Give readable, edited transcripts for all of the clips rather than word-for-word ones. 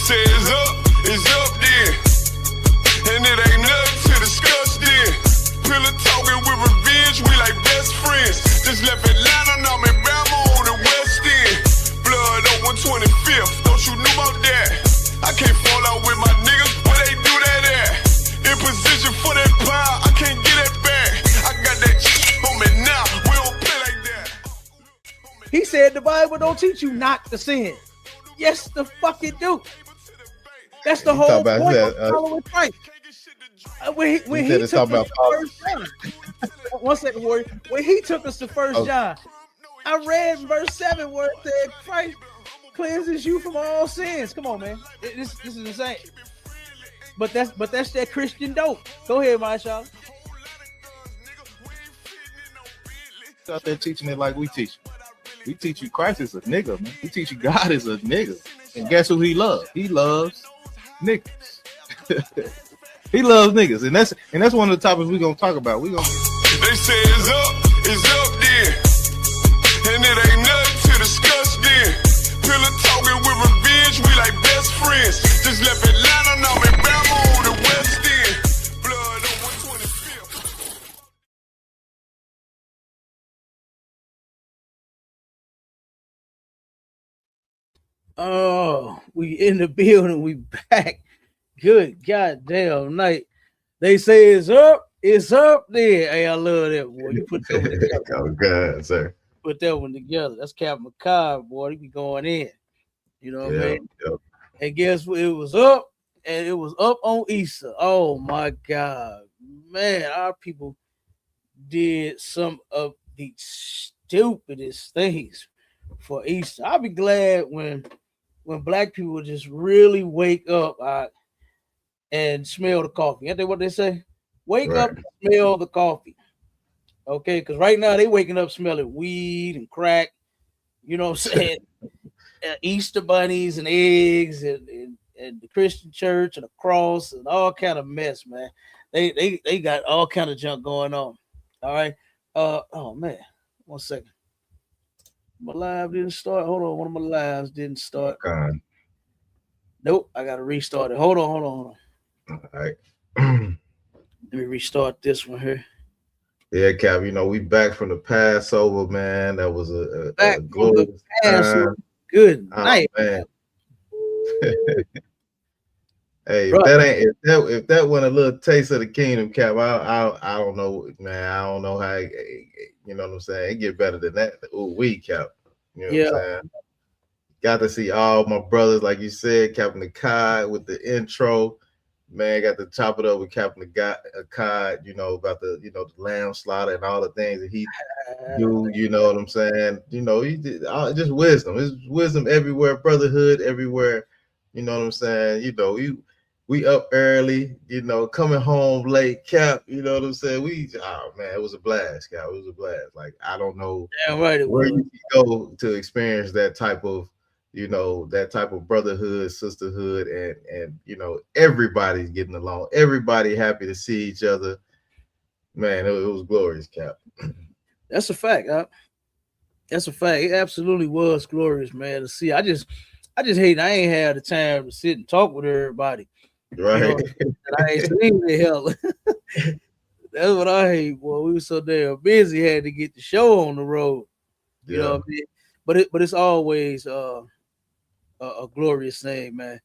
say it's up then, and it ain't nothing to discuss then. Pillow talking with revenge, we like best friends. Just left Atlanta, now I'm in Bama on the West End. Blood on 125th, don't you know about that? I can't fall out with my niggas, where they do that at? In position for that power, I can't get it back. I got that on me now, we don't play like that. He said the Bible don't teach you not to sin. Yes, the fuck it do. That's the whole point of following Christ. When he took us to First John, 1 second, Warrior. When he took us to First John, I read verse 7 where it said Christ cleanses you from all sins. Come on, man. This is insane. But that's that Christian dope. Go ahead, Marshall. Out there teaching it like we teach. We teach you Christ is a nigga, man. We teach you God is a nigga. And guess who he loves? He loves niggas. He loves niggas. And that's one of the topics we're gonna talk about. They say it's up then. And it ain't nothing to discuss then. Pillow talking with revenge, we like best friends. Just left Atlanta, now I'm in Bama on the West End. Blood on 125th. Oh, we in the building, we back. Good goddamn night. They say it's up there. Hey, I love that, boy. You put that one together. Oh, God, sir. Put that one together. That's Captain McCobb, boy. He be going in. You know what I mean? Yep. And guess what? It was up, and it was up on Easter. Oh my God. Man, our people did some of the stupidest things for Easter. I'll be glad when black people just really wake up and smell the coffee. Ain't that what they say? Wake up and smell the coffee. Okay, because right now they waking up smelling weed and crack, you know what I'm saying? Easter bunnies and eggs and the Christian church and the cross and all kind of mess, man. They got all kind of junk going on. All right. Oh man, 1 second. My live didn't start. Hold on, one of my lives didn't start. God. Nope, I gotta restart it. Hold on. All right. Let me restart this one here. Yeah, Cap, we back from the Passover, man. That was a glorious time. Good night, man. Hey, if that wasn't a little taste of the kingdom, Cap, I don't know, man. I don't know how, you know what I'm saying? It get better than that. Ooh, Cap. You know what I'm saying? Got to see all my brothers, like you said, Captain Akkad with the intro. Man, got to chop it up with Captain Akkad, about the lamb slaughter and all the things that he do, you know what I'm saying? He did just wisdom. There's wisdom everywhere, brotherhood everywhere, you know what I'm saying? We up early, coming home late, Cap, you know what I'm saying? It was a blast, Cap. It was a blast. Like, I don't know where you can go to experience that type of brotherhood, sisterhood, and everybody's getting along. Everybody happy to see each other. Man, it was glorious, Cap. That's a fact. That's a fact. It absolutely was glorious, man, to see. I just hate I ain't had the time to sit and talk with everybody. Right. I ain't seen the hell. That's what I hate, boy. We were so damn busy, had to get the show on the road. You know what I mean? But it's always a glorious thing, man,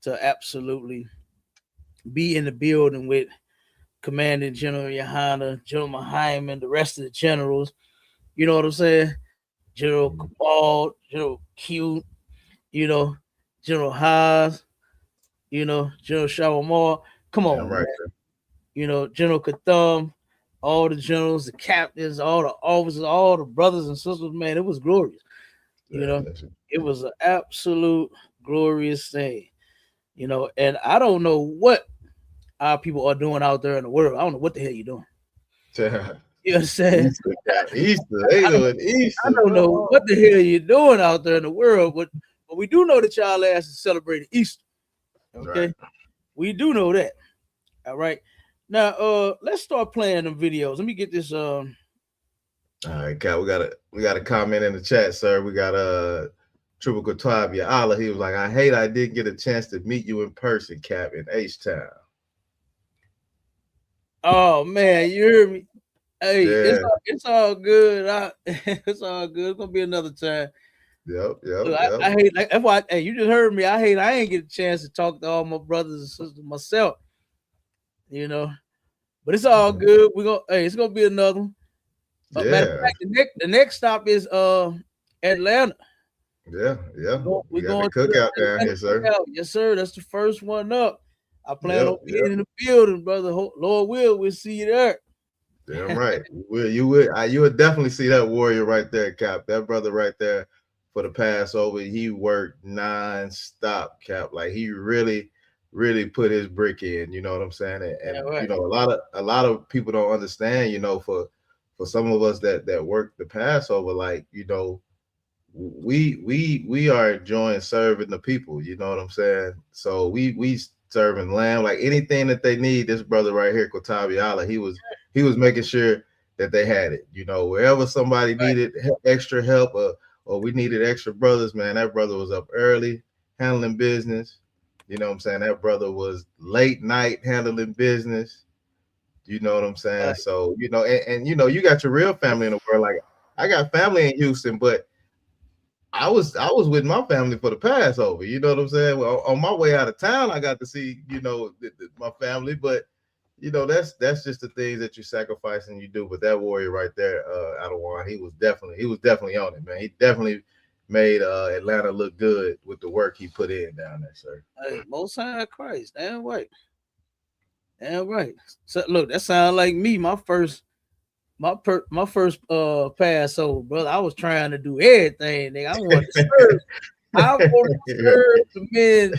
to absolutely be in the building with Commanding General Yohana, General Hyman, the rest of the generals. You know what I'm saying? General Cabal, General Q, General Haas, General Shawamar. Come on, right, man. General Katham, all the generals, the captains, all the officers, all the brothers and sisters, man, it was glorious. It was an absolute glorious thing, and I don't know what our people are doing out there in the world. I don't know what the hell you're doing. You know what I'm saying? Easter. They doing Easter. I don't know what the hell you're doing out there in the world, but we do know that y'all ass is celebrating Easter. Okay. Right. We do know that. All right. Now let's start playing them videos. Let me get this All right, Cal, we got a comment in the chat, sir. We got Triple Quatavia Allah. He was like, I hate I didn't get a chance to meet you in person, Cap, in H-Town. Oh man, you hear me? Hey, Yeah. it's all good. It's all good. It's gonna be another time. Yep. Look, I hate like that's why. Hey, you just heard me. I ain't get a chance to talk to all my brothers and sisters myself. You know, but it's all good. It's gonna be another one. Matter of Yeah. fact, the next stop is Atlanta. Yeah. We We got the going to cookout the down Atlanta here, sir. cookout. Yes, sir. That's the first one up. I plan on Yep. being in the building, brother. Lord will, we'll see you there. Damn right. You would definitely see that warrior right there, Cap. That brother right there for the Passover. He worked non-stop, Cap. Like he really put his brick in. You know what I'm saying? And right. You know, a lot of people don't understand. You know, for some of us that work the Passover, like you know, we are enjoying serving the people. You know what I'm saying? So we serving lamb, like anything that they need. This brother right here, Quatabi Allah, he was making sure that they had it. You know, wherever somebody needed extra help or we needed extra brothers, man, that brother was up early handling business. You know what I'm saying? That brother was late night handling business. You know what I'm saying? Right. So, you know, and you know, you got your real family in the world. Like I got family in Houston, but I was with my family for the Passover. You know what I'm saying? Well, on my way out of town, I got to see, you know, my family. But you know, that's just the things that you sacrifice and you do. But that warrior right there, Adawan, he was definitely on it, man. He definitely made Atlanta look good with the work he put in down there, sir. Hey, Most High Christ, damn right. Damn right. So look, that sounds like me. My first Passover, brother. I was trying to do everything, nigga. I wanted to serve. I wanted to serve the men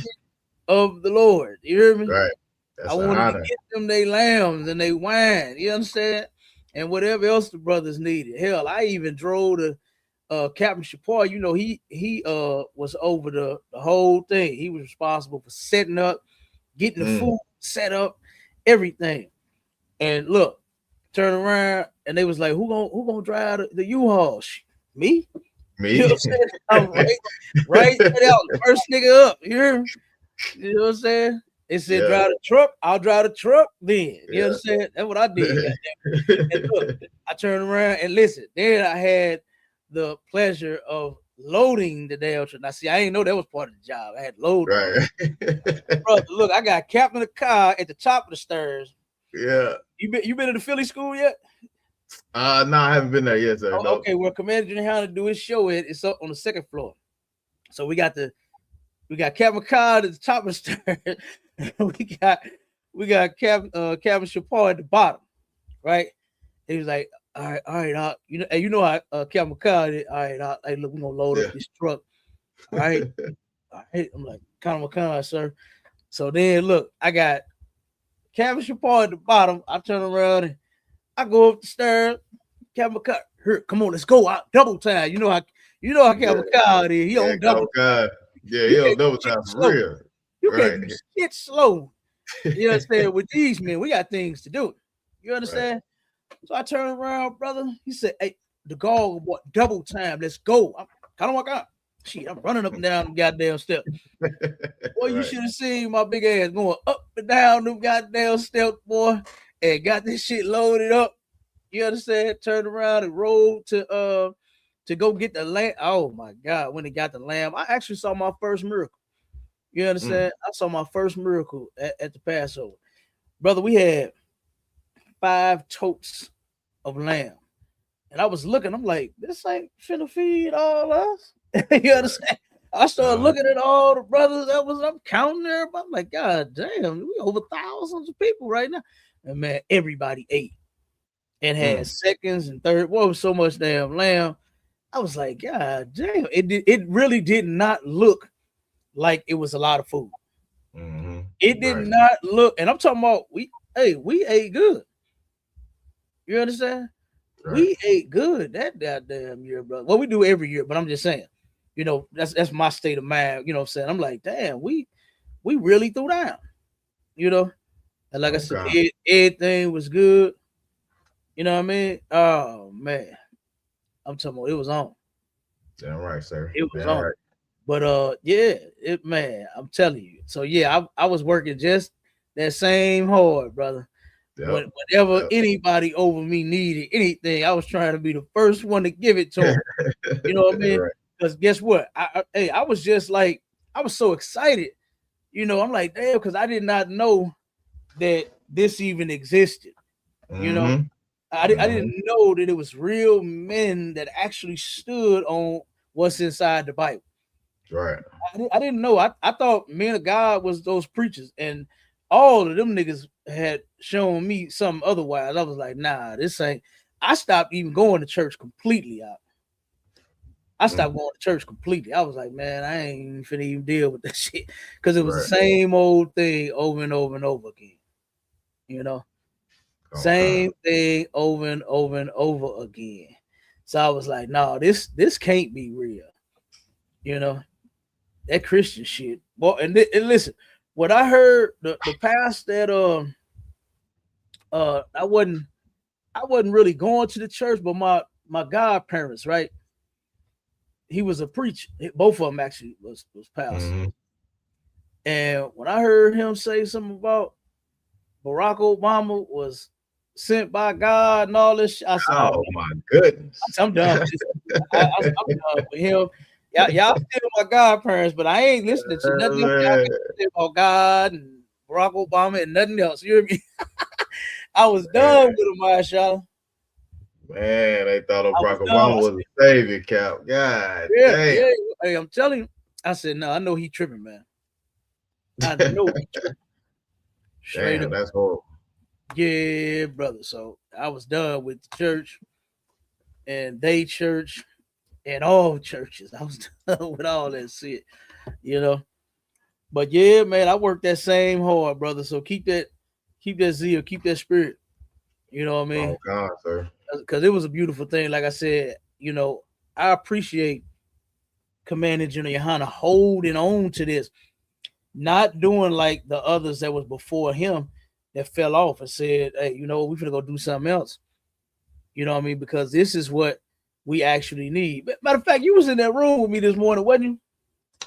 of the Lord. You hear me? Right. That's I an wanted to honor. get them they lambs and they wine. You understand? And whatever else the brothers needed. Hell, I even drove to Captain Shapar. You know, he was over the whole thing. He was responsible for setting up, getting the food set up, everything. And look, turn around and they was like, who gonna drive the U-Haul? Me? Me? You know what I'm saying? I'm right out, first nigga up. You hear me? You know what I'm saying? They said drive the truck, I'll drive the truck then. You understand? That's what I did. And look, I turned around and listen. Then I had the pleasure of loading the damn truck. Now, see, I didn't know that was part of the job. I had loaded. Right. Brother, look, I got capped in the car at the top of the stairs. Yeah. You been to the Philly school yet? No, I haven't been there yet, sir. Oh, okay, well, Commander Junior how to do his show it's up on the second floor. So we got Captain Cod at the top of the stairs. we got Captain Shapar at the bottom, right? He was like, all right, you know how Captain Cod, all right, hey, look, we're gonna load up this truck. All right. All right. I'm like, Captain sir. So then look, I got Captain Shapar at the bottom. I turn around and I go up the stairs. Captain McCall, here, come on, let's go out double time. You know how Captain McCall is. He on double time. Yeah, he on double time for real. You can't do shit slow. You understand? With these men, we got things to do. You understand? Right. So I turn around, brother. He said, hey, the goal, what double time? Let's go. I'm kind of walk out. Shit, I'm running up and down the goddamn steps. Boy, you should have seen my big ass going up and down them goddamn steps, boy, and got this shit loaded up. You understand? Turned around and rolled to go get the lamb. Oh my God, when he got the lamb, I actually saw my first miracle. You understand? I saw my first miracle at the Passover. Brother, we had 5 totes of lamb. And I was looking, I'm like, this ain't finna feed all us. You understand? I started looking at all the brothers I'm counting everybody. I'm like, God damn, we over thousands of people right now. And man, everybody ate and had seconds and third. What was so much damn lamb? I was like, God damn, it really did not look like it was a lot of food. It did not look, and I'm talking about we ate good. You understand? Right. We ate good that goddamn year, brother. Well, we do every year, but I'm just saying, you know, that's my state of mind. You know what I'm saying? I'm like, damn, we really threw down, you know. And like I said, everything was good. You know what I mean? Oh man. I'm talking about it was on. Damn right, sir. It was on. Right. But yeah, man, I'm telling you. So yeah, I was working just that same hard, brother. Whenever anybody over me needed anything, I was trying to be the first one to give it to them. You know what I mean? Because guess what? I was just like, I was so excited. You know, I'm like, damn, because I did not know that this even existed. You know, I didn't know that it was real men that actually stood on what's inside the Bible. Right. I didn't know. I thought men of God was those preachers, and all of them niggas had shown me something otherwise. I was like, nah, this ain't. I stopped even going to church completely out. I stopped going to church completely. I was like, man, I ain't even finna even deal with that shit because it was the same old thing over and over and over again. You know, same thing over and over and over again. So I was like, no, this can't be real. You know, that Christian shit. Well, and listen, what I heard the past that I wasn't really going to the church, but my godparents, right? He was a preacher. Both of them actually was pastors. And when I heard him say something about Barack Obama was sent by God and all this shit, I said, oh my goodness. I'm done with this. I'm done with him. Y'all still my godparents, but I ain't listening to nothing y'all say about God and Barack Obama and nothing else. You hear me? I was done with him, y'all. Man, they thought Barack Obama was a savior, Cap. God damn. Yeah. Hey, I'm telling you. I said, no, I know he tripping, man. I know he tripping. Straight up. That's horrible. Yeah, brother. So I was done with the church and they church and all churches. I was done with all that shit, you know. But yeah, man, I worked that same hard, brother. So keep that zeal, keep that spirit. You know what I mean? Oh God, sir. Because it was a beautiful thing. Like I said, you know, I appreciate Commander General Yohana holding on to this, not doing like the others that was before him that fell off and said, hey, you know, we're gonna go do something else. You know what I mean? Because this is what we actually need. But matter of fact, you was in that room with me this morning, wasn't you?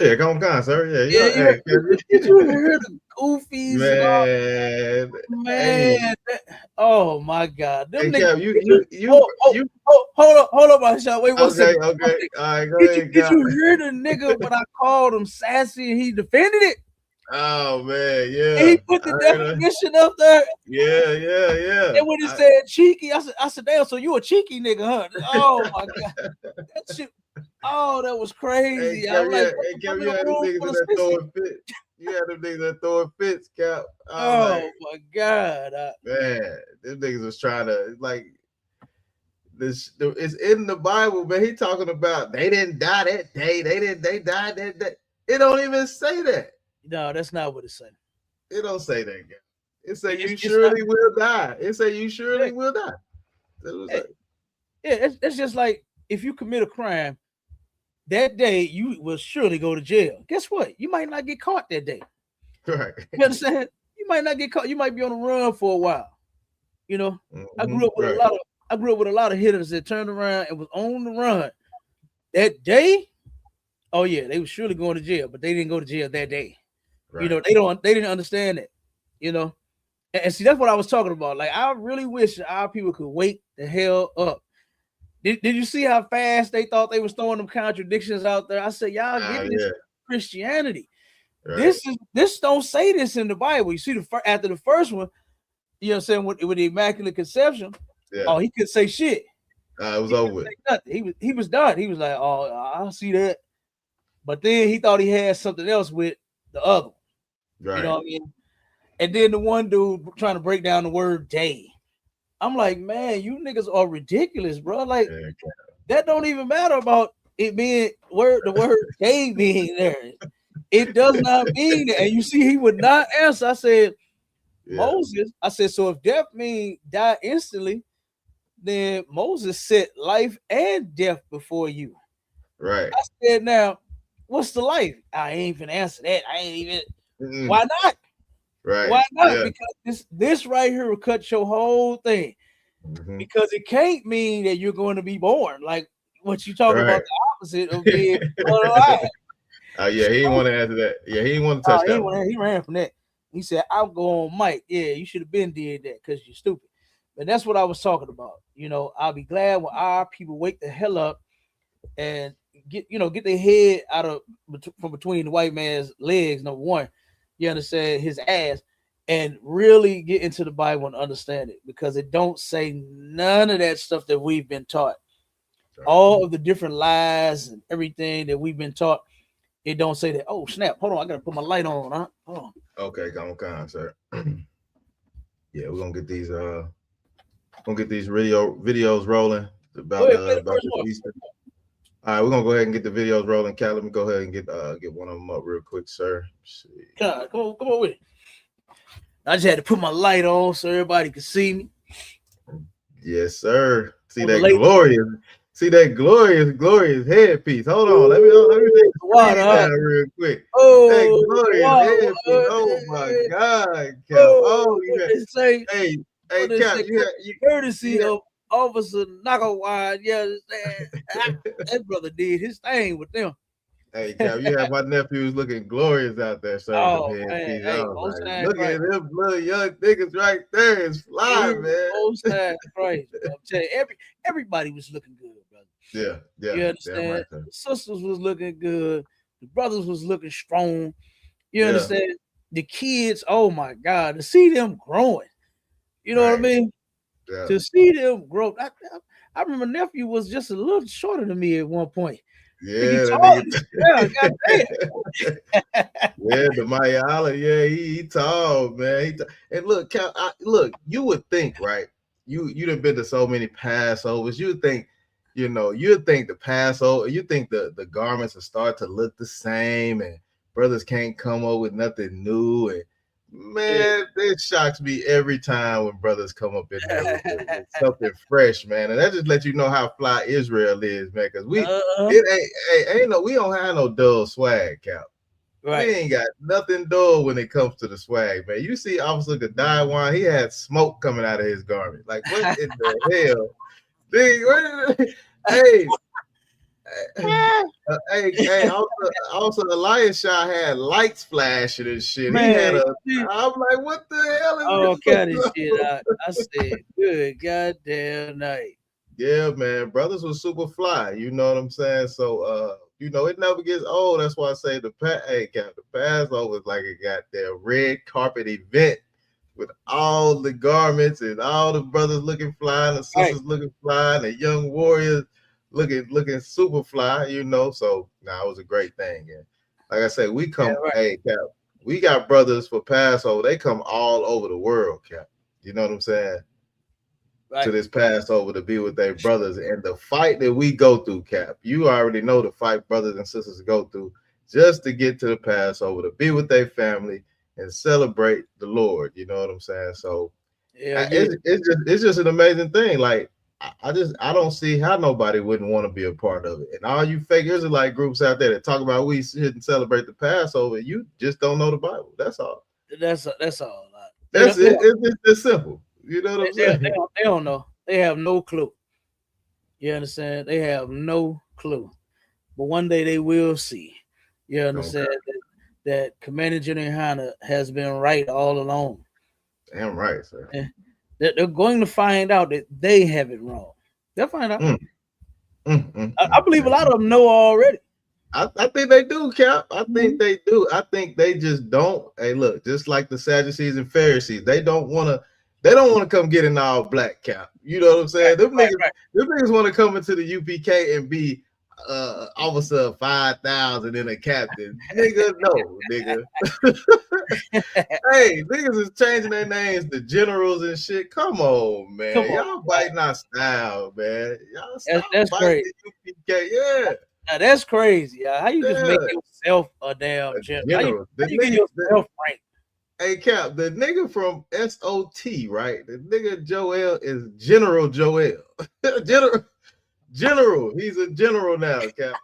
Yeah, come on, sir. Yeah. Did you hear the goofies? Man. Oh my God. Them niggas, hold up, my shot. Wait one second. Okay. All right, go ahead. Did you hear the nigga when I called him sassy and he defended it? Oh man, yeah. And he put the definition up there. Yeah. And when he said cheeky, I said, damn, so you a cheeky nigga, huh? Oh my God. That shit. Oh, that was crazy. Hey, Cap, you had them niggas that throwing fits. You had them niggas that throwing fits, Cap. Oh my God. Man, them niggas was trying to like this. It's in the Bible, but he talking about they didn't die that day. They died that day. It don't even say that. No, that's not what it say. It don't say that, guy. It say you surely will die. It say you surely will die. It's just like if you commit a crime, that day you will surely go to jail. Guess what? You might not get caught that day. Right. You understand? You might not get caught. You might be on the run for a while. You know, I grew up with a lot of hitters that turned around and was on the run. That day, oh yeah, they were surely going to jail, but they didn't go to jail that day. Right. You know, they didn't understand it. You know, and see, that's what I was talking about. Like, I really wish our people could wake the hell up. Did you see how fast they thought they was throwing them contradictions out there? I said, y'all get this Christianity. Right. This don't say this in the Bible. You see, after the first one, you know what I'm saying, with the Immaculate Conception, he couldn't say shit. It was over with. He was done. He was like, oh, I see that. But then he thought he had something else with the other one. Right. You know what I mean? And then the one dude trying to break down the word day. I'm like, man, you niggas are ridiculous, bro. Like, that don't even matter about it being the word day being there. It does not mean that. And you see, he would not answer. I said, Moses, I said, so if death means die instantly, then Moses set life and death before you. Right. I said, now, what's the life? I ain't even answer that. I ain't even. Why not? Right. Why not? Yeah. Because this right here will cut your whole thing. Mm-hmm. Because it can't mean that you're going to be born. Like what you talking about, the opposite of being alive. Yeah, he didn't want to answer that. Yeah, he didn't want to touch that one. He ran from that. He said, "I'll go on Mike. Yeah, you should have been did that because you're stupid." But that's what I was talking about. I'll be glad when our people wake the hell up and get their head out of from between the white man's legs. Number one, you understand, his ass, and really get into the Bible and understand it, because it don't say none of that stuff that we've been taught. All of the different lies and everything that we've been taught, it don't say that. Oh snap! Hold on, I gotta put my light on. Huh? Hold on. Okay, come on, sir. Yeah, we're gonna get these videos rolling about the Easter. All right, we're gonna go ahead and get the videos rolling. Cal, let me go ahead and get one of them up real quick, sir. Let's see. Come on with it. I just had to put my light on so everybody could see me. Yes, sir. See that glorious headpiece. Hold on, let me take the water down real quick. Oh, that glorious headpiece. Oh my God, Cal. Oh, yeah. Hey, Cal, you courtesy of Officer Knockawine. Yeah, that brother did his thing with them. Hey, Cal, you have my nephews looking glorious out there, sir. Oh, man. Hey, look at them little young niggas right there. It's fly, man. Most times, right. I'm telling you, everybody was looking good, brother. Yeah. You understand? Right, the sisters was looking good. The brothers was looking strong. You understand? The kids, oh my God, to see them growing. You know what I mean? Yeah. To see them grow. I remember nephew was just a little shorter than me at one point. Yeah, the Mayala, he tall, man. And look, Cal, you would think, right? You'd have been to so many Passovers. You would think, you'd think the Passover, you think the garments will start to look the same, and brothers can't come up with nothing new. And man, it shocks me every time when brothers come up in there with something fresh, man. And that just lets you know how fly Israel is, man. Because we don't have no dull swag, Cap. Right. We ain't got nothing dull when it comes to the swag, man. You see Officer Gadiwan, he had smoke coming out of his garment. Like, what in the hell? Hey, also Elias Shaw had lights flashing and shit. Man, I'm like, what the hell is all kind of shit. I said, good goddamn night. Yeah, man, brothers was super fly. You know what I'm saying? So, it never gets old. That's why I say the Passover is like a goddamn red carpet event with all the garments and all the brothers looking fly, and the sisters looking fly, and the young warriors looking super fly, So it was a great thing. And like I said, we come, hey, Cap, we got brothers for Passover. They come all over the world, Cap. You know what I'm saying? To this Passover to be with their brothers, and the fight that we go through, Cap. You already know the fight brothers and sisters go through just to get to the Passover, to be with their family and celebrate the Lord. You know what I'm saying? So it's just an amazing thing. Like, I don't see how nobody wouldn't want to be a part of it. And all you fake Israelite groups out there that talk about we shouldn't celebrate the Passover, you just don't know the Bible. That's all. That's all. That's it. It's simple. You know what I'm saying? They don't know. They have no clue. You understand? They have no clue. But one day they will see. You understand that Commander General Hanna has been right all along. Damn right, sir. And they're going to find out that they have it wrong. They'll find out. I believe a lot of them know already. I think they do, Cap. I think they do. I think they just don't. Hey, look, just like the Sadducees and Pharisees, they don't want to come get an all black, Cap. You know what I'm saying? Them niggas want to come into the UPK and be officer of 5,000 and a captain. Nigga, no, nigga. Hey, niggas is changing their names to generals and shit. Come on, man. Y'all biting our style, man. Y'all stop that's biting the UPK. Yeah. Now, that's crazy. How you just make yourself a damn general? How you get yourself ranked? Hey, Cap, the nigga from SOT, right? The nigga Joel is General Joel. General. He's a general now, Cap.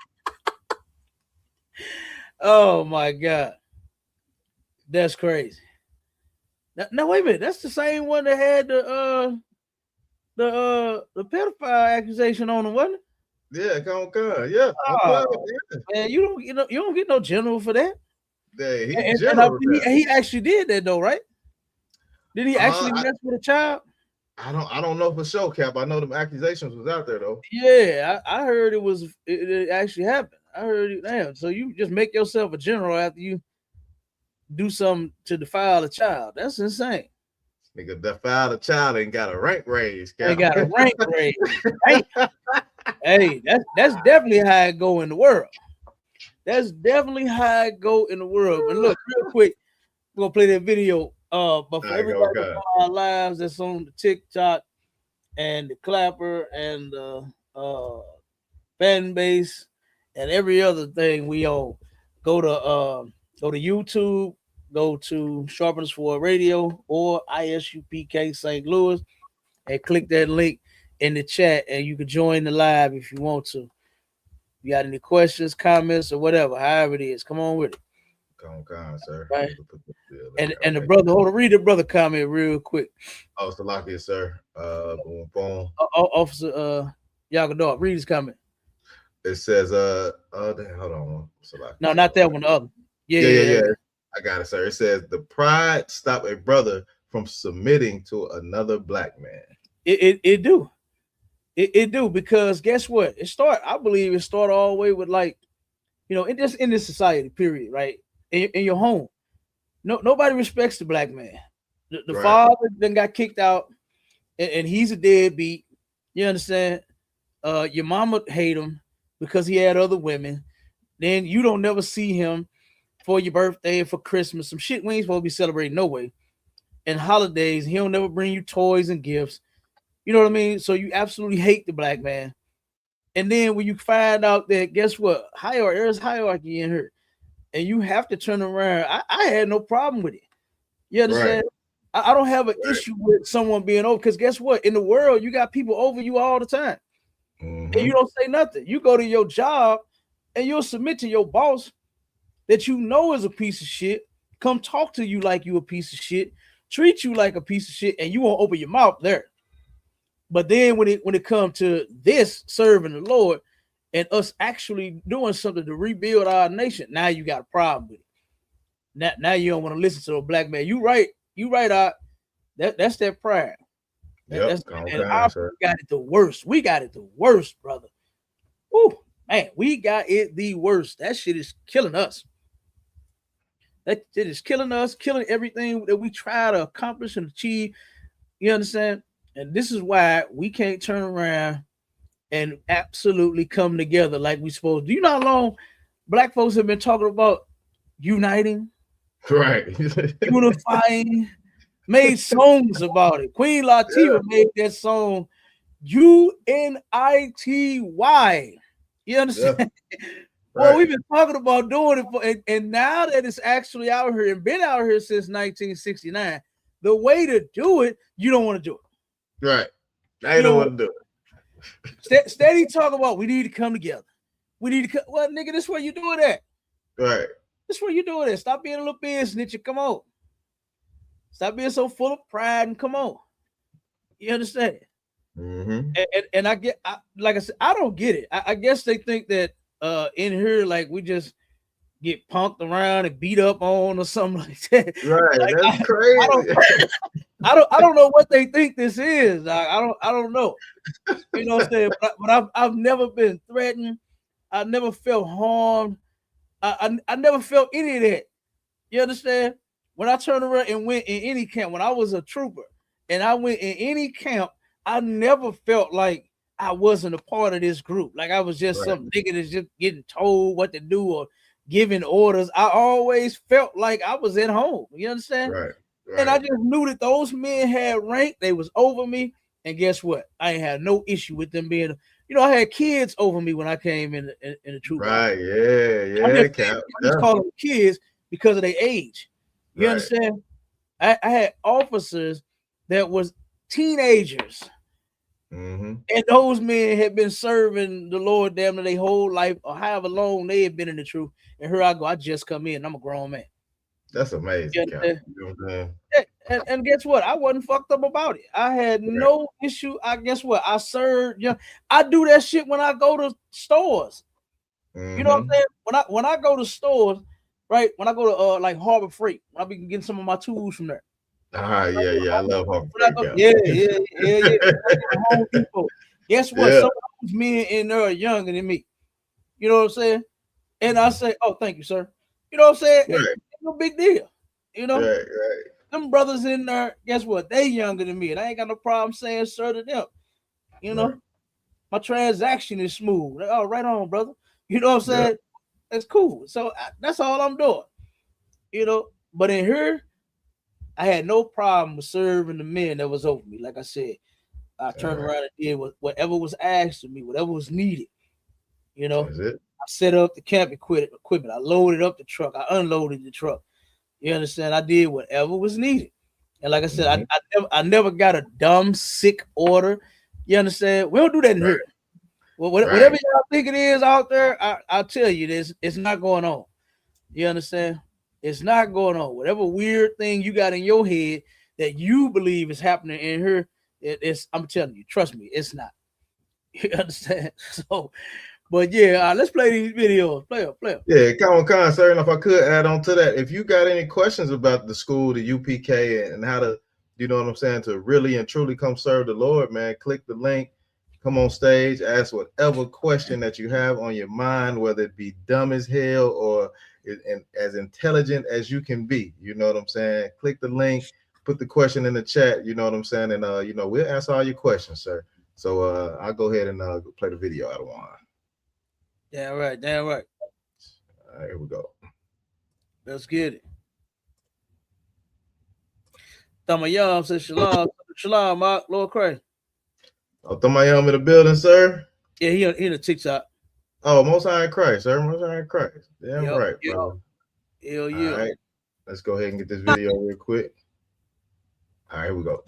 Oh my God. That's crazy. Now wait a minute. That's the same one that had the pedophile accusation on him, wasn't it? Yeah, come on. Yeah, Oh, man, you don't get no general for that. Yeah, he And general. he actually did that though, right? Did he actually mess with a child? I don't know for sure, Cap. I know them accusations was out there though. Yeah, I heard it actually happened. I heard it. Damn, so you just make yourself a general after you do something to defile a child? That's insane. Nigga defiled a child and got a rank raise, Cap. They got a rank raise. Hey, that's definitely how it go in the world. That's definitely how it go in the world. And look, real quick, we're gonna play that video. But for everybody on our lives that's on the TikTok and the Clapper and the fan base and every other thing we own, go to YouTube, go to Sharpens for Radio or ISUPK St. Louis, and click that link in the chat, and you can join the live if you want to. You got any questions, comments, or whatever, however it is, come on with it. Come on, sir. Right. And the brother, hold on, read the brother comment real quick. Oh, Salakia, sir. Boom. Officer Yagador, read his comment. It says, hold on. Salakia. No, not that one, the other. Yeah. I got it, sir. It says the pride stop a brother from submitting to another black man. It do. It do, because guess what? I believe it started all the way with, like, it just in this society, period, right? In your home. Nobody respects the black man. The right. Father then got kicked out, and he's a deadbeat. You understand? Your mama hate him because he had other women. Then you don't never see him for your birthday, for Christmas, some shit we ain't supposed to be celebrating no way. And holidays, he don't never bring you toys and gifts. You know what I mean? So you absolutely hate the black man. And then when you find out that, guess what? There's hierarchy in here. And you have to turn around. I had no problem with it. You understand? Right. I don't have an issue with someone being over, because guess what? In the world, you got people over you all the time. Mm-hmm. And you don't say nothing. You go to your job and you'll submit to your boss that you know is a piece of shit, come talk to you like you a piece of shit, treat you like a piece of shit, and you won't open your mouth there. But then when it comes to this serving the Lord and us actually doing something to rebuild our nation, now you got a problem with it. Now you don't want to listen to a black man. You right. That's that pride. Yep. And our people got it the worst. We got it the worst, brother. Ooh, man, we got it the worst. That shit is killing us. That shit is killing us, killing everything that we try to accomplish and achieve. You understand? And this is why we can't turn around and absolutely come together like we supposed to. Do you know how long black folks have been talking about uniting? Right. Unifying, made songs about it. Queen Latifah made that song UNITY. You understand? Yeah. Well, we've been talking about doing it and now that it's actually out here and been out here since 1969, the way to do it, you don't want to do it. Right. I don't want to do it. Steady talk about we need to come together. We need to well, nigga, this where you doing that. Right. This where you doing that. Stop being a little bitch, snitcher. Come on. Stop being so full of pride and come on. You understand? Mm-hmm. And like I said, I don't get it. I guess they think that in here, like, we just get punked around and beat up on or something like that. Right. Like, that's crazy. I don't know what they think this is. I don't know. You know what I'm saying? But I've never been threatened. I never felt harmed. I never felt any of that. You understand? When I turned around and went in any camp, when I was a trooper and I went in any camp, I never felt like I wasn't a part of this group. Like I was just some nigga that's just getting told what to do or giving orders. I always felt like I was at home. You understand? Right. And I just knew that those men had rank. They was over me. And guess what? I ain't had no issue with them being, I had kids over me when I came in the troop. Right. Yeah. I just call them kids because of their age. You understand? I had officers that was teenagers. Mm-hmm. And those men had been serving the Lord damn near their whole life or however long they had been in the truth. And here I go. I just come in. I'm a grown man. That's amazing. You know what I'm saying? And guess what? I wasn't fucked up about it. I had no issue. I guess what? I served. I do that shit when I go to stores. You know what I'm saying? When I go to stores, right? When I go to like Harbor Freight, when I be getting some of my tools from there. Yeah. I love Harbor Freight. Yeah. Home Depot. Guess what? Some of those men in there are younger than me. You know what I'm saying? And I say, "Oh, thank you, sir." You know what I'm saying? Right. It's no big deal. You know, right. Them brothers in there, guess what? They younger than me, and I ain't got no problem saying sir to them. You know, my transaction is smooth. Oh, right on, brother. You know what I'm saying? That's cool. So that's all I'm doing. You know, but in here, I had no problem with serving the men that was over me. Like I said, I turned around and did whatever was asked of me, whatever was needed. You know, I set up the camp equipment. I loaded up the truck. I unloaded the truck. You understand? I did whatever was needed. And like I said, I never got a dumb, sick order. You understand? We don't do that in here. Well, whatever y'all think it is out there, I'll tell you this, it's not going on. You understand? It's not going on. Whatever weird thing you got in your head that you believe is happening in here, I'm telling you, trust me, it's not. You understand? So, but yeah, let's play these videos. Play up. Yeah, come on, sir. And if I could add on to that, if you got any questions about the school, the UPK, and how to, you know what I'm saying, to really and truly come serve the Lord, man, click the link, come on stage, ask whatever question that you have on your mind, whether it be dumb as hell or as intelligent as you can be. You know what I'm saying? Click the link, put the question in the chat. You know what I'm saying? And you know, we'll answer all your questions, sir. So I'll go ahead and play the video out of one. Damn right. All right, here we go. Let's get it. Thamayam says shalom, Mark, Lord Christ. Oh, Thamayam in the building, sir. Yeah, he in the TikTok. Oh, Most High in Christ, sir. Most High in Christ. Damn right, brother. Hell yeah. All right, let's go ahead and get this video real quick. All right, here we go.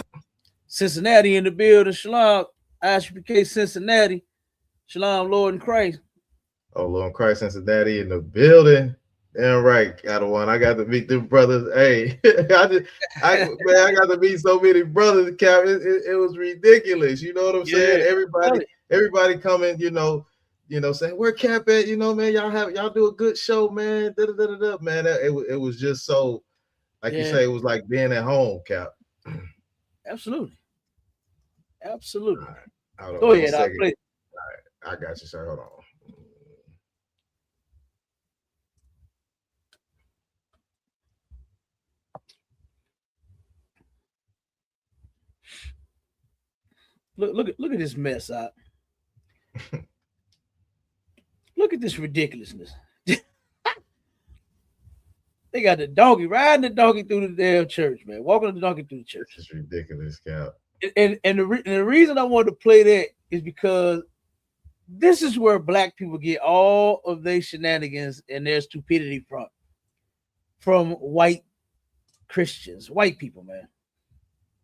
Cincinnati in the building. Shalom, ISPK Cincinnati. Shalom, Lord in Christ. Oh, Lord in Christ, Cincinnati in the building. Damn right, got one. I got to meet them brothers. Hey, I got to meet so many brothers, Cap. It was ridiculous. You know what I'm saying? Everybody coming, you know, saying where Cap at? You know, man, y'all do a good show, man. Man, it was just so, like you say, it was like being at home, Cap. Absolutely. Absolutely. Right. Go ahead. I'll play. All right, I got you, sir. Hold on. Look at this mess out. Look at this ridiculousness. They got the donkey riding the donkey through the damn church, man. Walking the donkey through the church. This is ridiculous, Cap. And the reason I wanted to play that is because this is where black people get all of their shenanigans and their stupidity from white Christians, white people, man.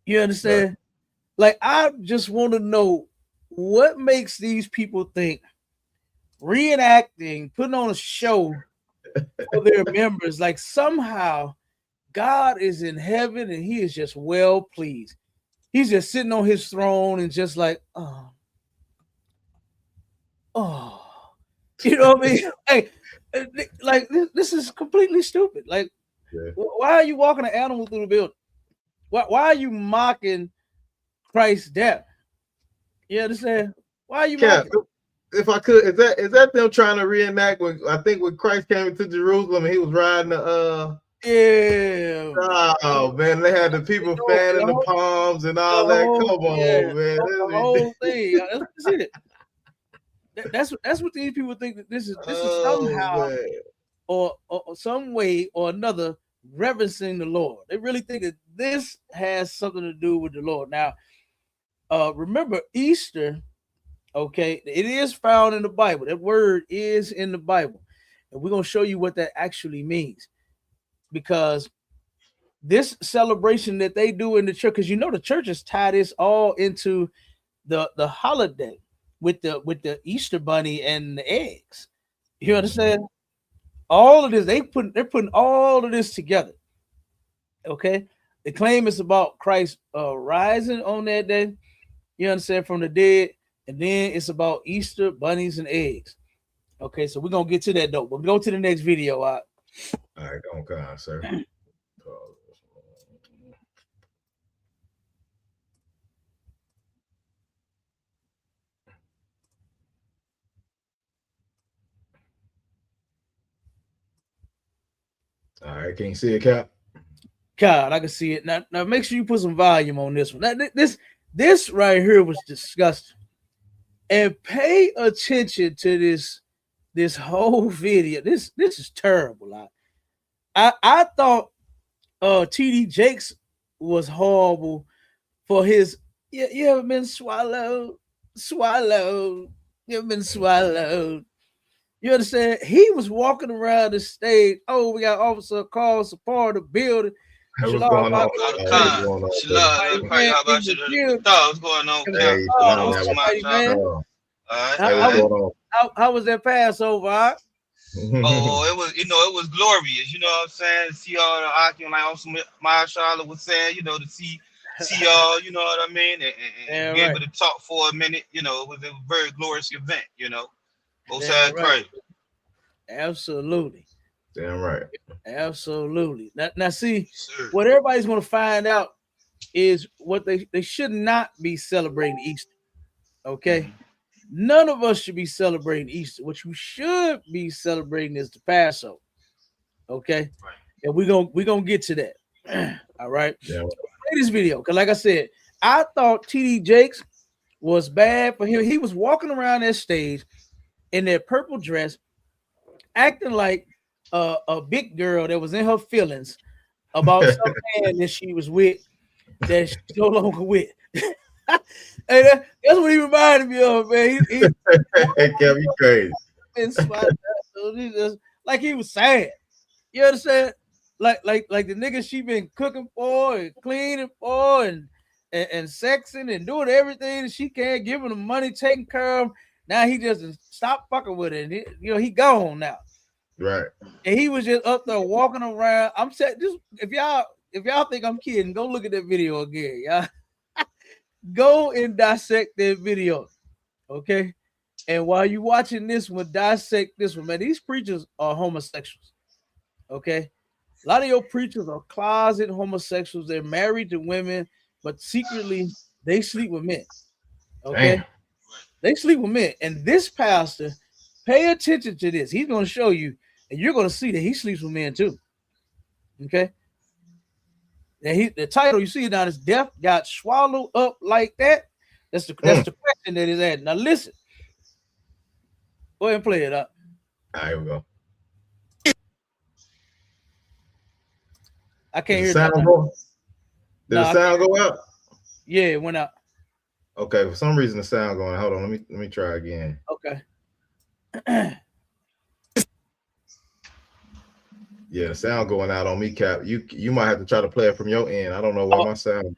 You understand? Right. Like, I just want to know what makes these people think reenacting, putting on a show for their members, like somehow God is in heaven and he is just well pleased. He's just sitting on his throne and just like, oh, you know what I mean? Hey, like this is completely stupid. Like, why are you walking an animal through the building? Why are you mocking Christ's death? You understand? Why are you mocking? If I could, is that them trying to reenact when Christ came into Jerusalem and he was riding the yeah. Oh man, they had the people fanning the palms and all that. Come on, man. The whole thing. That's it. That's what these people think that this is somehow or some way or another reverencing the Lord. They really think that this has something to do with the Lord. Now, remember Easter, okay, it is found in the Bible. That word is in the Bible. And we're going to show you what that actually means. Because this celebration that they do in the church, because you know the churches tie this all into the holiday with the Easter bunny and the eggs. You understand? All of this, they're putting all of this together. Okay. They claim it's about Christ rising on that day. You understand, from the dead, and then it's about Easter bunnies and eggs. Okay, so we're gonna get to that though. But go to the next video. All right, don't come, sir. All right, can you see it, Cap? God, I can see it. Now make sure you put some volume on this one. Now, this right here was disgusting. And pay attention to this whole video. This is terrible. I thought TD Jakes was horrible for his you ever been swallowed? You ever been swallowed? You understand? He was walking around the stage. Oh, we got officer call support the building. What's going on? How was that Passover? Oh, it was glorious. You know what I'm saying? See all the Akim, like my Charlotte was saying, to see y'all, you know what I mean? And be able to talk for a minute, it was a very glorious event, Both sides right. Absolutely. Damn right. Absolutely. Now see, what everybody's going to find out is what they should not be celebrating Easter. Okay? None of us should be celebrating Easter. What you should be celebrating is the Passover. Okay? Right. And we're gonna get to that. All right. Yeah. Play this video, because like I said, I thought TD Jakes was bad for him. He was walking around that stage in that purple dress, acting like a big girl that was in her feelings about some man that she was with that she's no longer with. Hey, that's what he reminded me of, man. He Kevin, you crazy. He just, like he was sad. You understand? Like the nigga she been cooking for and cleaning for and sexing and doing everything that she can, giving him money, taking care of him. Now he just stopped fucking with it. And he gone now. Right. And he was just up there walking around. I'm saying, just if y'all think I'm kidding, go look at that video again, y'all. Go and dissect that video, okay? And while you watching this one, dissect this one, man. These preachers are homosexuals, okay? A lot of your preachers are closet homosexuals. They're married to women, but secretly they sleep with men, okay? Damn. They sleep with men. And this pastor, pay attention to this. He's going to show you, and you're going to see that he sleeps with men too, okay? And the title you see down is "Death Got Swallowed Up Like That." That's the question that is added. Now listen. Go ahead and play it up. All right, here we go. I can't hear sound go. Did the sound go out? Yeah, it went out. Okay, for some reason the sound going. Hold on, let me try again. Okay. Yeah, the sound going out on me, Cap. You might have to try to play it from your end. I don't know why my sound.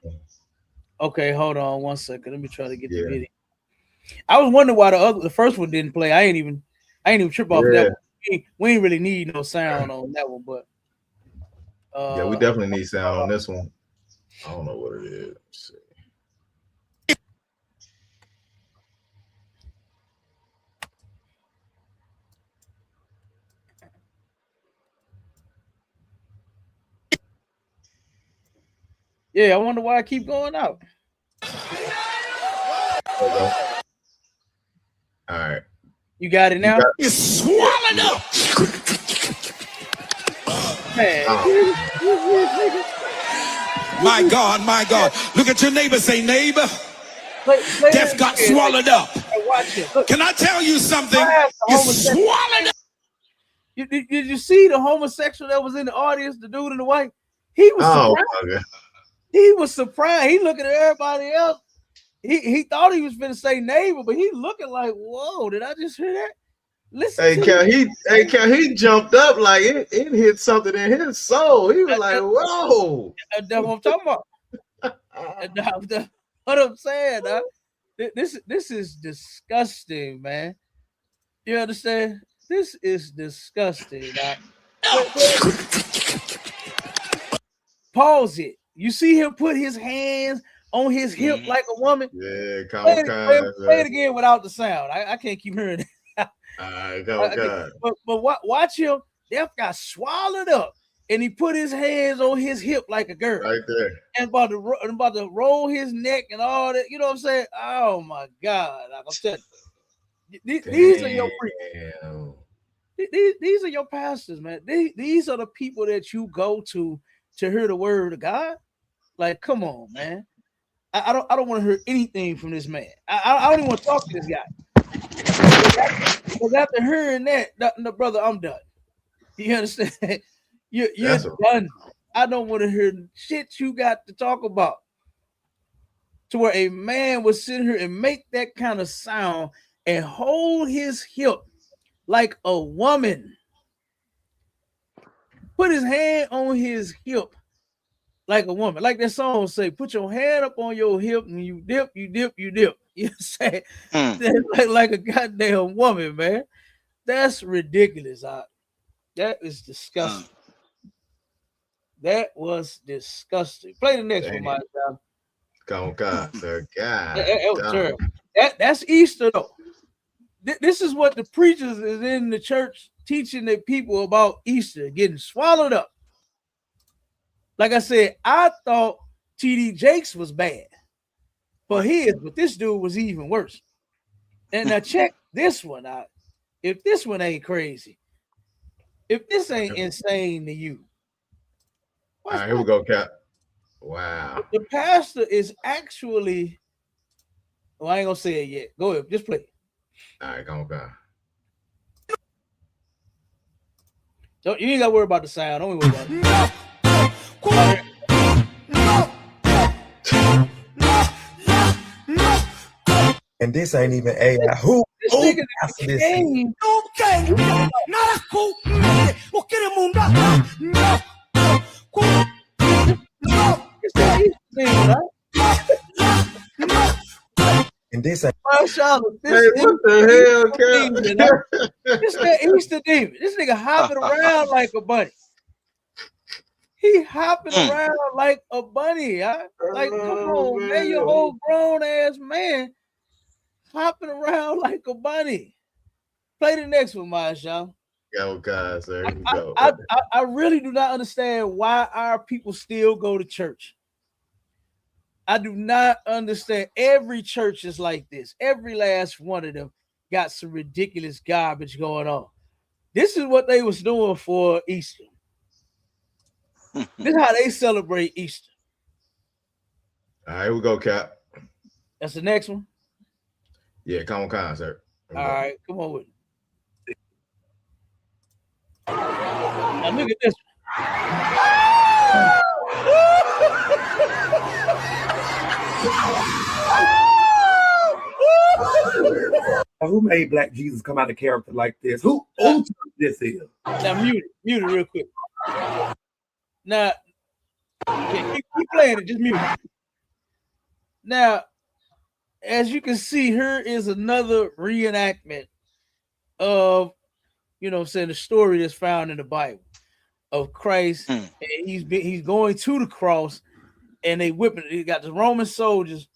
Okay, hold on 1 second. Let me try to get the video. I was wondering why the first one didn't play. I ain't even trip off that one. We ain't really need no sound on that one, but yeah, we definitely need sound on this one. I don't know what it is. Let's see. Yeah, I wonder why I keep going out. All right. You got it now? It's swallowed up. Man. My God. Look at your neighbor. Say, neighbor. Death got swallowed up. Watch it. Look. Can I tell you something? It's swallowed up. Did you see the homosexual that was in the audience, the dude in the white? He was surprised. He was surprised. He looking at everybody else. He thought he was going to say neighbor, but he looking like, whoa, did I just hear that? Listen. He jumped up like it hit something in his soul. He was like, whoa. That's what I'm talking about. What I'm saying, this is disgusting, man. You understand? This is disgusting. Pause it. You see him put his hands on his hip like a woman. Yeah, play it again without the sound. I can't keep hearing it. All right, but watch him. Death got swallowed up, and he put his hands on his hip like a girl, right there, and about to roll his neck and all that. You know what I'm saying? Oh my God! I'm telling you, these are your preachers. These are your pastors, man. These are the people that you go to hear the word of God. Like, come on, man. I don't want to hear anything from this man. I don't even want to talk to this guy. Because after hearing that, no, brother, I'm done. You understand? You're done. I don't want to hear shit you got to talk about. To where a man would sit here and make that kind of sound and hold his hip like a woman. Put his hand on his hip like a woman. Like that song say, put your hand up on your hip and you dip, you dip, you dip. You say like a goddamn woman, man. That's ridiculous. That is disgusting. That was disgusting. Play the next one, my child. God, sir. That's Easter, though. This is what the preachers is in the church teaching the people about Easter, getting swallowed up. Like I said, I thought T.D. Jakes was bad for his, but this dude was even worse. And now check this one out. If this one ain't crazy, if this ain't insane to you. All right, here we go, Cap. Wow. The pastor is actually, well, I ain't gonna say it yet. Go ahead, just play it. All right, go on, God. You ain't gotta worry about the sound. Don't worry about it. And this ain't even AI. Who? This nigga this game. And this ain't. This what the hell, This that Easter demon. This nigga hopping around like a bunny. He hopping around like a bunny. Huh? Like, come on, man. You're old grown ass man hopping around like a bunny. Play the next one, Marshall. Go, God, sir. I really do not understand why our people still go to church. I do not understand. Every church is like this. Every last one of them got some ridiculous garbage going on. This is what they was doing for Easter. This is how they celebrate Easter. All right, here we go, Cap. That's the next one? Yeah, come on, sir. All right, come on with it. Now look at this one. Who made Black Jesus come out of character like this? Who this is? Now mute it real quick. Now, keep playing it, just mute it. Now, as you can see, here is another reenactment of, the story that's found in the Bible of Christ, and he's going to the cross, and they whipping. He got the Roman soldiers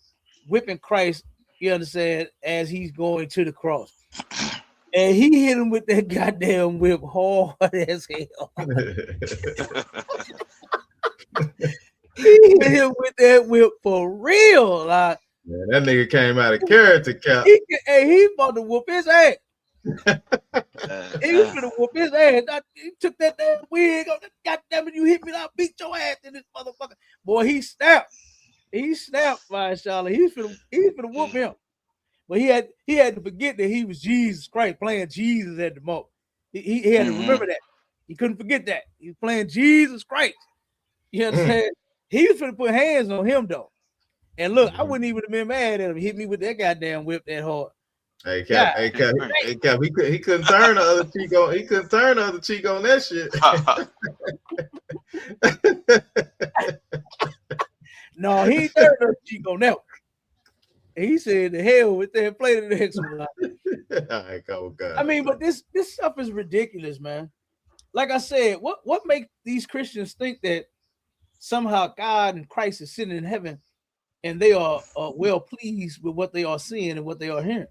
whipping Christ. You understand? As he's going to the cross, and he hit him with that goddamn whip hard as hell. He hit him with that whip for real, like. Man, that nigga came out of character, Cap. He about to whoop his ass. He was gonna whoop his ass. He took that damn wig off. God damn it, you hit me, I'll beat your ass in this motherfucker. Boy, he snapped. He snapped, my Charlotte. He's gonna whoop him. But he had to forget that he was Jesus Christ, playing Jesus at the moment. He had to remember that. He couldn't forget that. He was playing Jesus Christ. You understand? He was gonna put hands on him though. And look, I wouldn't even have been mad at him. He hit me with that goddamn whip that hard. Hey Cap, he couldn't turn the other cheek on. He couldn't turn the other cheek on that shit. No, he ain't turned the other cheek on that one. He said, "The hell with that." Play the next one. All right, oh God. I mean, but this stuff is ridiculous, man. Like I said, what makes these Christians think that somehow God and Christ is sitting in heaven, and they are well pleased with what they are seeing and what they are hearing.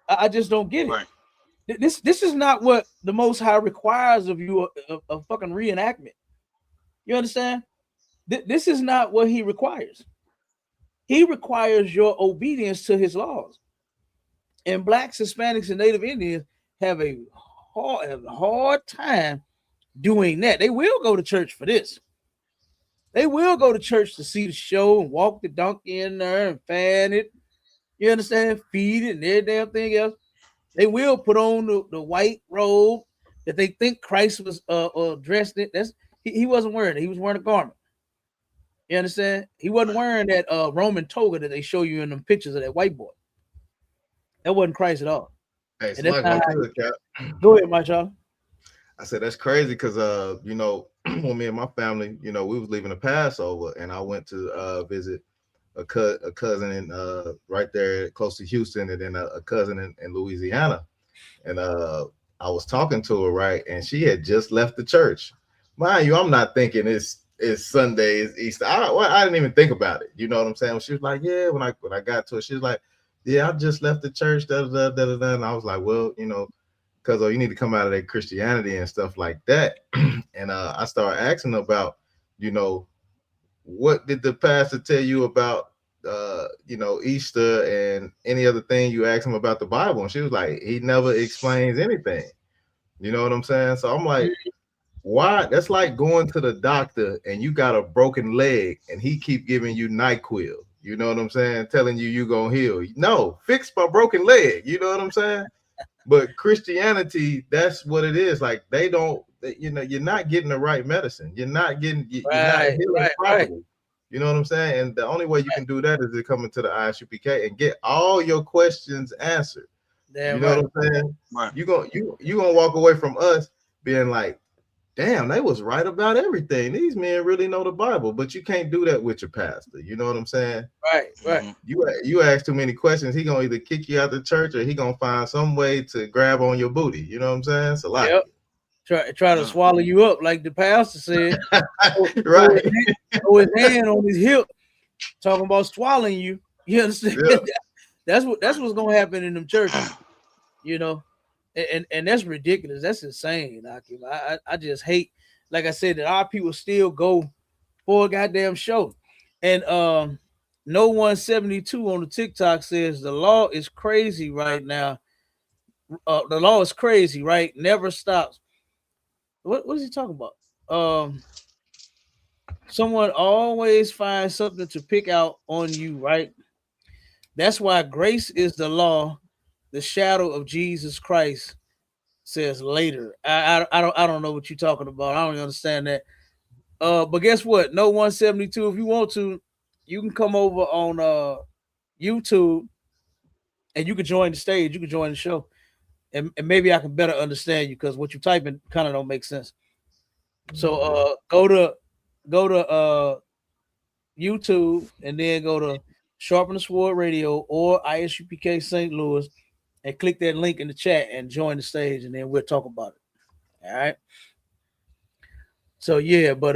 I just don't get it. Right. This is not what the Most High requires of you, a fucking reenactment. You understand? This is not what he requires. He requires your obedience to his laws. And blacks, Hispanics, and Native Indians have a hard time doing that. They will go to church for this. They will go to church to see the show and walk the donkey in there and fan it. You understand? Feed it and every damn thing else. They will put on the white robe that they think Christ was dressed in. He wasn't wearing it. He was wearing a garment. You understand? He wasn't wearing that Roman toga that they show you in them pictures of that white boy. That wasn't Christ at all. Hey, so go ahead, my child. I said that's crazy because you know, when me and my family, you know, we was leaving the Passover, and I went to visit a cousin in right there close to Houston, and then a cousin in Louisiana. And I was talking to her, right, and she had just left the church. Mind you, I'm not thinking it's Sunday, it's Easter. I didn't even think about it. You know what I'm saying? She was like, yeah, when I got to it, she was like, yeah, I just left the church, da da da da da. And I was like, well, you know, because you need to come out of that Christianity and stuff like that. And I started asking about, you know, what did the pastor tell you about, you know, Easter and any other thing you asked him about the Bible? And she was like, he never explains anything. You know what I'm saying? So I'm like, why? That's like going to the doctor and you got a broken leg and he keep giving you NyQuil. You know what I'm saying? Telling you gonna heal. No, fix my broken leg. You know what I'm saying? But Christianity, that's what it is. Like they don't, you know, you're not getting the right medicine. You're not getting, you're not healing properly. You know what I'm saying? And the only way you can do that is to come into the ISUPK and get all your questions answered. You know what I'm saying? Right. You gonna walk away from us being like, damn, they was right about everything. These men really know the Bible, but you can't do that with your pastor. You know what I'm saying? Right. You ask too many questions, he gonna either kick you out the church or he gonna find some way to grab on your booty. You know what I'm saying? So like, try to swallow you up, like the pastor said. Right. Throw his hand on his hip, talking about swallowing you. You understand? Yeah. That's what's gonna happen in them churches. You know. And that's ridiculous. That's insane, Akim. I just hate, like I said, that our people still go for a goddamn show. And No 172 on the TikTok says the law is crazy right now. The law is crazy, right? Never stops. What is he talking about? Someone always finds something to pick out on you, right? That's why grace is the law. The shadow of Jesus Christ says later. I don't know what you're talking about. I don't understand that. But guess what? No 172. If you want to, you can come over on YouTube and you can join the stage. You can join the show, and maybe I can better understand you because what you're typing kind of don't make sense. So go to YouTube and then go to Sharpen the Sword Radio or ISUPK St. Louis. And click that link in the chat and join the stage, and then we'll talk about it. All right. So yeah, but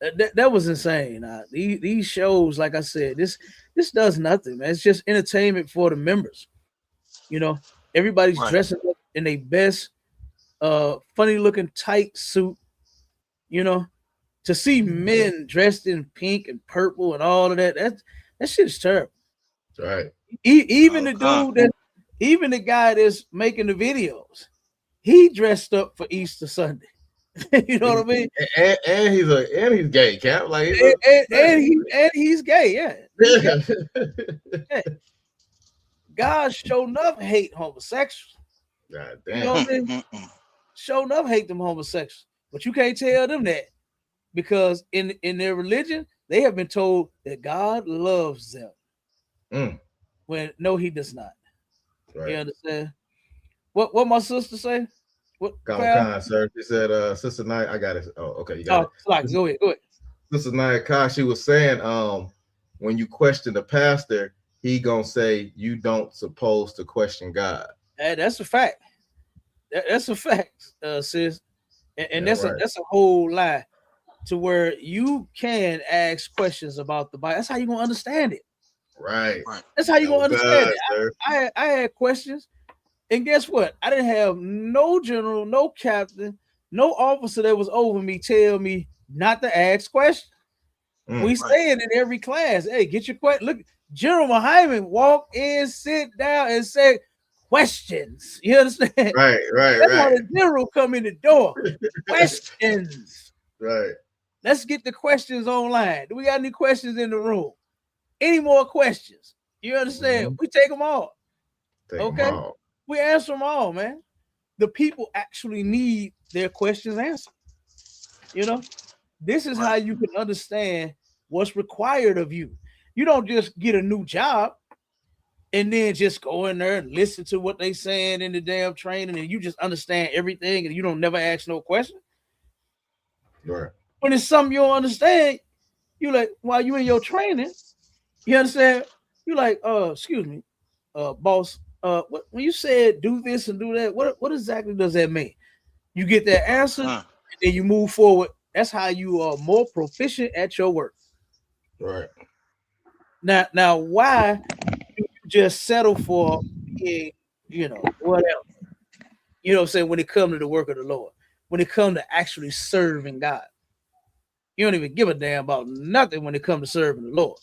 that was insane. These shows, like I said, this does nothing, man. It's just entertainment for the members. You know, everybody's dressing up in their best, funny looking tight suit. You know, to see men dressed in pink and purple and all of that shit's terrible. Right. Even the guy that's making the videos, he dressed up for Easter Sunday. You know what I mean? And he's gay, Cap. Like he's gay, yeah. Yeah. God sure enough hate homosexuals. God damn. You know what I mean? Sure enough hate them homosexuals. But you can't tell them that because in their religion, they have been told that God loves them. When no, he does not. Right. You understand? What my sister say? What Con, sir? She said, Sister Naya, I got it. Oh, okay, you got it. Go ahead. Sister Naya Kai, she was saying, when you question the pastor, he gonna say you don't supposed to question God. Hey, that's a fact. That's a fact, sis. And that's a whole lie. to where you can ask questions about the Bible. That's how you're gonna understand it. Right. That's how you're gonna understand it. I had questions, and guess what? I didn't have no general, no captain, no officer that was over me tell me not to ask questions. We say it in every class. Hey, get your question. Look, General Muhammad walk in, sit down, and say questions. You understand? Right. That's how the general come in the door. Questions. Right. Let's get the questions online. Do we got any questions in the room? Any more questions? You understand? We take them all. Okay? We answer them all, man. The people actually need their questions answered. You know, this is how you can understand what's required of you. You don't just get a new job and then just go in there and listen to what they saying in the damn training and you just understand everything and you don't never ask no question. Right. When it's something you don't understand, you like, while you in your training, you understand? You like, excuse me, boss, when you said do this and do that, what exactly does that mean? You get that answer, and then you move forward. That's how you are more proficient at your work. Right. Now, why do you just settle for being, whatever? You know what I'm saying? When it comes to the work of the Lord, when it comes to actually serving God, you don't even give a damn about nothing when it comes to serving the Lord.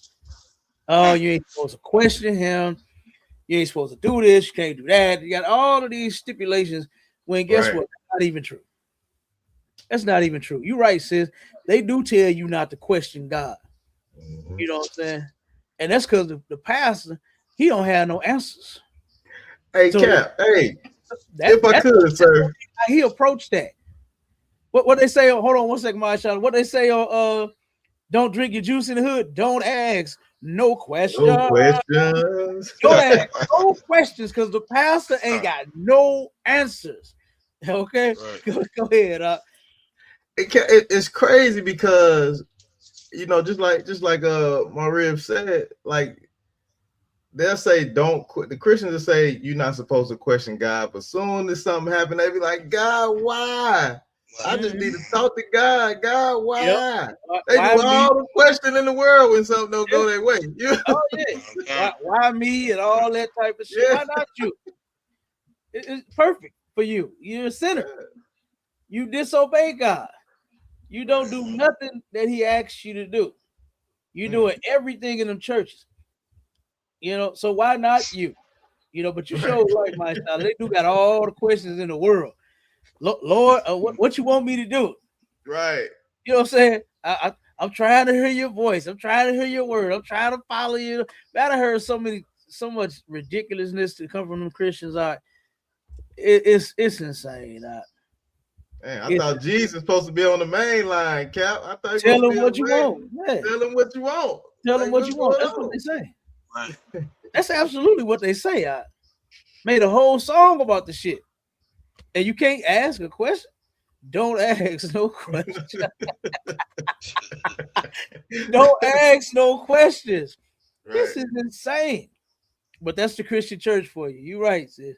Oh, you ain't supposed to question him. You ain't supposed to do this. You can't do that. You got all of these stipulations when guess what? That's not even true. That's not even true. You're right, sis. They do tell you not to question God. You know what I'm saying? And that's because the pastor, he don't have no answers. Hey, so, Cap, if I could, sir. He approached that. What they say, hold on one second, my child. What they say on don't drink your juice in the hood, don't ask no questions. No questions. Don't ask no questions because the pastor ain't got no answers. Okay? Right. Go ahead. It's crazy because just like my rib said, like they'll say don't quit. The Christians will say you're not supposed to question God, but soon as something happens, they be like, God, why? I just need to talk to God. God, why? Yep. They do all the questioning in the world when something don't go their way. Oh yeah. Why me and all that type of shit? Why not you? It's perfect for you. You're a sinner. You disobey God. You don't do nothing that he asks you to do. You're doing everything in them churches. So why not you? But you show like my style. They do got all the questions in the world. Lord, what you want me to do? Right. You know what I'm saying? I'm trying to hear your voice. I'm trying to hear your word. I'm trying to follow you. But I heard so much ridiculousness to come from them Christians. It's insane. Man, I thought Jesus was supposed to be on the main line, Cap. I thought tell him what you want. Yeah. Tell him what you want. Tell him what you want. That's what they say. Right. That's absolutely what they say. I made a whole song about the shit. And you can't ask a question. Don't ask no questions. Don't ask no questions. Right. This is insane. But that's the Christian church for you. You're right, sis.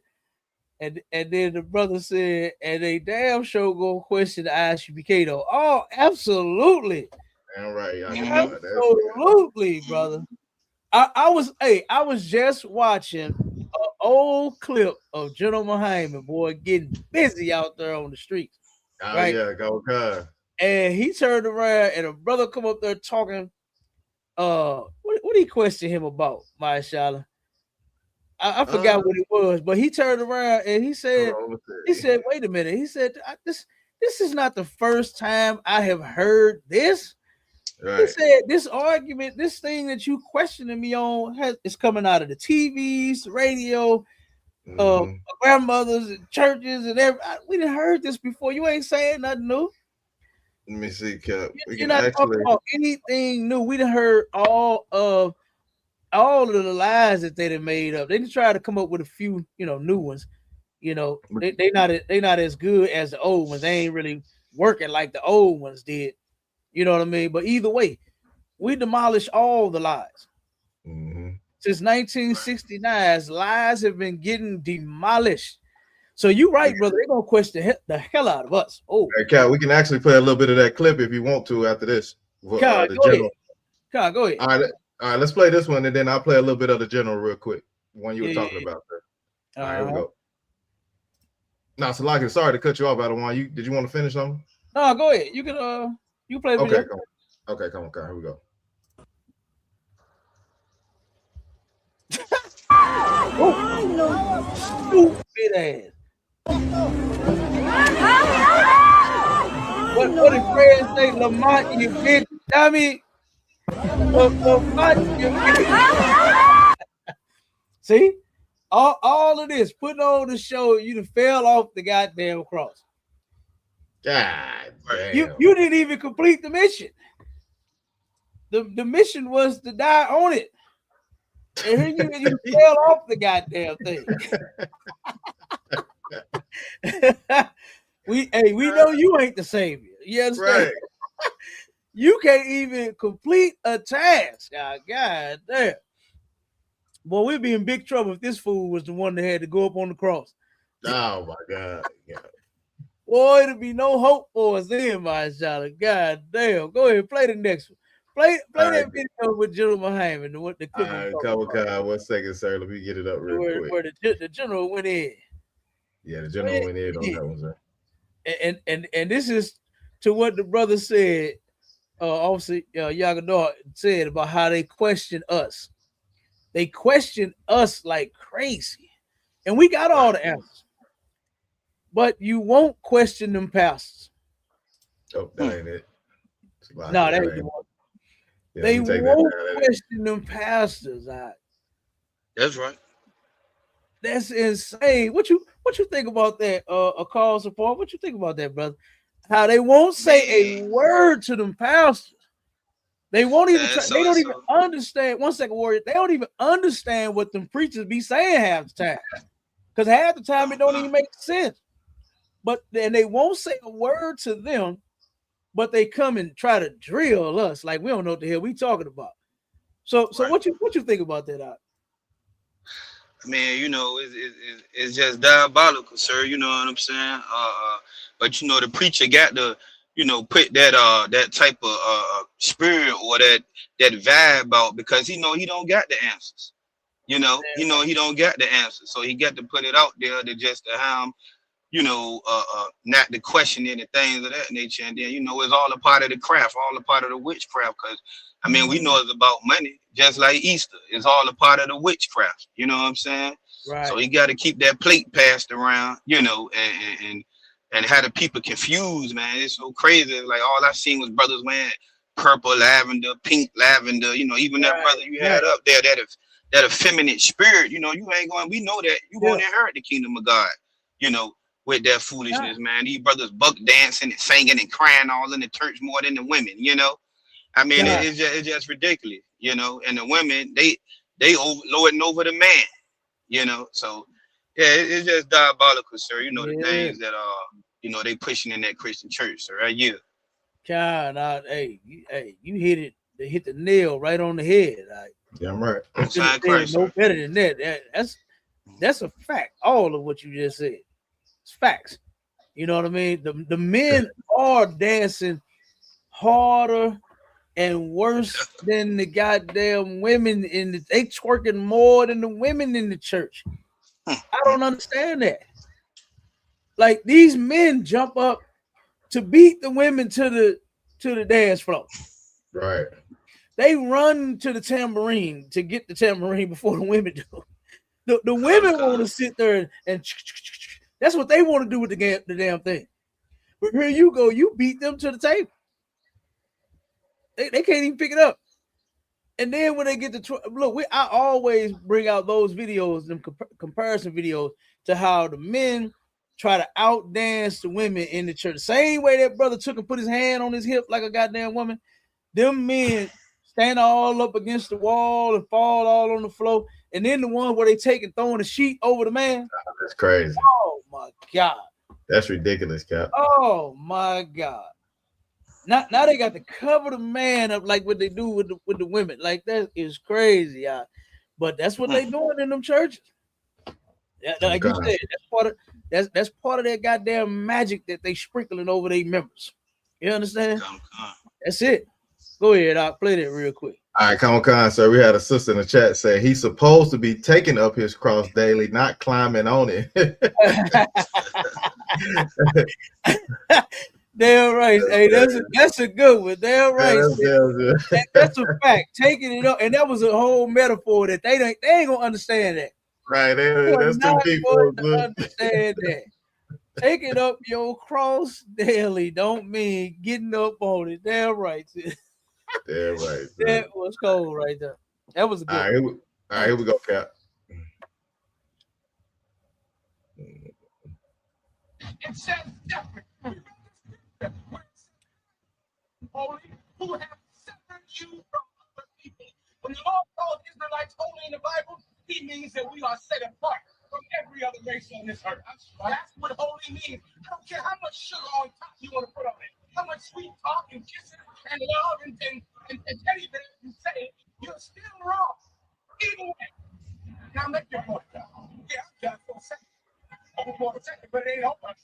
And then the brother said, and they damn sure gonna question the ISUPK though. Oh, absolutely. All right. Absolutely, brother. I was just watching an old clip of General Muhammad, boy, getting busy out there on the streets. Oh, right? Yeah, go God. And he turned around and a brother come up there talking. What did he question him about, Mashallah? I forgot what it was, but he turned around and he said, wait a minute. He said, this is not the first time I have heard this. Right. He said, this argument, this thing that you questioning me on is coming out of the TVs, radio, grandmothers and churches and everything. We didn't heard this before. You ain't saying nothing new. Let me see, Cap. You're not talking about anything new. We done heard all of the lies that they done made up. They just try to come up with a few, new ones. They not as good as the old ones. They ain't really working like the old ones did. You know what I mean? But either way, we demolished all the lies. Mm-hmm. Since 1969, lies have been getting demolished. So you right, brother. They're gonna question the hell out of us. Oh, hey, Cal, we can actually play a little bit of that clip if you want to after this. Cal, go ahead. Cal, go ahead. All right, let's play this one, and then I'll play a little bit of the general real quick. One you were talking about there. All right, here we go. Now, Salaki, sorry to cut you off. Did you want to finish something? No, go ahead. You can you play the video. Okay, come on, Cal. Here we go. Stupid ass. What did Fred say? Lamont, you bitch, dummy. Lamont, you bitch. See, all of this putting on the show, you done fell off the goddamn cross. God damn. You didn't even complete the mission. The mission was to die on it. And here you fell off the goddamn thing. We know you ain't the savior. You understand? Right. You can't even complete a task. God damn. Boy, we'd be in big trouble if this fool was the one that had to go up on the cross. Oh my God. Yeah. Boy, it'd be no hope for us then, my Charlotte. God damn. Go ahead, play the next one. Play that video with General Muhammad. All right, couple 1 second, sir. Let me get it up real quick. Where the general went in. Yeah, the general went in on that one, sir. And this is to what the brother said. Obviously, Yagador said about how they question us. They question us like crazy, and we got all the answers. But you won't question them pastors. Oh, that ain't it. No, that ain't the one. Yeah, they won't question them pastors. That's right. That's insane. What you think about that? A call support. What you think about that, brother? How they won't say a word to them pastors. They won't even. They don't even understand. 1 second, warrior. They don't even understand what them preachers be saying half the time. Because half the time it don't even make sense. But then they won't say a word to them. But they come and try to drill us like we don't know what the hell we talking about. So right. what you think about that? I mean, you know, it's just diabolical, sir. You know what I'm saying? But you know, the preacher got to, you know, put that type of spirit or that vibe out because he don't got the answers. You know, he don't got the answers, so he got to put it out there to just to have him, you know, not to question any things of that nature. And then, you know, it's all a part of the craft, all a part of the witchcraft. Because, I mean, we know it's about money, just like Easter. It's all a part of the witchcraft. You know what I'm saying? Right. So he got to keep that plate passed around, you know, and have the people confused, man. It's so crazy. Like, all I seen was brothers wearing purple lavender, pink lavender, you know, even that brother you had up there, that effeminate spirit, you know, you ain't going, we know that you won't inherit the kingdom of God, you know, with that foolishness, man. These brothers buck dancing and singing and crying all in the church more than the women, you know. I mean, it's just ridiculous, you know. And the women, they lording over the man, you know. So yeah, it's just diabolical, sir. You know the things that you know, they pushing in that Christian church, sir. Right? Yeah. God, hey, you hit the nail right on the head. Like, yeah, I'm right. No better than that. That's a fact. All of what you just said. It's facts. You know what I mean? The men are dancing harder and worse than the goddamn women they twerking more than the women in the church. I don't understand that. Like, these men jump up to beat the women to the dance floor. Right. They run to the tambourine to get the tambourine before the women do. The women want to sit there and that's what they want to do with the damn thing. But here you go, you beat them to the table. They can't even pick it up. And then when they get to look, I always bring out those videos, them comparison videos to how the men try to outdance the women in the church. The same way that brother took and put his hand on his hip like a goddamn woman. Them men stand all up against the wall and fall all on the floor. And then the one where they take and throwing a sheet over the man. Oh, that's crazy. Oh my God. That's ridiculous, Cap. Oh my God. Now they got to cover the man up like what they do with the women. Like, that is crazy, y'all. But that's what they doing in them churches. Yeah, like you said, That's part of that goddamn magic that they sprinkling over their members. You understand? That's it. Go ahead, I'll play that real quick. All right, come on, sir. We had a sister in the chat say he's supposed to be taking up his cross daily, not climbing on it. Damn right. Hey, that's a good one. Damn right. That's a fact. Taking it up, and that was a whole metaphor that they ain't gonna understand that. Right. That's too deep for understand that. Taking up your cross daily don't mean getting up on it. Damn right. Damn right. That was cold right there. That was a good one. All right, here we go, Cap. It says holy, who have severed you from other people. When the Lord called Israelites holy in the Bible, he means that we are set apart from every other race on this earth. That's what holy means. I don't care how much sugar on top you want to put on it, how much sweet talk and kissing and love and teddy bears you say, you're still wrong. Either way. Now make your point. Yeah, I'm done for a second. For a second, but it ain't over.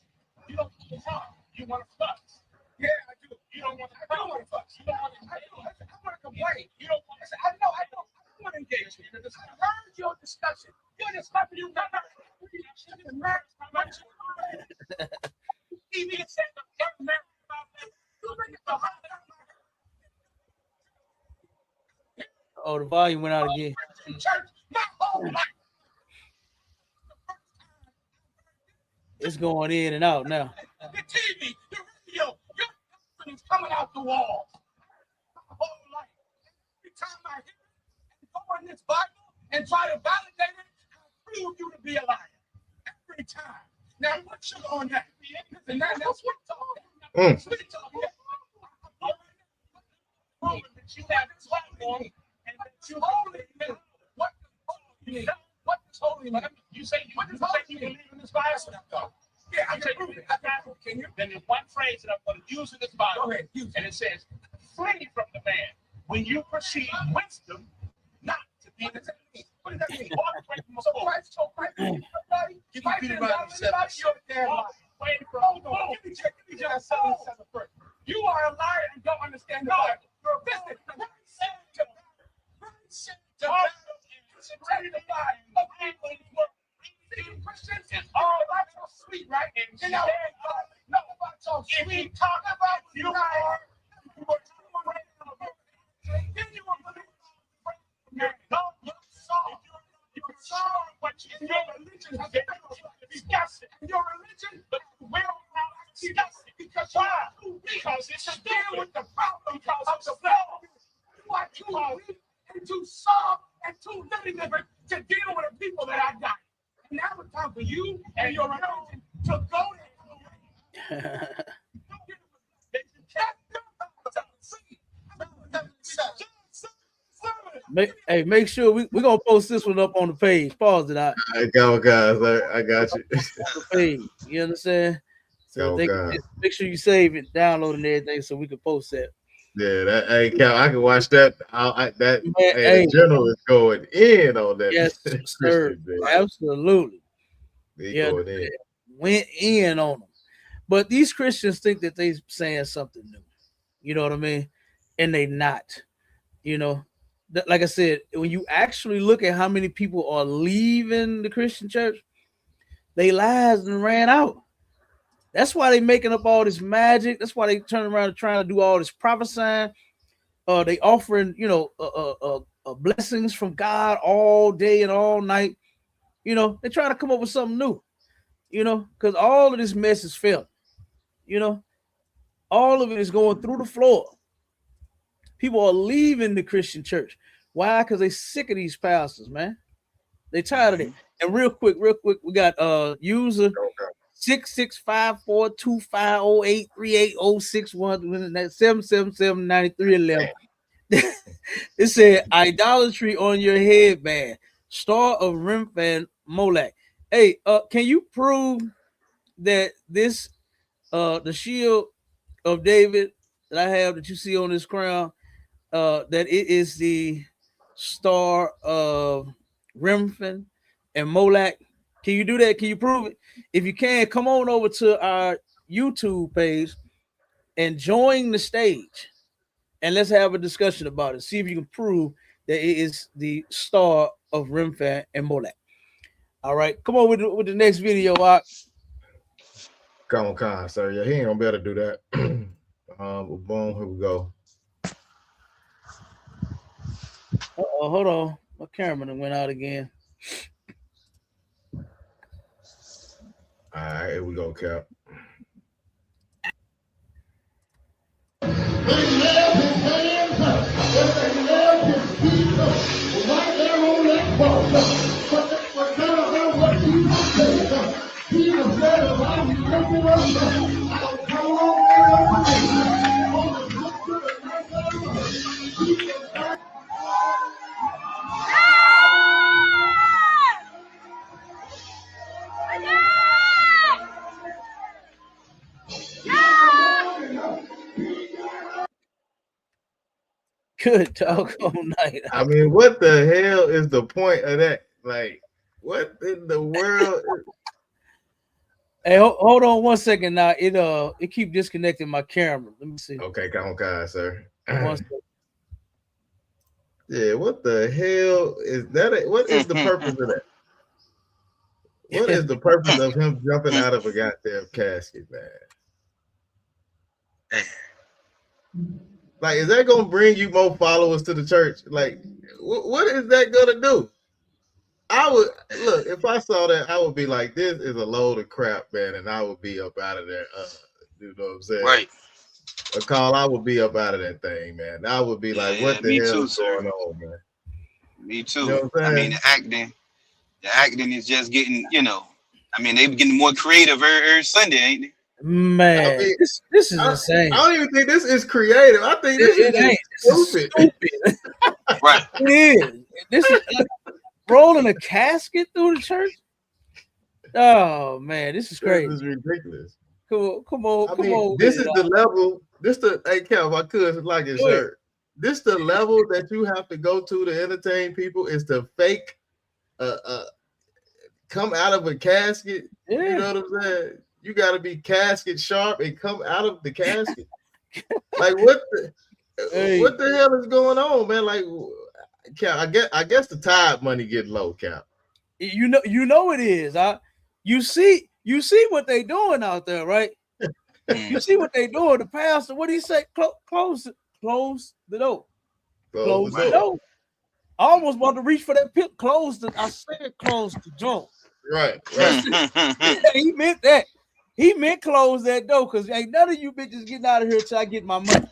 You don't want to talk. You want to fuss. Yeah, I do. You don't want to. I don't want to fuss. You don't want to. I want to complain. You don't want to. I know. I don't want to engage with you. I heard your discussion. Your discussion. You got nothing. TV said the man about this. You bring it to heart. Oh, the volume went out again. Church, my whole life. It's going in and out now. The TV, the radio, your confidence coming out the walls. My whole life. Every time I hear it and go in this Bible and try to validate it, I prove you to be a liar. Every time. Now, what's your on that? And that's what talking. Sweet talking. That you have this platform and that you holy. What does holy mean? What does holy mean? You say you believe in this Bible? Yeah, I can prove it. Can you? Then there's one phrase that I'm going to use in this Bible. Go ahead, use it. And it says, flee from the man when you perceive wisdom not to be the same. What does that mean? Walk away from the soul. So Christ, everybody, give me the right your damn life. Hold on. Give me John 7:7 first. You are a liar and don't understand the Bible. You're a business. Christians is all about your sweet, right? And you know, no about your sweet. Talk about you are. Then you will believe. You saw what your religion has discussed. Your religion will not discuss it. Because why? Because it's still with the problem of the flaw. You are too weak and too soft and too different to deal with the people that I got. Now it's time for you and your religion to go there. Make sure we're gonna post this one up on the page. Pause it out. I go, guys. I got you. The page. You understand? So make sure you save it, download and everything, so we can post that. Yeah, hey, Cal, I can watch that. The general is going in on that. Yes, sir. Absolutely. Going in. Went in on them. But these Christians think that they're saying something new. You know what I mean? And they not. You know, like I said, when you actually look at how many people are leaving the Christian church, they lies and ran out. That's why they making up all this magic. That's why they turn around and trying to do all this prophesying. They offering, blessings from God all day and all night. You know, they're trying to come up with something new. You know, because all of this mess is felt. You know, all of it is going through the floor. People are leaving the Christian church. Why? Because they sick of these pastors, man. They tired of it. And real quick, we got user 665425083861. That's 7779311. It said idolatry on your head, man. Star of Remphan Molech. Hey, can you prove that this the shield of David that I have that you see on this crown, that it is the star of Remphan and Molech? Can you do that? Can you prove it? If you can, come on over to our YouTube page and join the stage, and let's have a discussion about it. See if you can prove that it is the star of Rimfan and Molak. All right, come on with the next video. Come on, sir. Yeah, he ain't gonna be able to do that. Boom, here we go. Uh-oh, hold on. My camera went out again. All right, here we go, Cap. Good talk all night. I mean, what the hell is the point of that? Like, what in the world? Hey, hold on 1 second now. It keep disconnecting my camera. Let me see. Okay, come on, sir. 1 second. Yeah, what the hell is that? What is the purpose of that? What is the purpose of him jumping out of a goddamn casket, man? Like, is that gonna bring you more followers to the church? Like, what is that gonna do? I would look, if I saw that, I would be like, this is a load of crap, man, and I would be up out of there. You know what I'm saying? Right. I would be up out of that thing, man. I would be like, what the hell is going on, man? Me too. You know what I'm saying? I mean, the acting is just getting, I mean, they getting more creative every Sunday, ain't they? Man, I mean, this is insane. I don't even think this is creative. I think this is stupid. Right. It is. This is rolling a casket through the church. Oh man, this is crazy. This is ridiculous. Come on. This is the level. Hey, Cal, I could like his shirt. This the level that you have to go to entertain people is to fake come out of a casket. Yeah. You know what I'm saying? You got to be casket sharp and come out of the casket. Like what the hell is going on, man? Like, Cal, I guess the tithe money get low, Cal. You know it is. You see what they doing out there, right? You see what they doing. The pastor, what do you say? Close the door. Close the door. I almost want to reach for that pit. I said close the door. Right. He meant that. He meant close that door because ain't none of you bitches getting out of here till I get my money.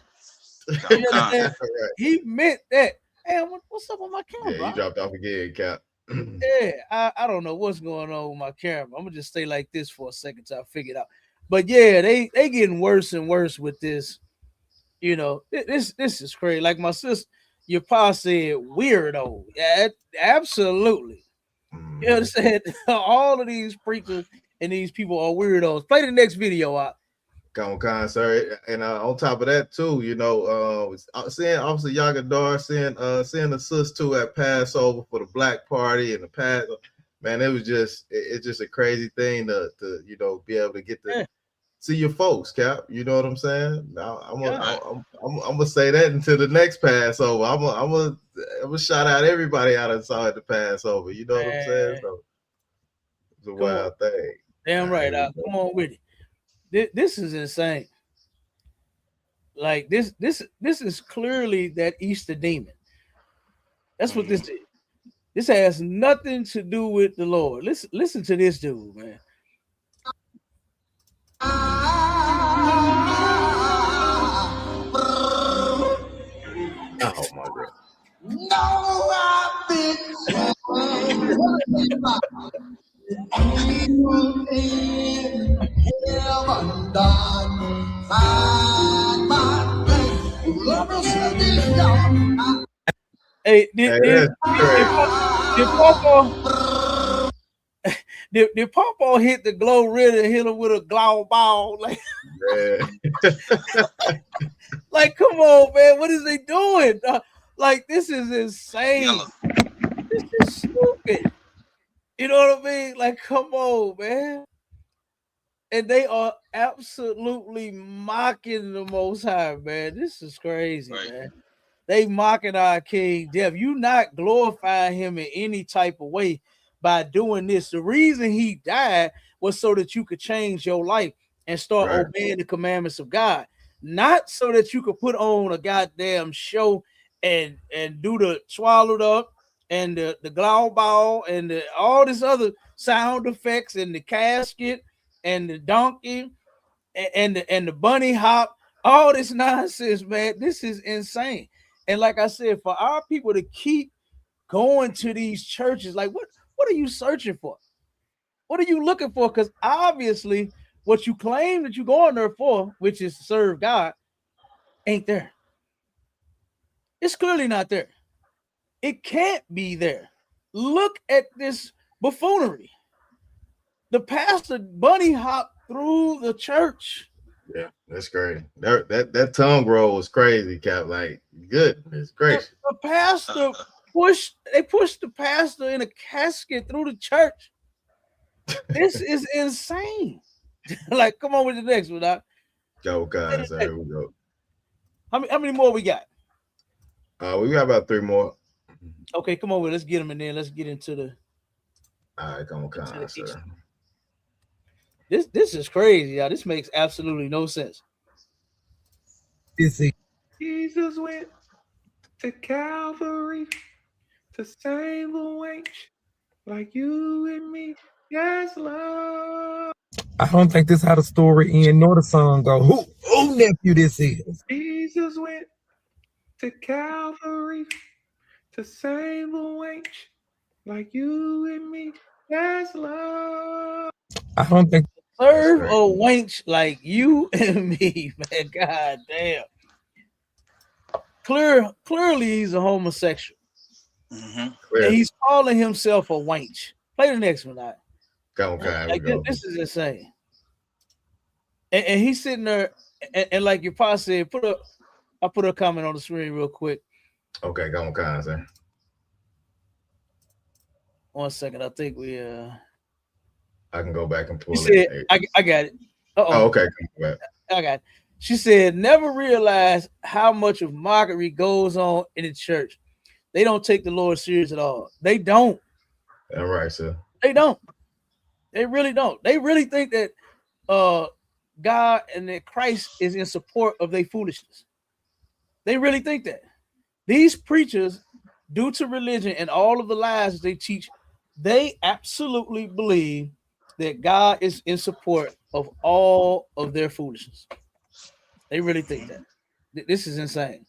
You understand? Right. He meant that. Hey, what's up with my camera? Yeah, you dropped off again, Cap. Yeah, I don't know what's going on with my camera. I'm gonna just stay like this for a second till I figure it out. But yeah, they getting worse and worse with this. You know, this is crazy. Like my sister, your pa said, weirdo. Yeah, absolutely. You understand? All of these preachers and these people are weirdos. Play the next video out. Come on, sir. And on top of that, too, seeing Officer Yagadar, seeing the sis too at Passover for the black party and the past, man, it's just a crazy thing to be able to get to see your folks, Cap. You know what I'm saying? I'm gonna say that until the next Passover. I'm gonna shout out everybody out and saw at the Passover. You know what I'm saying? So it's a wild thing. Damn right. Come on with it. This is insane. Like this is clearly that Easter demon. That's what this is. This has nothing to do with the Lord. Listen to this dude, man. Oh my God. No, I've Hey, did Papa hit the glow really hit him with a glow ball? Like, come on, man. What is they doing? Like, this is insane. This is stupid. You know what I mean? Like, come on, man. And they are absolutely mocking the Most High, man. This is crazy, man. They mocking our King Death. You not glorifying him in any type of way by doing this. The reason he died was so that you could change your life and start obeying the commandments of God, not so that you could put on a goddamn show and do the swallowed up and the glow ball and all this other sound effects and the casket and the donkey and the bunny hop, all this nonsense, man. This is insane. And like I said, for our people to keep going to these churches, like what are you searching for? What are you looking for? Because obviously what you claim that you're going there for, which is to serve God, ain't there. It's clearly not there. It can't be there. Look at this buffoonery. The pastor bunny hopped through the church. Yeah, that's great. That tongue roll was crazy, Cap. Like, goodness gracious. The pastor pushed the pastor in a casket through the church. This is insane. Like, come on with the next one, Doc. Go, guys. Here we go. How many more we got? We got about 3 more. Okay, come on with. Let's get them, and then let's get into the. All right, come on, sir. This is crazy, y'all. This makes absolutely no sense. Jesus went to Calvary to save a wench like you and me. Yes, love. I don't think this is how the story ends nor the song go. Who nephew this is? Jesus went to Calvary to save a wench like you and me. Yes, love. I don't think. Serve a wench like you and me, man. God damn. Clearly he's a homosexual. And he's calling himself a wench. Play the next one out. This is insane. And he's sitting there, and like your pa said, I'll put a comment on the screen real quick. Okay, go on, Khan, sir. 1 second. I think we I can go back and pull it. I got it. Oh, okay. I got it. She said, never realized how much of mockery goes on in the church. They don't take the Lord serious at all. They don't. All right, sir. They don't. They really don't. They really think that God and that Christ is in support of their foolishness. They really think that. These preachers, due to religion and all of the lies they teach, they absolutely believe that God is in support of all of their foolishness. They really think that. This is insane.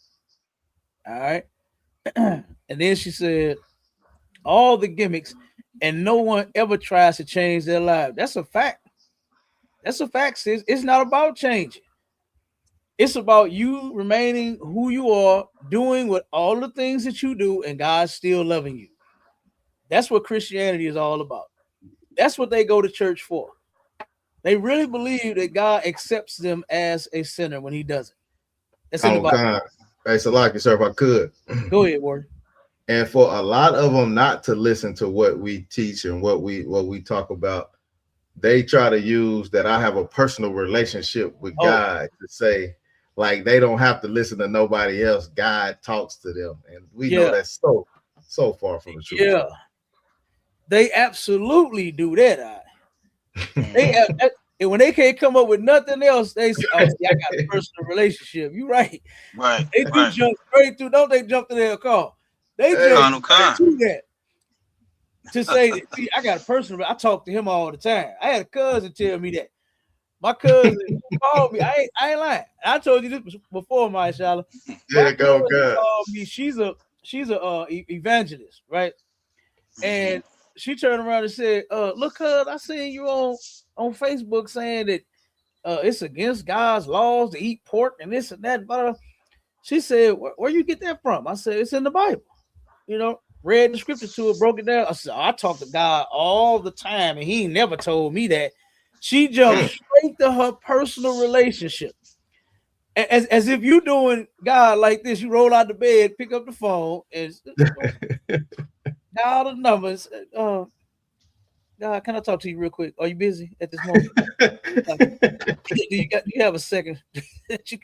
All right. And then she said, all the gimmicks, and no one ever tries to change their life. That's a fact. That's a fact, sis. It's not about changing. It's about you remaining who you are, doing what all the things that you do, and God's still loving you. That's what Christianity is all about. That's what they go to church for. They really believe that God accepts them as a sinner when he doesn't. That's in the Bible. Hey, Salaki, sir, if I could. Go ahead, Ward. And for a lot of them not to listen to what we teach and what we talk about, they try to use that I have a personal relationship with God to say, like, they don't have to listen to nobody else. God talks to them. And we know that's so far from the truth. Yeah. They absolutely do that. And when they can't come up with nothing else, they say, "Oh, see, I got a personal relationship." You right? Right. They do jump straight through. Don't they jump to their car? They jump straight to that to say, "See, I got a personal." I talk to him all the time. I had a cousin tell me that. My cousin called me. I ain't lying. I told you this before, my Shala. Yeah, go good. Called me. She's a evangelist, right? And she turned around and said, look, cuz I seen you on Facebook saying that it's against God's laws to eat pork and this and that. But she said, where you get that from? I said, it's in the Bible. You know, read the scripture to it, broke it down. I said, I talk to God all the time, and he never told me that. She jumped straight to her personal relationship. As if you doing God like this, you roll out the bed, pick up the phone, and dial the numbers. God, can I talk to you real quick? Are you busy at this moment? do you have a second? Can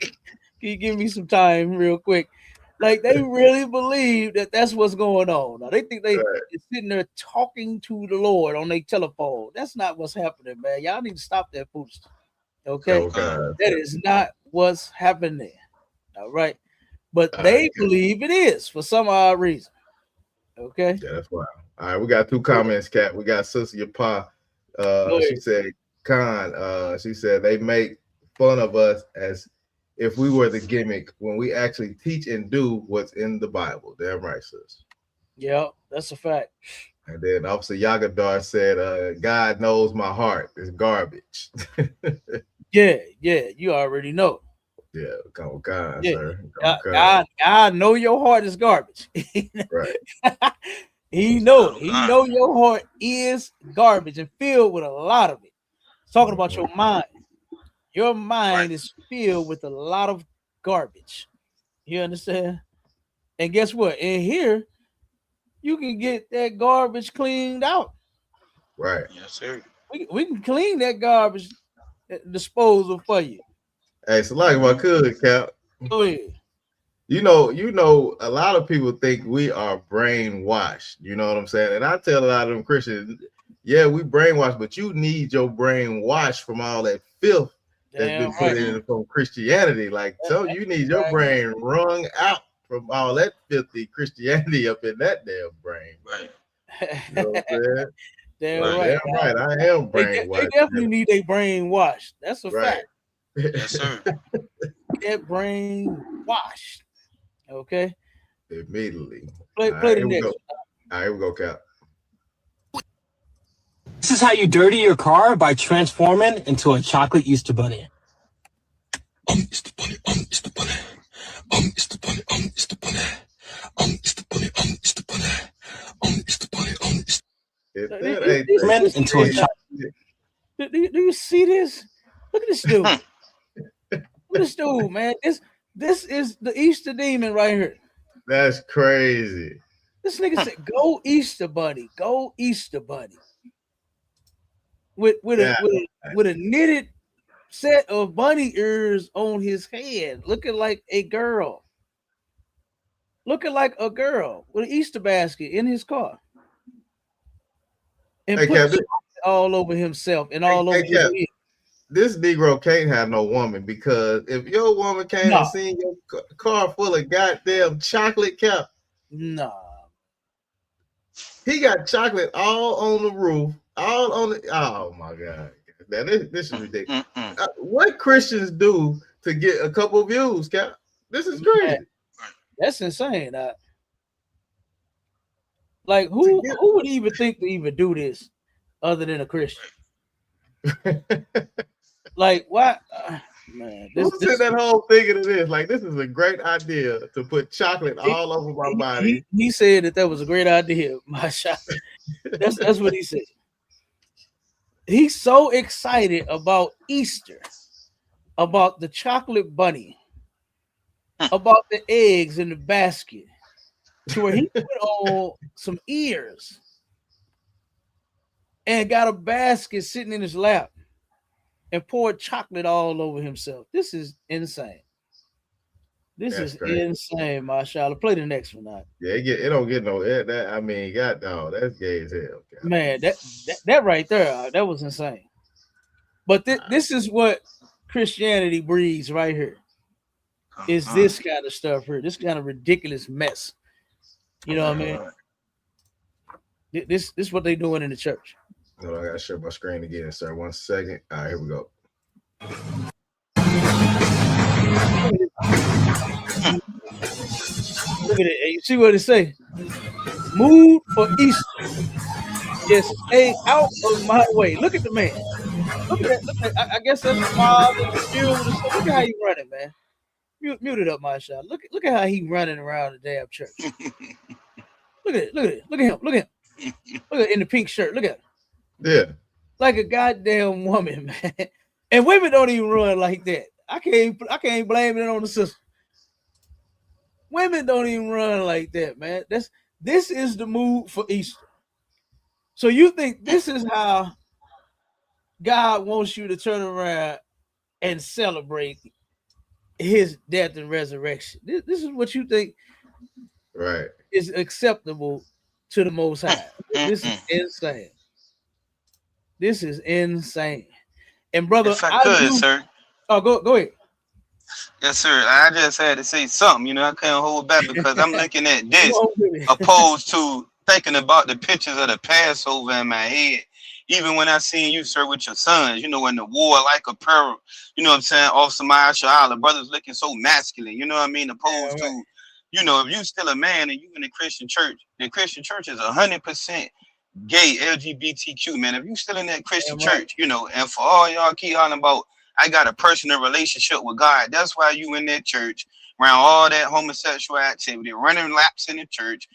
you give me some time real quick? Like they really believe that that's what's going on. Now they think they're sitting there talking to the Lord on their telephone. That's not what's happening, man. Y'all need to stop that foolishness. Okay, that is not what's happening. All right, but they believe it is for some odd reason. Okay, yeah, that's wild. All right, we got 2 comments, Cat. We got Sister Yapa. She said, Khan, she said they make fun of us as if we were the gimmick when we actually teach and do what's in the Bible. Damn right, sis. Yeah, that's a fact. And then Officer Yagadar said, God knows my heart is garbage. Yeah, you already know. Yeah, come on, yeah. sir. God know your heart is garbage. Right. He know your heart is garbage and filled with a lot of it. Talking about your mind. Your mind is filled with a lot of garbage. You understand? And guess what? In here, you can get that garbage cleaned out. Right. Yes, sir. We can clean that garbage disposal for you. Hey, so like if I could, Cap. Go ahead. You know, a lot of people think we are brainwashed. You know what I'm saying? And I tell a lot of them Christians, yeah, we brainwashed, but you need your brain washed from all that filth that's been put in from Christianity. Like, so you need your brain wrung out from all that filthy Christianity up in that damn brain. Right. You know what I'm saying? Damn right. I am brainwashed. They definitely need their brain washed. That's a fact. Yes, sir. Get brain washed. Okay. Immediately. Play the next. All right, here we go, Cap. This is how you dirty your car by transforming into a chocolate Easter bunny. Easter bunny, Easter bunny. Easter bunny, Easter bunny. Easter bunny, Easter bunny. Easter bunny, Easter. Into a chocolate. Do you see this? Look at this dude. Look at this dude, man. This is the Easter demon right here. That's crazy. This nigga said, "Go Easter bunny, go Easter bunny." With a knitted set of bunny ears on his head, looking like a girl. Looking like a girl with an Easter basket in his car. And put all over himself and all over his head. This Negro can't have no woman, because if your woman came and seen your car full of goddamn chocolate, Cap. Nah. He got chocolate all on the roof, all on the. Oh my God. Now, this is ridiculous. What Christians do to get a couple views, Cap? This is crazy. That's insane. Like who would even think to even do this other than a Christian? Like what? Man, who said that whole thing into this? Like, this is a great idea to put chocolate all over my body. He said that was a great idea. My shot. That's what he said. He's so excited about Easter, about the chocolate bunny, about the eggs in the basket, to where he put on some ears and got a basket sitting in his lap and poured chocolate all over himself. This is insane. This is insane, mashallah. Play the next one now. Yeah, it don't get no that. I mean, God, no, that's gay as hell. God. Man, that right there, that was insane. But this is what Christianity breeds right here. Is this kind of stuff here? This kind of ridiculous mess. You know what I mean? This is what they doing in the church. No, I gotta share my screen again, sir. 1 second. All right, here we go. Look at it. You see what it say? Move for Easter. Just stay out of my way. Look at the man. Look at that. I guess that's the father, the mule. Look at how he running, man. Mute it up, my shot. Look at how he running around the damn church. Look at it. Look at him. Look at it in the pink shirt. Look at him. Yeah. Like a goddamn woman, man. And women don't even run like that. I can't blame it on the sister. Women don't even run like that, man. This is the mood for Easter. So you think this is how God wants you to turn around and celebrate his death and resurrection? This is what you think is acceptable to the Most High. This is insane. This is insane. And brother, if I could, sir. Oh, go ahead. Yes, sir. I just had to say something. You know, I couldn't hold back because I'm looking at this opposed to thinking about the pictures of the Passover in my head. Even when I seen you, sir, with your sons, you know, in the warlike apparel, you know what I'm saying, Officer Marshall, the brothers looking so masculine, you know what I mean, opposed to, you know, if you still a man and you in the Christian church is 100% gay, LGBTQ, man. If you still in that Christian church, you know, and for all y'all keep hollering about, I got a personal relationship with God. That's why you in that church, around all that homosexual activity, running laps in the church,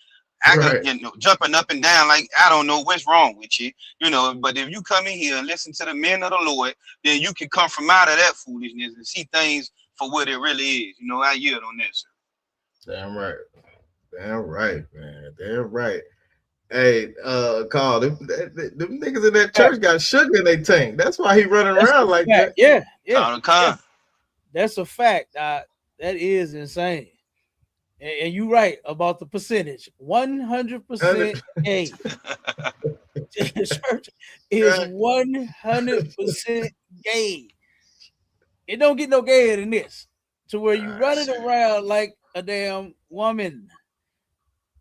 you know, jumping up and down like I don't know what's wrong with you, you know. But if you come in here and listen to the men of the Lord, then you can come from out of that foolishness and see things for what it really is. You know, I yield on that, sir. Damn right, man. Damn right. Hey, Carl, them niggas in that church got sugar in their tank. That's why he running around like that. Yeah. That's a fact. That is insane. And you're right about the percentage. 100% gay. Church is 100% gay. It don't get no gayer than this. To where you running around like a damn woman.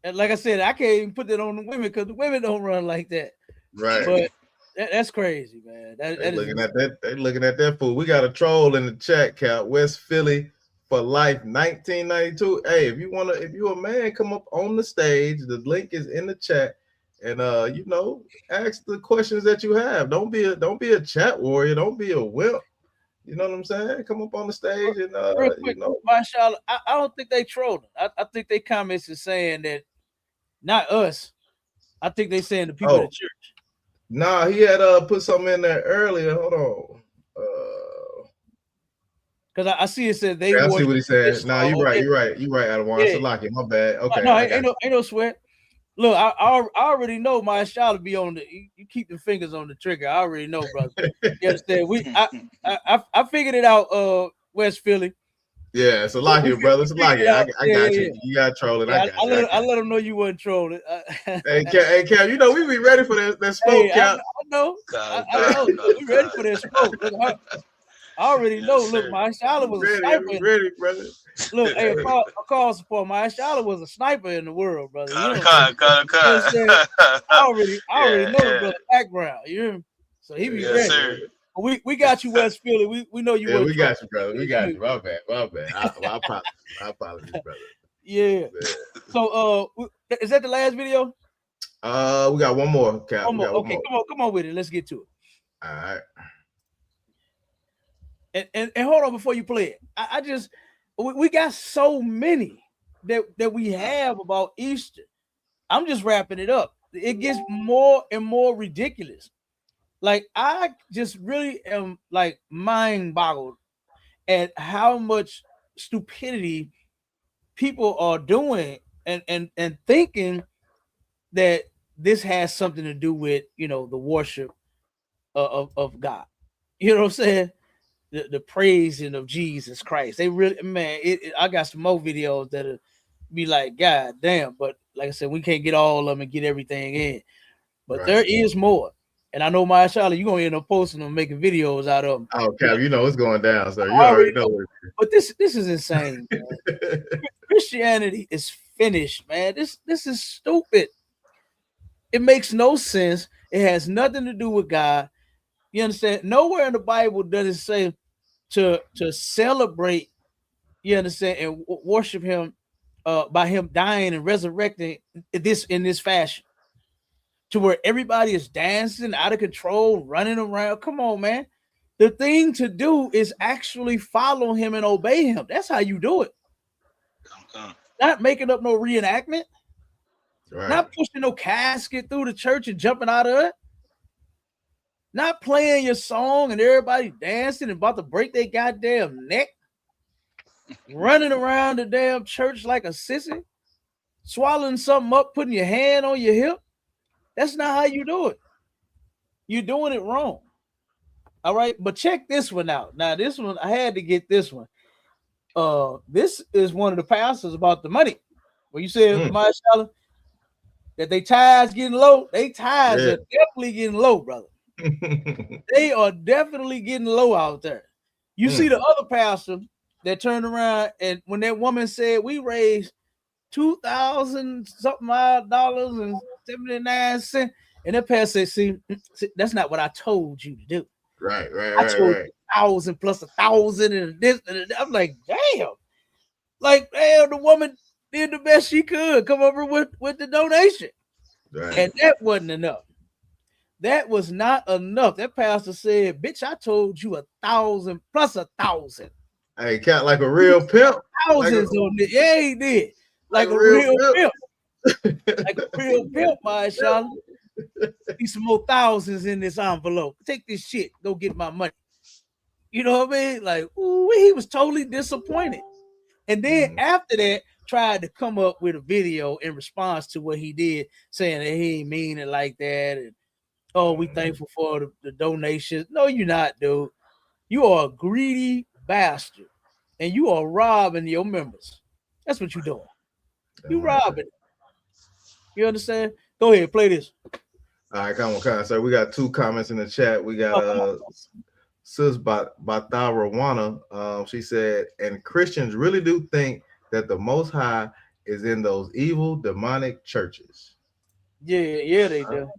And like I said, I can't even put that on the women because the women don't run like that. Right. But that's crazy, man. They're looking at that fool. We got a troll in the chat, Cap. West Philly for life, 1992. Hey, if you're a man, come up on the stage. The link is in the chat, and you know, ask the questions that you have. Don't be a chat warrior. Don't be a wimp. You know what I'm saying? Come up on the stage and real quick, you know. Marshall, I don't think they trolling. I think they comments is saying that not us. I think they saying the people in the church. Nah, he had put something in there earlier. Hold on. Because I see it said they. I see what he said. Nah, you're right. You're right. Adwan. Yeah. Salaki, my bad. Okay. No, ain't no sweat. Look, I already know my shot to be on the. You keep the fingers on the trigger. I already know, brother. You understand? I figured it out. West Philly. Yeah, it's a lot here, brother. It's a lot here. I got you. You got trolling. Yeah, I let them know you wasn't trolling. Hey, Cap, you know we be ready for that smoke, Cap. I know. We ready for that smoke. Look, I already know. Look, my Shala was a sniper. Ready, brother. Look, hey, a call support. My Shala was a sniper in the world, brother. I already know the brother background. You hear me? So he be ready. Sir. We got you, West Philly. We know you. Yeah, we got you, brother. We got you. My bad. I apologize, brother. Yeah. So, is that the last video? We got one more, Cap. Okay, come on with it. Let's get to it. All right. And hold on before you play it. We got so many that we have about Easter. I'm just wrapping it up. It gets more and more ridiculous. Like I just really am like mind boggled at how much stupidity people are doing and thinking that this has something to do with, you know, the worship of God. You know what I'm saying? The praising of Jesus Christ. They really, man, I got some more videos that'll be like, God damn. But like I said, we can't get all of them and get everything in. But there is more. And I know my Charlotte, you're gonna end up posting them, making videos out of them. Oh, Cap, you know it's going down, so you already know. But this is insane, man. Christianity is finished, man. This is stupid. It makes no sense. It has nothing to do with God. You understand? Nowhere in the Bible does it say to celebrate, you understand, and worship him by him dying and resurrecting in this fashion. To where everybody is dancing out of control, running around. Come on, man. The thing to do is actually follow him and obey him. That's how you do it. Not making up no reenactment. Right. Not pushing no casket through the church and jumping out of it. Not playing your song and everybody dancing and about to break their goddamn neck. Running around the damn church like a sissy. Swallowing something up, putting your hand on your hip. That's not how you do it. You're doing it wrong. All right, but check this one out. Now, this one, I had to get this one. This is one of the pastors about the money. When you said, Marshall, that they tithes getting low, they tithes are definitely getting low, brother. They are definitely getting low out there. You see the other pastor that turned around, and when that woman said we raised $2,000 something dollars and 79 cents, and that pastor said, see, that's not what I told you to do. Right. I told you 1,000 plus 1,000 and this and that. I'm like, damn. Like, damn, the woman did the best she could come over with the donation. Right. And that wasn't enough. That was not enough. That pastor said, bitch, I told you 1,000 plus 1,000. Hey, count like a real pimp. Thousands on it. Yeah, he did. Like a real pimp. Like a real pimp, my Charlotte. Need some more thousands in this envelope. Take this shit. Go get my money. You know what I mean? Like, ooh, he was totally disappointed. And then after that, tried to come up with a video in response to what he did, saying that he ain't mean it like that. And, oh, we thankful for the donations. No, you're not, dude. You are a greedy bastard. And you are robbing your members. That's what you're doing. You robbing. You understand? Go ahead, play this. All right, come on. So we got 2 comments in the chat. We got Sis Batarawana. She said, and Christians really do think that the Most High is in those evil, demonic churches. Yeah, they do.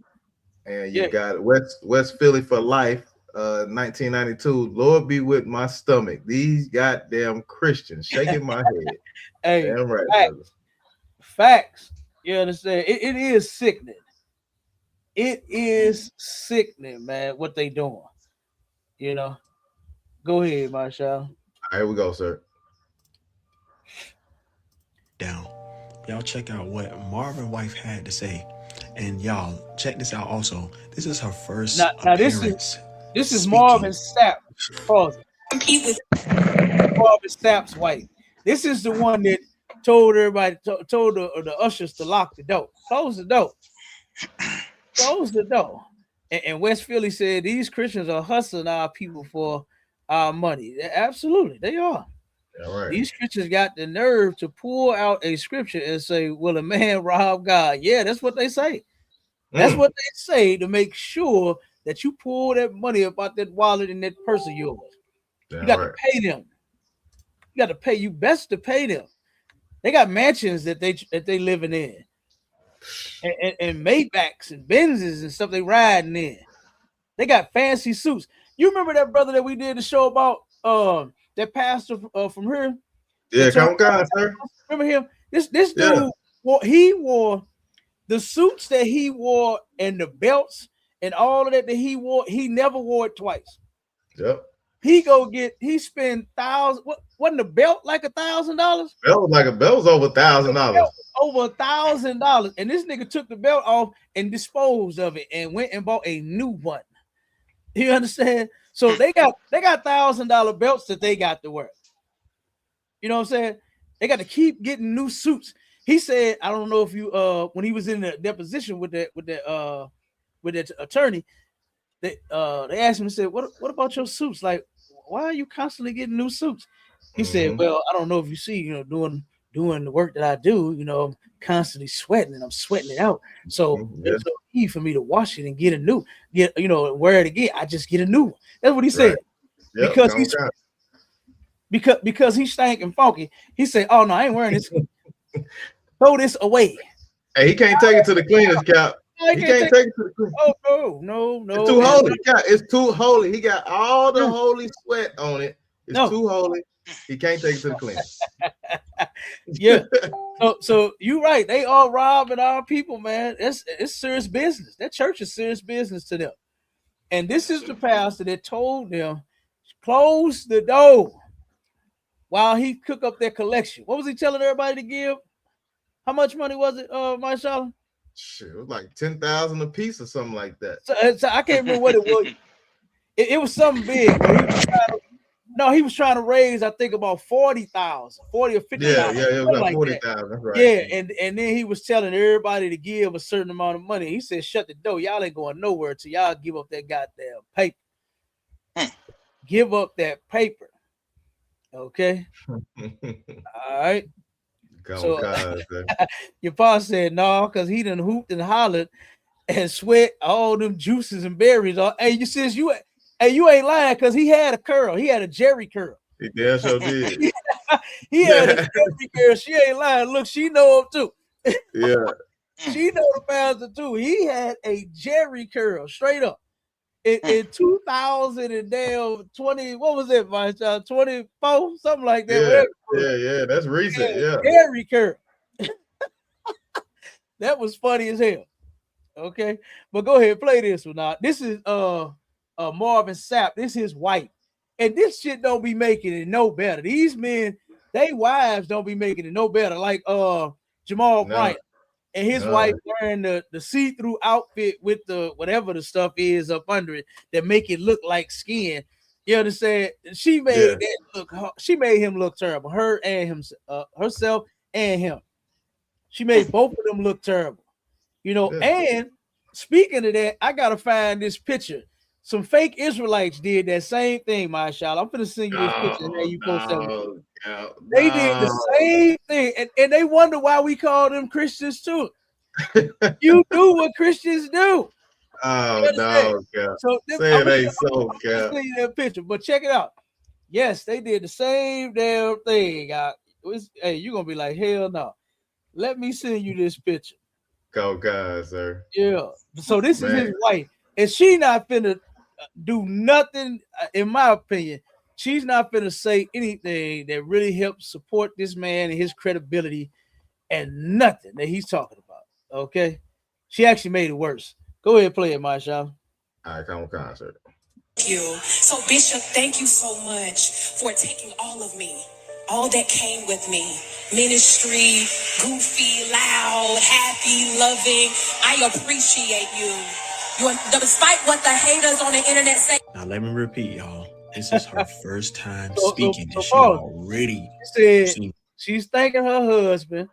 And you got West Philly for life, 1992. Lord be with my stomach. These goddamn Christians shaking my head. Hey, damn right, facts. You understand? It is sickening. It is sickening, man, what they doing. You know. Go ahead, Marshall. All right, here we go, sir. Down. Y'all check out what Marvin's wife had to say. And y'all, check this out also. This is her first appearance. This is Marvin Sapp. Pause it. Marvin Sapp's wife. This is the one that told everybody, told the ushers to lock the door. Close the door. Close the door. And West Philly said these Christians are hustling our people for our money. Absolutely, they are. Yeah, right. These Christians got the nerve to pull out a scripture and say, will a man rob God? Yeah, that's what they say. That's what they say to make sure that you pull that money up out that wallet and that purse of yours. Yeah, you got to pay them. You got to pay. You best to pay them. They got mansions that they living in. And Maybachs and Benzes and stuff they riding in. They got fancy suits. You remember that brother that we did the show about that pastor from here? Yeah, come on, sir. Remember him? This dude, he wore the suits that he wore and the belts and all of that he wore. He never wore it twice. Yep. He spent thousands. Wasn't the belt like $1,000? Belt was over $1,000. Over $1,000, and this nigga took the belt off and disposed of it and went and bought a new one. You understand? So they got $1,000 belts that they got to wear. You know what I'm saying? They got to keep getting new suits. He said, I don't know if you when he was in the deposition with that attorney, they asked him and said, what about your suits? Like, why are you constantly getting new suits? He said, well, I don't know if you see, doing the work that I do, I'm constantly sweating and I'm sweating it out. So there's no need for me to wash it and get a new, wear it again. I just get a new one. That's what he said. Right. Yep, because he's stank and funky. He said, oh no, I ain't wearing this. Throw this away. Hey, he can't take it to the cleaners, Cap. He can't take it to the cleaners. Oh no. It's too holy. It's too holy. He got all the holy sweat on it. It's too holy. He can't take it to the cleaners. Yeah. So you're right. They are robbing our people, man. It's serious business. That church is serious business to them. And this is the pastor that told them, close the door while he cook up their collection. What was he telling everybody to give? How much money was it, Marshall? Shit, it was like 10,000 a piece or something like that. So I can't remember what it was. It was something big. No, he was trying to raise, I think, about 40,000, 40 or 50,000. Yeah, it was about 40,000. That's right. Yeah, and then he was telling everybody to give a certain amount of money. He said, "Shut the door, y'all ain't going nowhere till y'all give up that goddamn paper. Give up that paper, okay? All right." So your pa said no, because he done hooped and hollered and sweat all them juices and berries. Hey, you sis, you ain't lying, because he had a curl. He had a Jerry curl. He damn sure did. He had a Jerry curl. She ain't lying. Look, she know him too. Yeah. She know the pastor too. He had a Jerry curl, straight up. In 2020, what was it, my child? 24, something like that. Yeah, that's recent. Yeah. Jerry curl. That was funny as hell. Okay, but go ahead, play this one now. This is Marvin Sapp. This is his wife, and this shit don't be making it no better. These men, they wives don't be making it no better. Like Jamal Bryant and his wife wearing the see-through outfit with the whatever the stuff is up under it that make it look like skin. You understand? She made that look. She made him look terrible. Her and him, herself and him. She made both of them look terrible. You know, and speaking of that, I gotta find this picture. Some fake Israelites did that same thing, mashallah. I'm gonna send you this picture. And you post that. They did the same thing, and they wonder why we call them Christians too. You do what Christians do. Oh no, God. So say it ain't so, God. I'll send you that picture, but check it out. Yes, they did the same damn thing. Hey, you're gonna be like, hell no. Let me send you this picture. Go, guys, sir. Yeah. So this is his wife, and she not finna do nothing. In my opinion, she's not finna say anything that really helps support this man and his credibility, and nothing that he's talking about. Okay, she actually made it worse. Go ahead, play it, Marsha. All right, come on, concert. Thank you. So, Bishop, thank you so much for taking all of me. All that came with me, ministry, goofy, loud, happy, loving. I appreciate you. Despite what the haters on the internet say. Now let me repeat, y'all. This is her first time speaking, and she already said she's thanking her husband,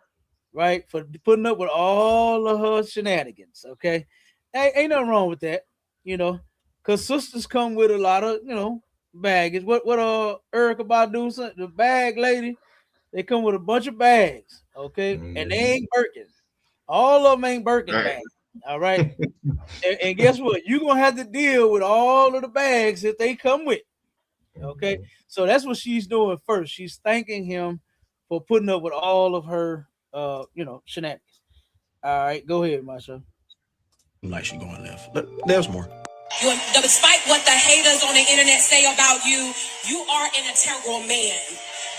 right, for putting up with all of her shenanigans. Okay, ain't nothing wrong with that, you know, because sisters come with a lot of, you know, baggage. What Erica Badu, the bag lady, they come with a bunch of bags, okay, and they ain't Birkin. All of them ain't Birkin bags. All right, and guess what? You're gonna have to deal with all of the bags that they come with. Okay, so that's what she's doing first. She's thanking him for putting up with all of her, you know, shenanigans. All right, go ahead, Marsha. Like she going left. There's more. Despite what the haters on the internet say about you, you are an integral man.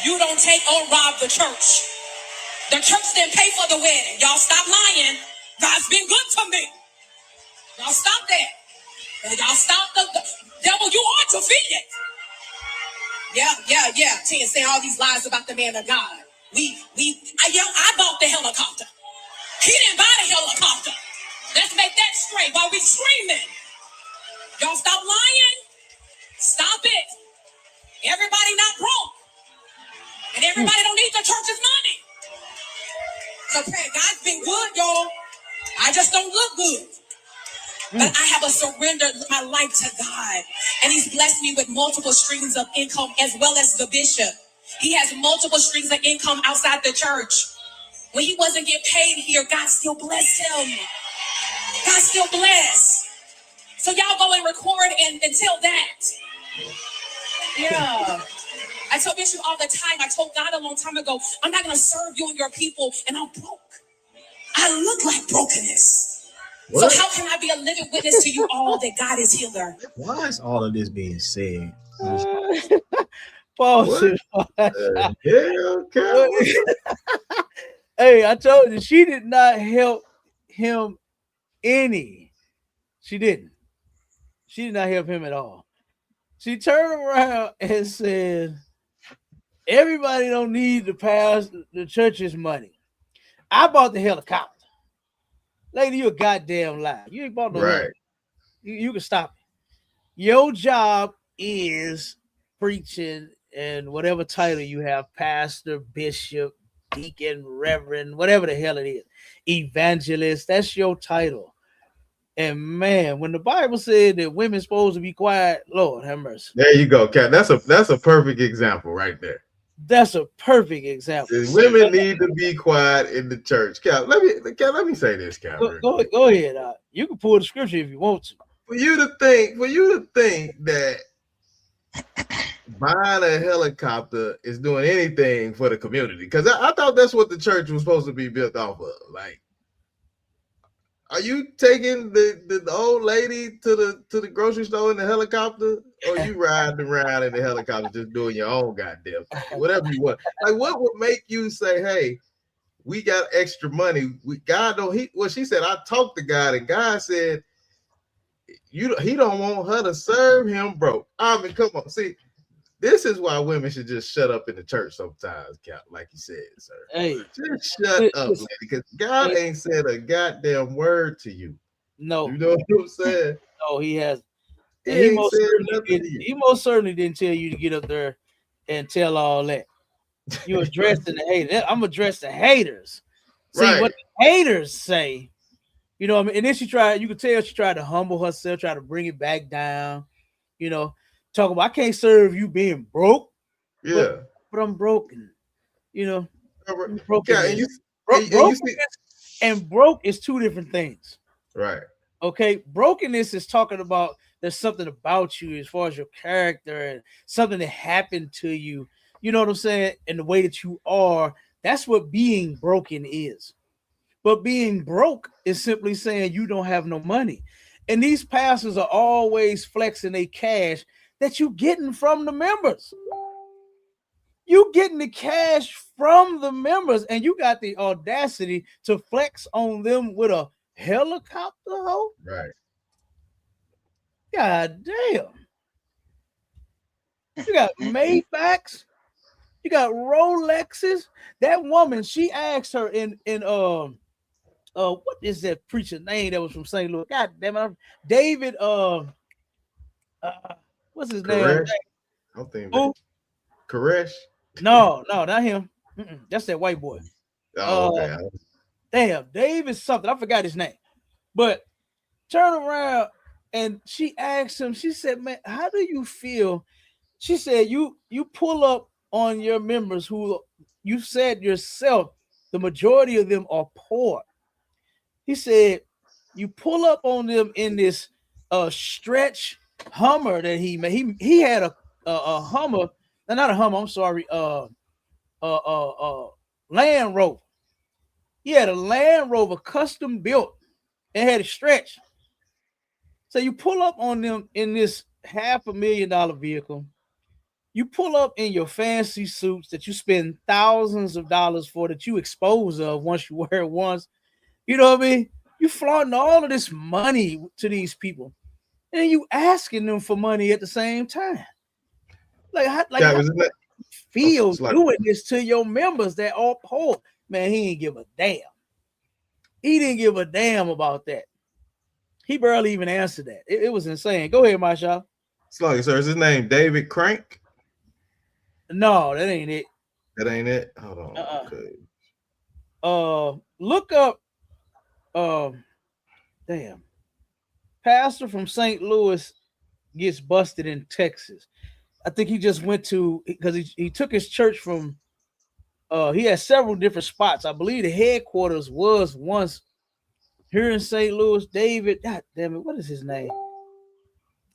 You don't take or rob the church. The church didn't pay for the wedding. Y'all stop lying. God's been good to me. Y'all stop that. Y'all stop the devil. You are defeated. Yeah. 10 saying all these lies about the man of God. I bought the helicopter. He didn't buy the helicopter. Let's make that straight while we screaming. Y'all stop lying. Stop it. Everybody not broke. And everybody don't need the church's money. So God's been good, y'all. I just don't look good. But I have surrendered my life to God. And he's blessed me with multiple streams of income, as well as the bishop. He has multiple streams of income outside the church. When he wasn't getting paid here, God still blessed him. God still blessed. So y'all go and record and tell that. Yeah. I tell Bishop all the time, I told God a long time ago, I'm not going to serve you and your people, and I'm broke. I look like brokenness. What? So how can I be a living witness to you all that God is healer? Why is all of this being said? Pause. Hey, I told you, she did not help him any. She didn't. She did not help him at all. She turned around and said, everybody don't need to pass the church's money. I bought the helicopter. Lady, you a goddamn lie. You ain't bought no helicopter. You can stop it. Your job is preaching and whatever title you have, pastor, bishop, deacon, reverend, whatever the hell it is, evangelist, that's your title. And man, when the Bible said that women's supposed to be quiet, Lord have mercy. There you go, Cat. That's a perfect example right there. That's a perfect example. Women need to be quiet in the church. Cat, let me say this, Cat. Go ahead. You can pull the scripture if you want to. For you to think that buying a helicopter is doing anything for the community, because I thought that's what the church was supposed to be built off of. Like, are you taking the old lady to the grocery store in the helicopter, or you riding around in the helicopter just doing your own goddamn thing, whatever you want? Like, what would make you say, "Hey, we got extra money"? She said, I talked to God, and God said, he don't want her to serve him broke. I mean, come on, see. This is why women should just shut up in the church sometimes, like you said, sir. Hey, just shut up, lady, because God ain't said a goddamn word to you. No. You know what I'm saying? No, he has. He most certainly didn't tell you to get up there and tell all that. You're addressing the haters. I'm addressing haters. See what the haters say. You know what I mean? And then you could tell she tried to humble herself, try to bring it back down, you know. Talk about, I can't serve you being broke. Yeah. But I'm broken. You know. Broken. And broke is two different things. Right. Okay. Brokenness is talking about there's something about you as far as your character and something that happened to you. You know what I'm saying? And the way that you are. That's what being broken is. But being broke is simply saying you don't have no money. And these pastors are always flexing their cash that you getting from the members. You getting the cash from the members, and you got the audacity to flex on them with a helicopter, hoe? Right. God damn. You got Maybachs, you got Rolexes. That woman, she asked her in what is that preacher name that was from St. Louis? God damn it, David. What's his name? I'm thinking Koresh. No, not him. That's that white boy. Oh, okay. Damn, David something. I forgot his name. But turn around and she asked him. She said, "Man, how do you feel?" She said, "You pull up on your members who you said yourself, the majority of them are poor." He said, "You pull up on them in this stretch Hummer that he made. He had a Hummer, not a Hummer. I'm sorry, Land Rover. He had a Land Rover custom built and had a stretch. So you pull up on them in this $500,000 vehicle. You pull up in your fancy suits that you spend thousands of dollars for, that you expose of once you wear it once. You know what I mean? You flaunting all of this money to these people, and you asking them for money at the same time. How do you feel doing this to your members that are poor? Man, he ain't give a damn. He didn't give a damn about that. He barely even answered that. It was insane. Go ahead, Masha. Sluggy, sir. Is his name David Crank? No, that ain't it. That ain't it? Hold on. Okay. Look up. Damn. Pastor from St. Louis gets busted in Texas. I think he just went to, because he took his church from. He had several different spots. I believe the headquarters was once here in St. Louis. David, God damn it, what is his name?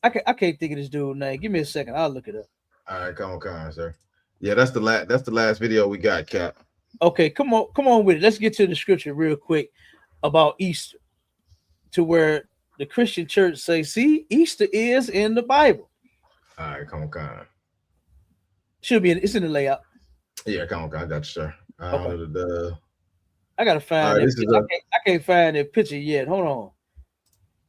I can't think of this dude's name. Give me a second. I'll look it up. All right, come on, sir. Yeah, that's the last video we got, Cap. Okay, come on with it. Let's get to the scripture real quick about Easter, to where the Christian church say, see, Easter is in the Bible. All right, come on. Should be it's in the layout. Yeah, come on, I got you, sir. Okay. I gotta find I can't find that picture yet. Hold on.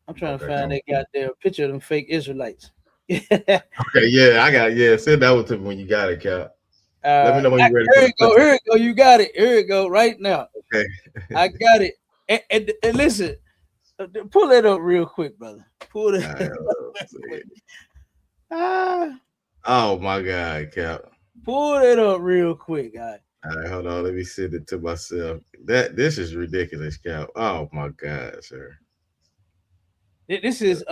I'm trying to find that goddamn picture of them fake Israelites. Okay, yeah, send that one to me when you got it, Cap. Let me know when you're ready. Here it go. You got it. Here it go right now. Okay. I got it. And listen, pull it up real quick, brother. Pull it up. Oh my God, Cap. Pull it up real quick, guys. All right, hold on. Let me send it to myself. This is ridiculous, Cap. Oh my God, sir. This is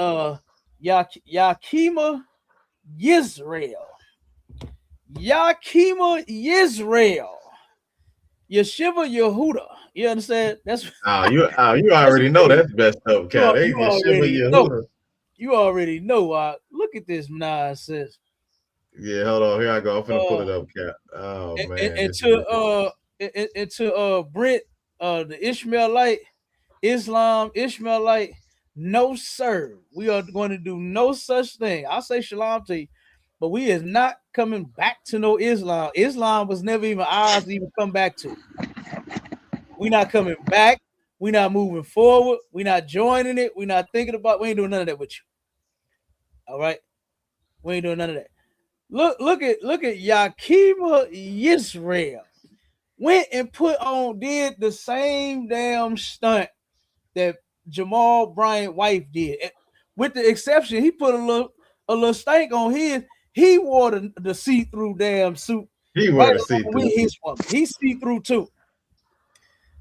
Yakima Yisrael. Yakima Yisrael. Yeshiva Yehuda. You understand? That's you already know that's best up, Cap. you already know. You already know. Look at this nonsense. Yeah, hold on. Here I go. I'm finna pull it up, Cap. Oh man. And to Brent, the Ishmaelite, Islam, Ishmaelite, no sir. We are going to do no such thing. I'll say shalom to you, but we is not coming back to no Islam. Islam was never even ours to even come back to. We're not coming back. We're not moving forward. We're not joining it. We're not thinking about. We ain't doing none of that with you. All right, we ain't doing none of that. Look at Yakima Yisrael. Went and did the same damn stunt that Jamal Bryant's wife did. With the exception, he put a little stank on his. He wore the see-through damn suit. He wore the see-through. His woman. He's see-through too.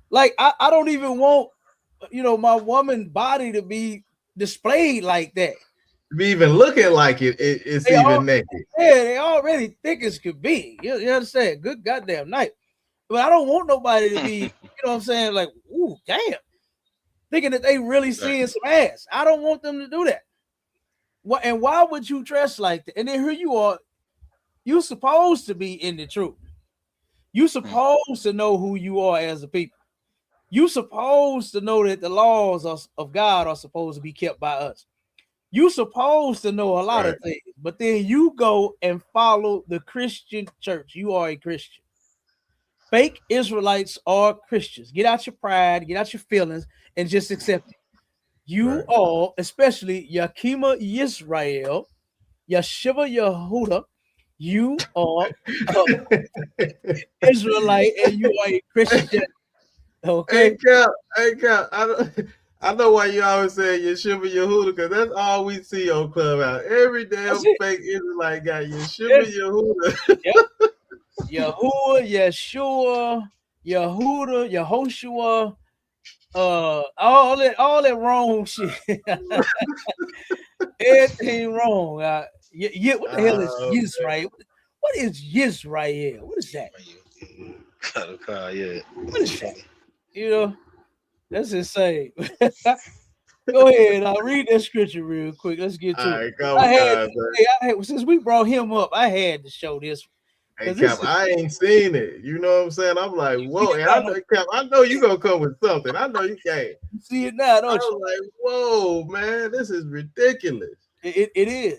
Like I don't even want, my woman body to be displayed like that. To be even looking like it's even naked. Yeah, they already thick as could be. You understand? Good goddamn night. But I don't want nobody to be, what I'm saying, like, ooh, damn. Thinking that they really seeing some ass. I don't want them to do that. And why would you dress like that? And then here you are. You're supposed to be in the truth. You're supposed to know who you are as a people. You're supposed to know that the laws of God are supposed to be kept by us. You're supposed to know a lot of things. But then you go and follow the Christian church. You are a Christian. Fake Israelites are Christians. Get out your pride, get out your feelings, and just accept it. You are, especially Yakima Yisrael, Yeshiva Yehuda, you are Israelite and you are a Christian. Okay. Hey, Cap. I know why you always say Yeshiva Yehuda, because that's all we see on Clubhouse. Every damn fake Israelite got Yeshiva Yehuda. Yep. Yahuwah, Yeshua, Yehuda, Yehoshua, all that wrong shit. Everything wrong. What the hell is Yisrael? What is Yisrael? What is that? What is that? That's insane. Go ahead. I'll read that scripture real quick. Let's get to it. Since we brought him up, I had to show this. Hey, Cap, I ain't seen it. You know what I'm saying? I'm like, whoa. And I know, Cap, I know you gonna come with something. I know you can't. You see it now, don't you? Like, whoa, man, this is ridiculous. It is.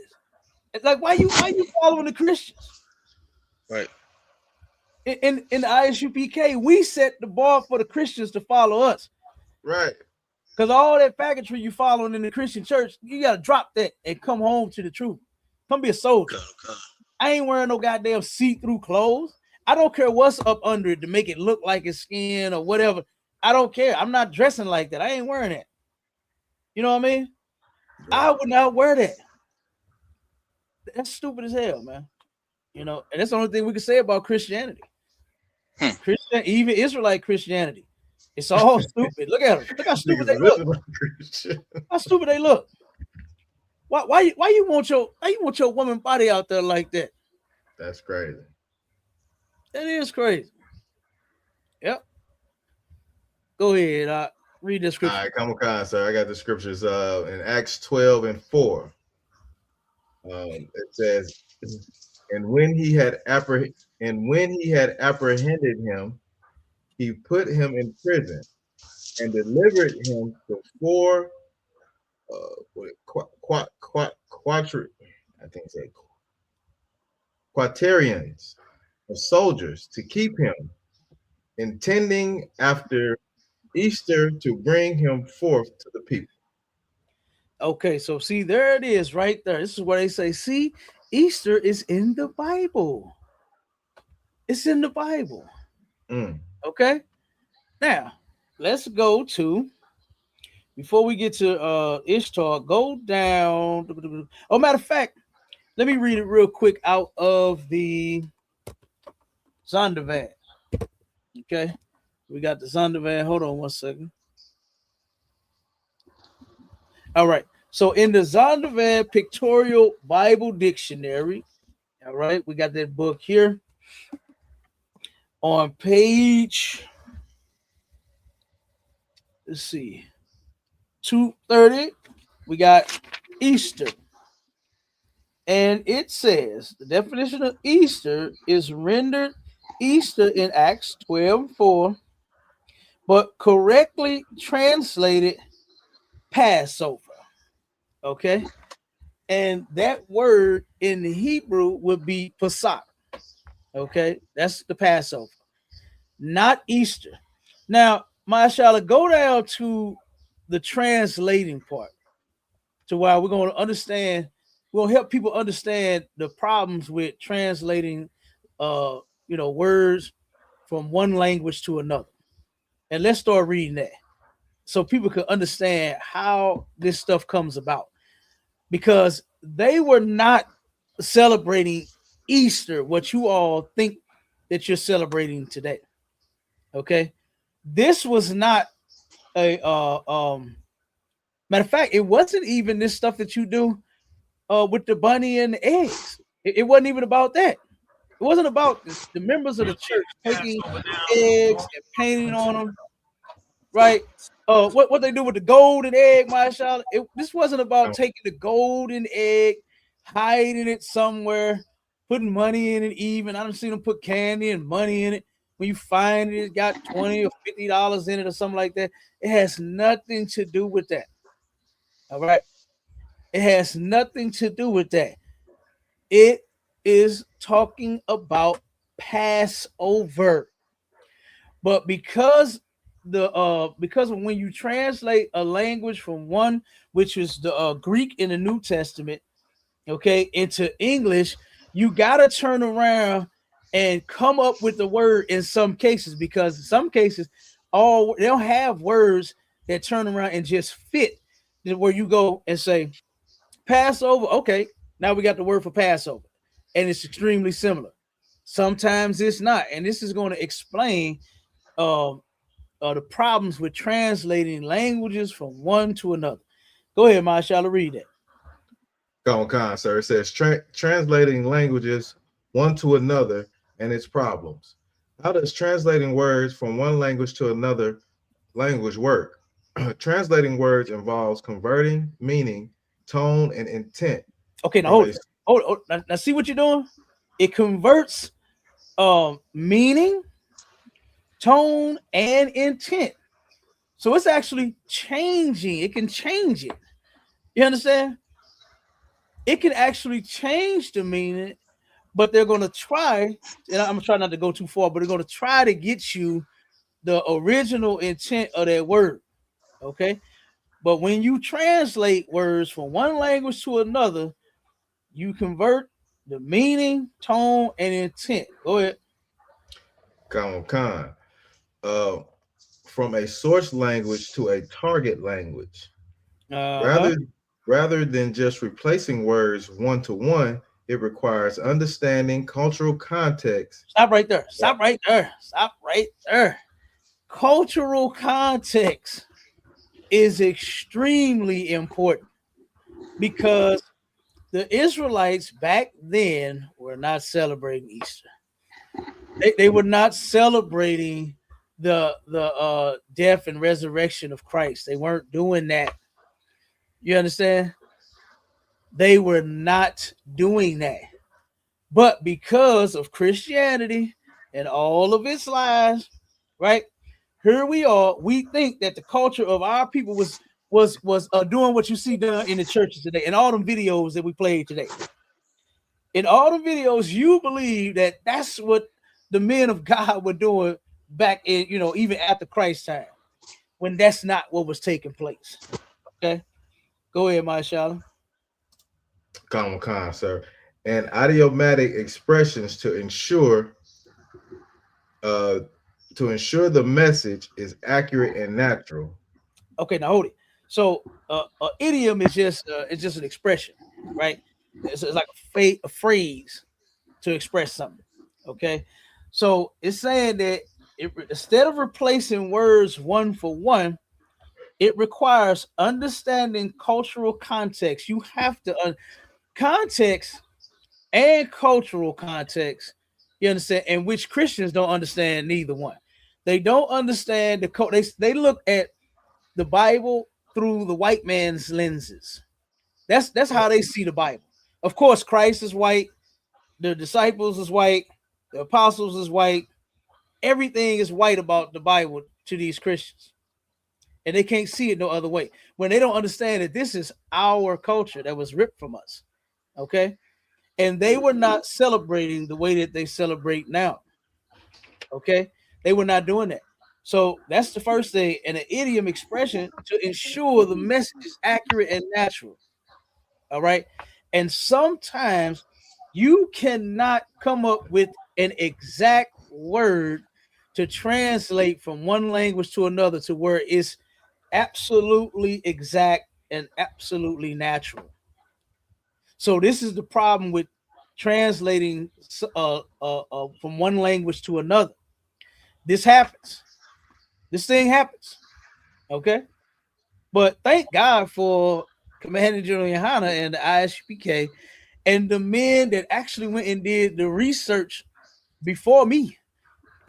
It's like, why you following the Christians? Right. In the ISUPK, we set the bar for the Christians to follow us. Right. Because all that faggotry you following in the Christian church, you gotta drop that and come home to the truth. Come be a soldier. I ain't wearing no goddamn see-through clothes. I don't care what's up under it to make it look like it's skin or whatever. I don't care. I'm not dressing like that. I ain't wearing that. You know what I mean? Right. I would not wear that. That's stupid as hell, man. And that's the only thing we can say about Christianity. Christian, even Israelite Christianity. It's all stupid. Look at them. Look how stupid they look. How stupid they look. Why you want your woman body out there like that? That's crazy. That is crazy. Yep. Go ahead. Read the scripture. All right, come on, sir. I got the scriptures in Acts 12:4. It says, and when he had apprehended him, he put him in prison and delivered him to four quaternions of soldiers to keep him, intending after Easter to bring him forth to the people. Okay, so see, there it is right there. This is what they say. See, Easter is in the Bible. It's in the Bible. Okay. Now, let's go to, before we get to Ishtar, go down. Oh, matter of fact, let me read it real quick out of the Zondervan. Okay, we got the Zondervan. Hold on 1 second. All right. So in the Zondervan Pictorial Bible Dictionary, all right, we got that book here on page, let's see, 230. We got Easter. And it says the definition of Easter is rendered Easter in Acts 12:4, but correctly translated Passover. Okay. And that word in the Hebrew would be Pesach. Okay. That's the Passover, not Easter. Now, Mashallah, go down to the translating part to where we're going to understand. We'll help people understand the problems with translating, words from one language to another. And let's start reading that so people can understand how this stuff comes about. Because they were not celebrating Easter, what you all think that you're celebrating today. Okay, this was not a matter of fact, it wasn't even this stuff that you do with the bunny and the eggs. It wasn't even about that. It wasn't about the members of the church taking eggs and painting on them, right? What they do with the golden egg, Mashallah. This wasn't about taking the golden egg, hiding it somewhere, putting money in it. Even I don't see them put candy and money in it. When you find it, it's got $20 or $50 in it or something like that. It has nothing to do with that. All right. It has nothing to do with that. It is talking about Passover. But because when you translate a language from one, which is the Greek in the New Testament, okay, into English, you got to turn around and come up with the word in some cases, because in some cases, they don't have words that turn around and just fit, where you go and say Passover. Okay, now we got the word for Passover, and it's extremely similar. Sometimes it's not, and this is going to explain the problems with translating languages from one to another. Go ahead, Mashallah, read that. Go on, sir. It says translating languages one to another and its problems. How does translating words from one language to another language work? Translating words involves converting meaning, tone, and intent. Okay, now hold. Now see what you're doing? It converts meaning, tone, and intent. So it's actually changing. It can change it. You understand? It can actually change the meaning, but they're going to try, and I'm trying not to go too far, but they're going to try to get you the original intent of that word. Okay? But when you translate words from one language to another, you convert the meaning, tone, and intent. Go ahead. Khan. From a source language to a target language. Rather than just replacing words one to one, it requires understanding cultural context. Stop right there. Cultural context is extremely important, because the Israelites back then were not celebrating Easter. They were not celebrating the death and resurrection of Christ. They weren't doing that. You understand? They were not doing that. But because of Christianity and all of its lies, right? Here we are. We think that the culture of our people was doing what you see done in the churches today, and all them videos that we played today. In all the videos, you believe that that's what the men of God were doing back in, even after Christ's time, when that's not what was taking place. Okay, go ahead, Mashallah. Khan, sir. And idiomatic expressions to ensure the message is accurate and natural. Okay, now hold it. So, idiom is just an expression, right? It's like a phrase to express something. Okay, So it's saying that instead of replacing words one for one, it requires understanding cultural context. You have to context and cultural context. You understand? And which Christians don't understand neither one. They don't understand they look at the Bible through the white man's lenses. That's how they see the Bible. Of course, Christ is white, the disciples is white, the apostles is white. Everything is white about the Bible to these Christians. And they can't see it no other way. When they don't understand that this is our culture that was ripped from us. Okay. And they were not celebrating the way that they celebrate now. Okay. They were not doing that. So that's the first thing. And an idiom expression to ensure the message is accurate and natural. All right. And sometimes you cannot come up with an exact word to translate from one language to another to where it's absolutely exact and absolutely natural. So this is the problem with translating from one language to another. This happens. This thing happens. Okay. But thank God for Commander General Yohana and the ISUPK and the men that actually went and did the research before me.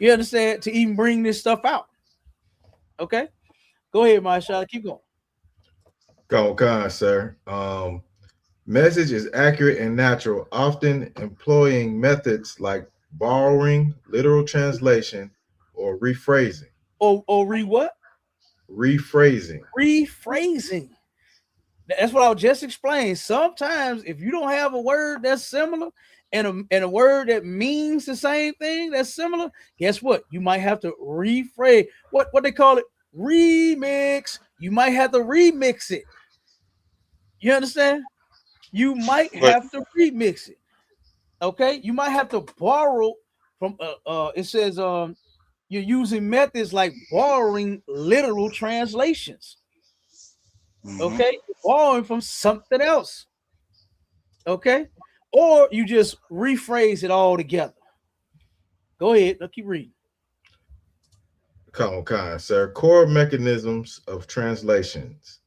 You understand? To even bring this stuff out. Okay. Go ahead, Marshall. Keep going. Go on, sir. Message is accurate and natural, often employing methods like borrowing, literal translation, or rephrasing. Or what? Rephrasing. Rephrasing. That's what I just explained. Sometimes if you don't have a word that's similar and a word that means the same thing that's similar, guess what? You might have to rephrase. What they call it? Remix. You might have to remix it. You understand? You might have to remix it. Okay? You might have to borrow from it says you're using methods like borrowing literal translations. Okay, borrowing from something else. Okay, or you just rephrase it all together. Go ahead. Let's keep reading. Come on, sir. Core mechanisms of translations.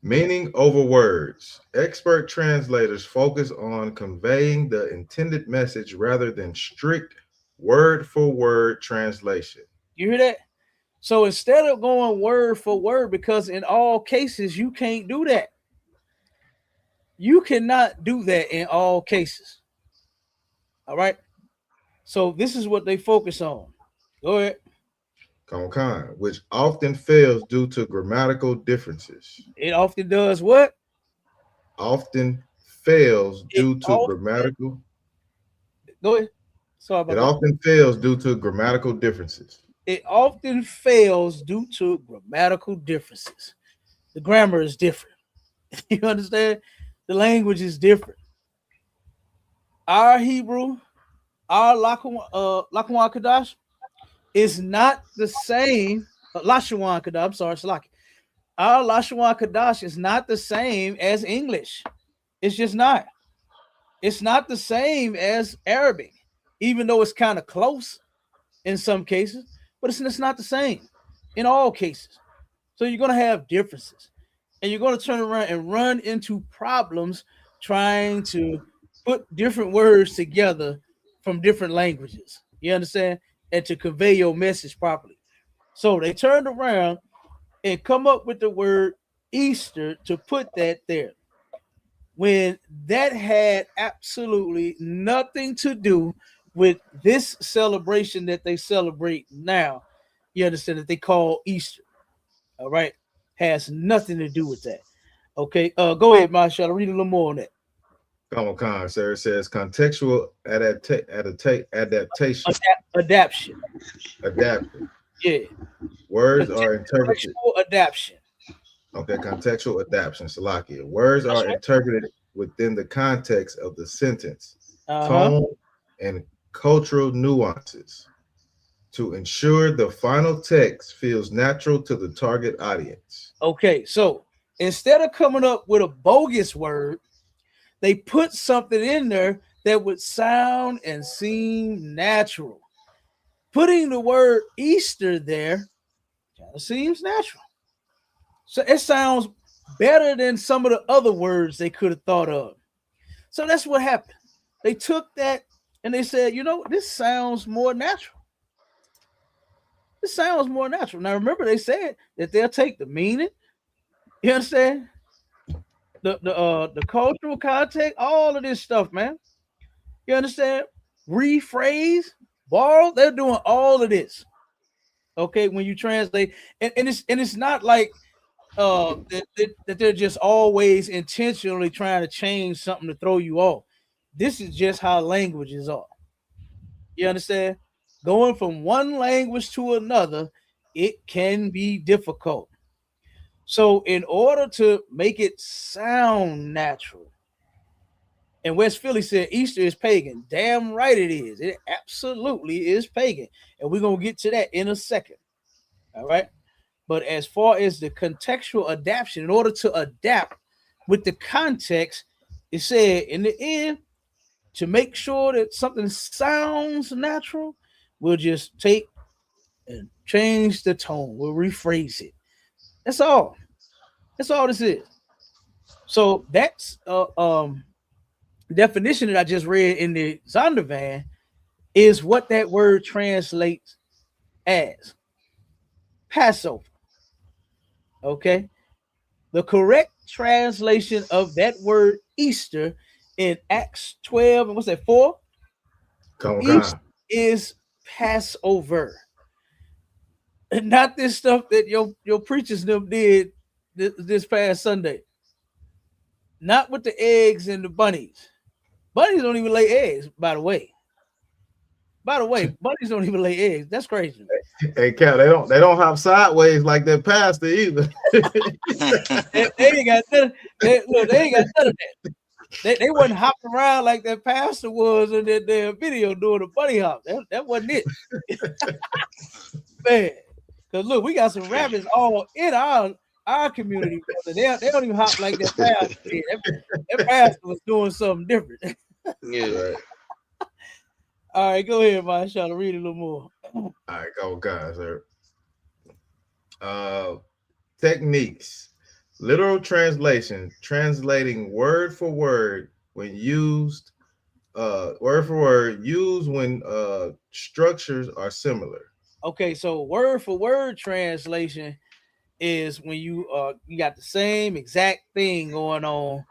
Meaning over words. Expert translators focus on conveying the intended message rather than strict word for word translation. You hear that? So instead of going word for word, because in all cases you can't do that. You cannot do that in all cases. All right. So this is what they focus on. Go ahead. Which often fails due to grammatical differences. It often does what? Often fails due to grammatical. Go ahead. Sorry about that. It often fails due to grammatical differences. It often fails due to grammatical differences. The grammar is different. You understand? The language is different. Our Hebrew, our Lachawan Kadash is not the same. Lashawan Kadash, I'm sorry, Salaki. Our Lashawan Kadash is not the same as English. It's just not. It's not the same as Arabic, even though it's kind of close in some cases, but it's not the same in all cases. So you're going to have differences, and you're going to turn around and run into problems trying to put different words together from different languages. You understand? And to convey your message properly. So they turned around and come up with the word Easter to put that there, when that had absolutely nothing to do with this celebration that they celebrate now. You understand, that they call Easter. All right. Has nothing to do with that. Okay. Go ahead, Marshall. Read a little more on that. Come on, sir. It says contextual adaptation. Adaption. Yeah. Words are interpreted. Contextual adaptation. Okay, contextual adaptation. Salakia. Words are interpreted within the context of the sentence, tone, and cultural nuances to ensure the final text feels natural to the target audience. Okay, so instead of coming up with a bogus word, they put something in there that would sound and seem natural. putting the word Easter there kind of seems natural. So it sounds better than some of the other words they could have thought of. So that's what happened. They took that and they said, you know, this sounds more natural. This sounds more natural. Now remember, they said that they'll take the meaning, you understand? The cultural context, all of this stuff, man. You understand? Rephrase, borrow, they're doing all of this. Okay, when you translate, and it's not like that they're just always intentionally trying to change something to throw you off. This is just how languages are. You understand? Going from one language to another, it can be difficult. So, in order to make it sound natural, and West Philly said Easter is pagan. Damn right it is. It absolutely is pagan. And we're going to get to that in a second. All right. But as far as the contextual adaptation, in order to adapt with the context, it said in the end, to make sure that something sounds natural, we'll just take and change the tone. We'll rephrase it. That's all. That's all this is. So that's definition that I just read in the Zondervan is what that word translates as Passover. Okay. The correct translation of that word Easter in Acts 12 and what's that 4? Easter is Passover. And not this stuff that your preachers them did this past Sunday. Not with the eggs and the bunnies. Bunnies don't even lay eggs, by the way. Bunnies don't even lay eggs. That's crazy. Hey, Cal, they don't hop sideways like their pastor either. they ain't got none. They ain't got none of that. They wasn't hopping around like that pastor was in their video doing the bunny hop. That wasn't it. Man, because look, we got some rabbits all in our community. They don't even hop like that pastor did. That pastor was doing something different. Yeah. Right. All right, go ahead, man. Try to read a little more. All right, go, guys. Techniques. Literal translation, translating word for word when used, word for word, used when structures are similar. Okay, so word for word translation is when you got the same exact thing going on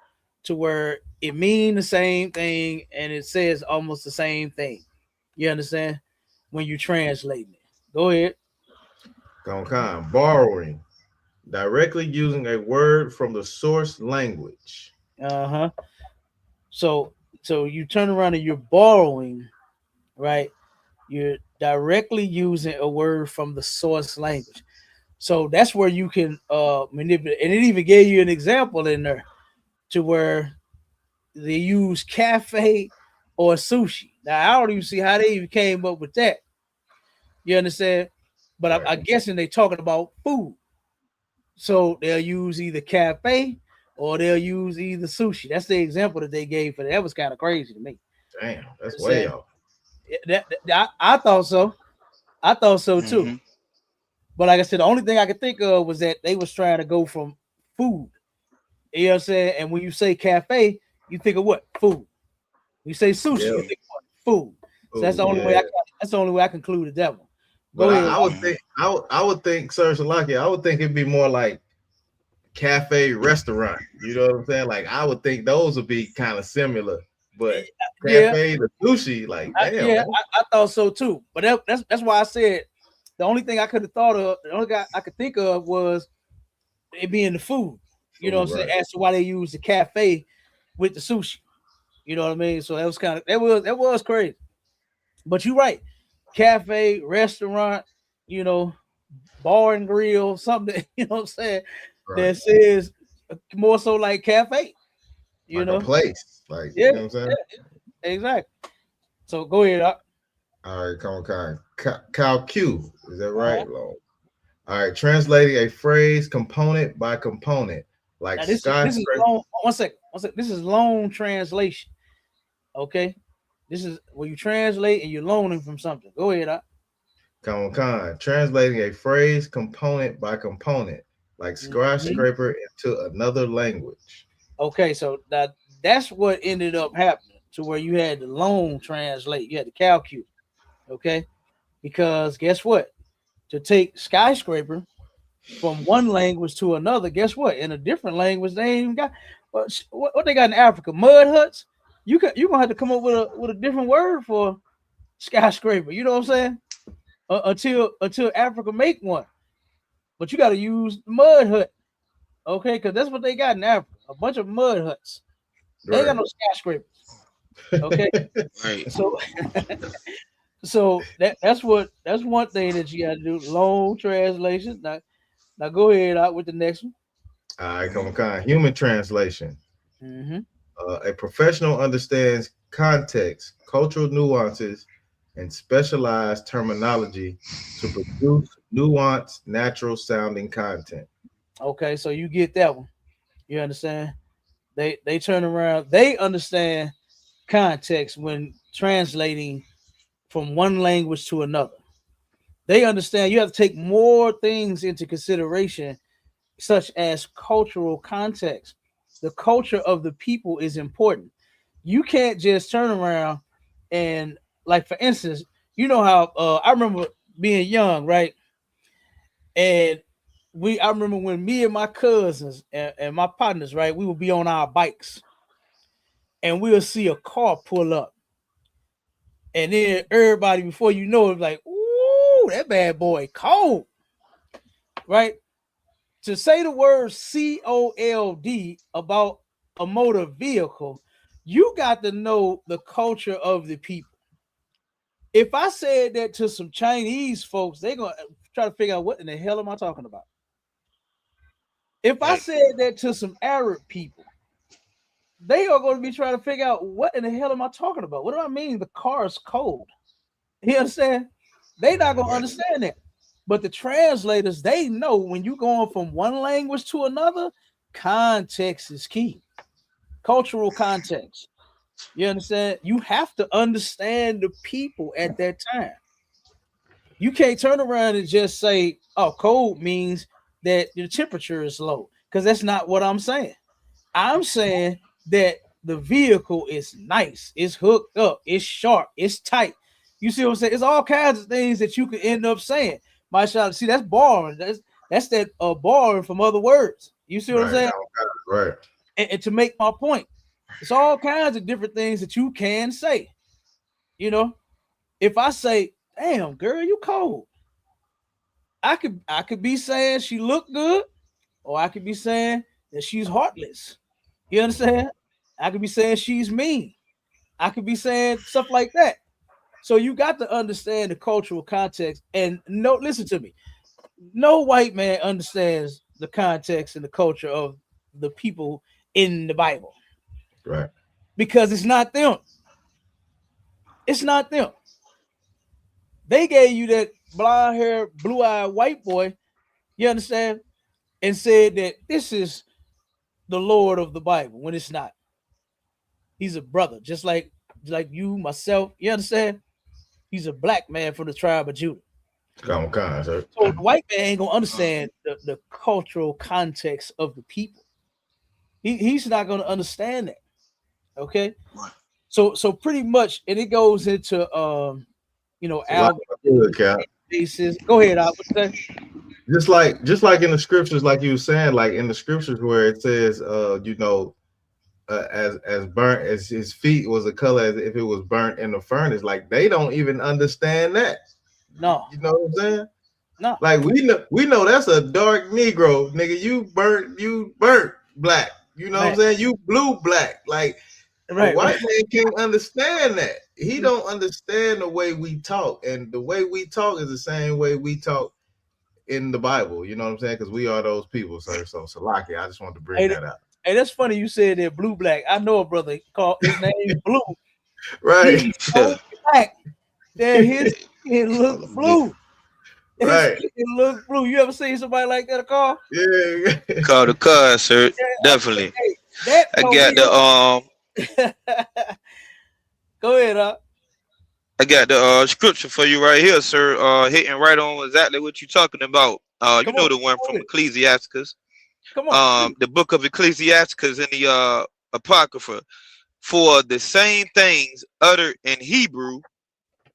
to where it means the same thing and it says almost the same thing. You understand? When you translate it. Go ahead. Borrowing. Directly using a word from the source language. So you turn around and you're borrowing, right? You're directly using a word from the source language. So that's where you can manipulate. And it even gave you an example in there to where they use cafe or sushi. Now I don't even see how they even came up with that. You understand? But right. I'm guessing they're talking about food. So they'll use either cafe or they'll use either sushi. That's the example that they gave for that. That was kind of crazy to me. Damn, that's way off. I thought so. I thought so too. Mm-hmm. But like I said, the only thing I could think of was that they was trying to go from food. You know what I'm saying? And when you say cafe, you think of what? Food. When you say sushi, you think of what? Food. So that's the only way that's the only way I concluded that one. But I would think, Sir Salaki, I would think it'd be more like cafe restaurant. You know what I'm saying? Like I would think those would be kind of similar, but cafe to sushi, like damn. I thought so too. But that's why I said the only thing I could have thought of, the only thing I could think of was it being the food. You know what I'm saying? As to why they use the cafe with the sushi. You know what I mean? So that was kind of that was crazy. But you're right. Cafe, restaurant, you know, bar and grill, something, you know what I'm saying, that says more so like cafe, you know, a place, like you know what I'm saying? Yeah, exactly. So go ahead. All right, come on, Cal Q, is that right? All right, translating a phrase component by component, like this is long, one second. This is loan translation. Okay. This is where you translate and you're loaning from something. Go ahead. Translating a phrase component by component, like skyscraper into another language. Okay, so that's what ended up happening to where you had to long translate, you had to calculate. Okay, because guess what? To take skyscraper from one language to another, guess what? In a different language, they ain't even got what they got in Africa, mud huts. You're gonna have to come up with a different word for skyscraper. You know what I'm saying? Until Africa make one, but you got to use mud hut, okay? Because that's what they got in Africa, a bunch of mud huts. They ain't got no skyscrapers, okay? Right. So that's one thing that you got to do. Long translation. Now go ahead out with the next one. All right, human translation. Mm-hmm. A professional understands context, cultural nuances, and specialized terminology to produce nuanced, natural sounding content. Okay, so you get that one. You understand? They turn around. They understand context when translating from one language to another. They understand you have to take more things into consideration, such as cultural context. The culture of the people is important. You can't just turn around and, like, for instance, you know how I remember being young, right? And I remember when me and my cousins and my partners, right, we would be on our bikes and we'll see a car pull up. And then everybody, before you know it, like, ooh, that bad boy cold. Right? To say the word COLD about a motor vehicle, you got to know the culture of the people. If I said that to some Chinese folks, they're going to try to figure out what in the hell am I talking about. If I said that to some Arab people, they are going to be trying to figure out what in the hell am I talking about? What do I mean the car is cold? You understand? They not going to understand that. But the translators, they know when you're going from one language to another, context is key. Cultural context. You understand? You have to understand the people at that time. You can't turn around and just say, oh, cold means that the temperature is low, because that's not what I'm saying. I'm saying that the vehicle is nice, it's hooked up, it's sharp, it's tight. You see what I'm saying? It's all kinds of things that you could end up saying. My shot, see, that's borrowing. That's that borrowing from other words. You see what I'm saying? Right. And to make my point, it's all kinds of different things that you can say. You know, if I say, "Damn, girl, you cold," I could be saying she looked good, or I could be saying that she's heartless. You understand? I could be saying she's mean. I could be saying stuff like that. So you got to understand the cultural context. And no, listen to me. No white man understands the context and the culture of the people in the Bible. Right. Because it's not them. It's not them. They gave you that blonde hair, blue-eyed white boy, you understand, and said that this is the Lord of the Bible when it's not. He's a brother, just like you, myself. You understand? He's a black man from the tribe of Judah. So the white man ain't gonna understand the cultural context of the people. He's not gonna understand that. Okay. So pretty much, and it goes into basis. Go ahead, Al. What's that? Just like in the scriptures, like you were saying, like in the scriptures where it says, as burnt as his feet was a color as if it was burnt in the furnace. Like they don't even understand that. No, you know what I'm saying? No, like we know that's a dark Negro, nigga. You burnt black. You know what I'm saying? You blue black. Like the white man can't understand that. He don't understand the way we talk, and the way we talk is the same way we talk in the Bible. You know what I'm saying? Because we are those people, sir. So Salaki, I just wanted to bring that up. Hey, that's funny you said that blue black. I know a brother called his name Blue. Right. He's so black that his skin look blue. Right. It looks blue. You ever seen somebody like that, Carl? Yeah. Call the car, sir. Definitely. I got the Go ahead, I got the scripture for you right here, sir. Hitting right on exactly what you're talking about. You know the one from Ecclesiasticus. Come on. The book of Ecclesiasticus in the Apocrypha. For the same things uttered in Hebrew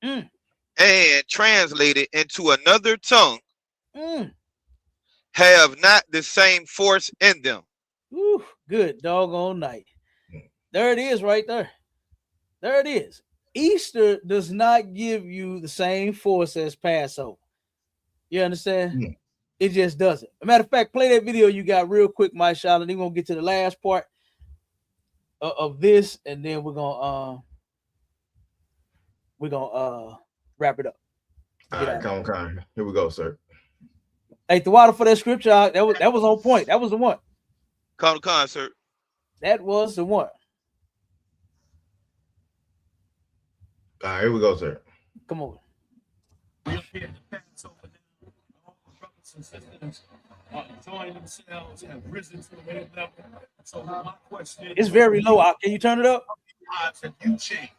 and translated into another tongue have not the same force in them. Ooh, good doggone night. There it is right there. There it is. Easter does not give you the same force as Passover. You understand? It just doesn't. As a matter of fact, play that video you got real quick, my child, and then we're gonna get to the last part of this, and then we're gonna wrap it up. All right, come on. Here we go, sir. Hey, the water for that scripture, that was on point. That was the one. Come on, sir. That was the one. All right, here we go, sir. Come on. We up here at the Passover now. All the brothers and sisters are enjoying themselves, have risen to the head level. So my question is, it's very low. Can you turn it up? How many lives have you changed?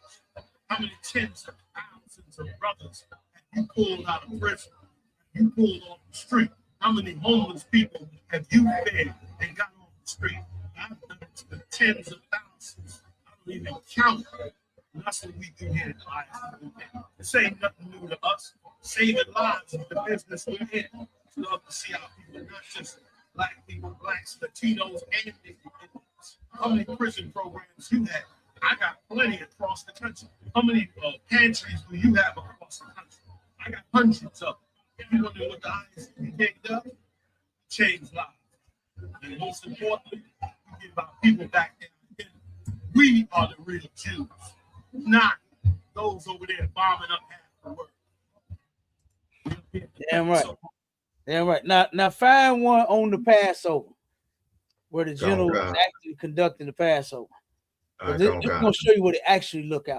How many tens of thousands of brothers have you pulled out of prison? You pulled off the street? How many homeless people have you fed and got off the street? I've done it to the tens of thousands. I don't even count. That's what we do here in life. This ain't nothing new to us. Saving lives is the business we're in. We love to see our people, not just black people, blacks, Latinos, and Indians. How many prison programs you have? I got plenty across the country. How many pantries do you have across the country? I got hundreds of them. If you wonder what the eyes we picked up, change lives. And most importantly, we give our people back there. We are the real Jews, not those over there bombing up half the world. Damn right. Damn right. Now find one on the Passover where the general was actually conducting the Passover. Right, this is gonna show you what it actually look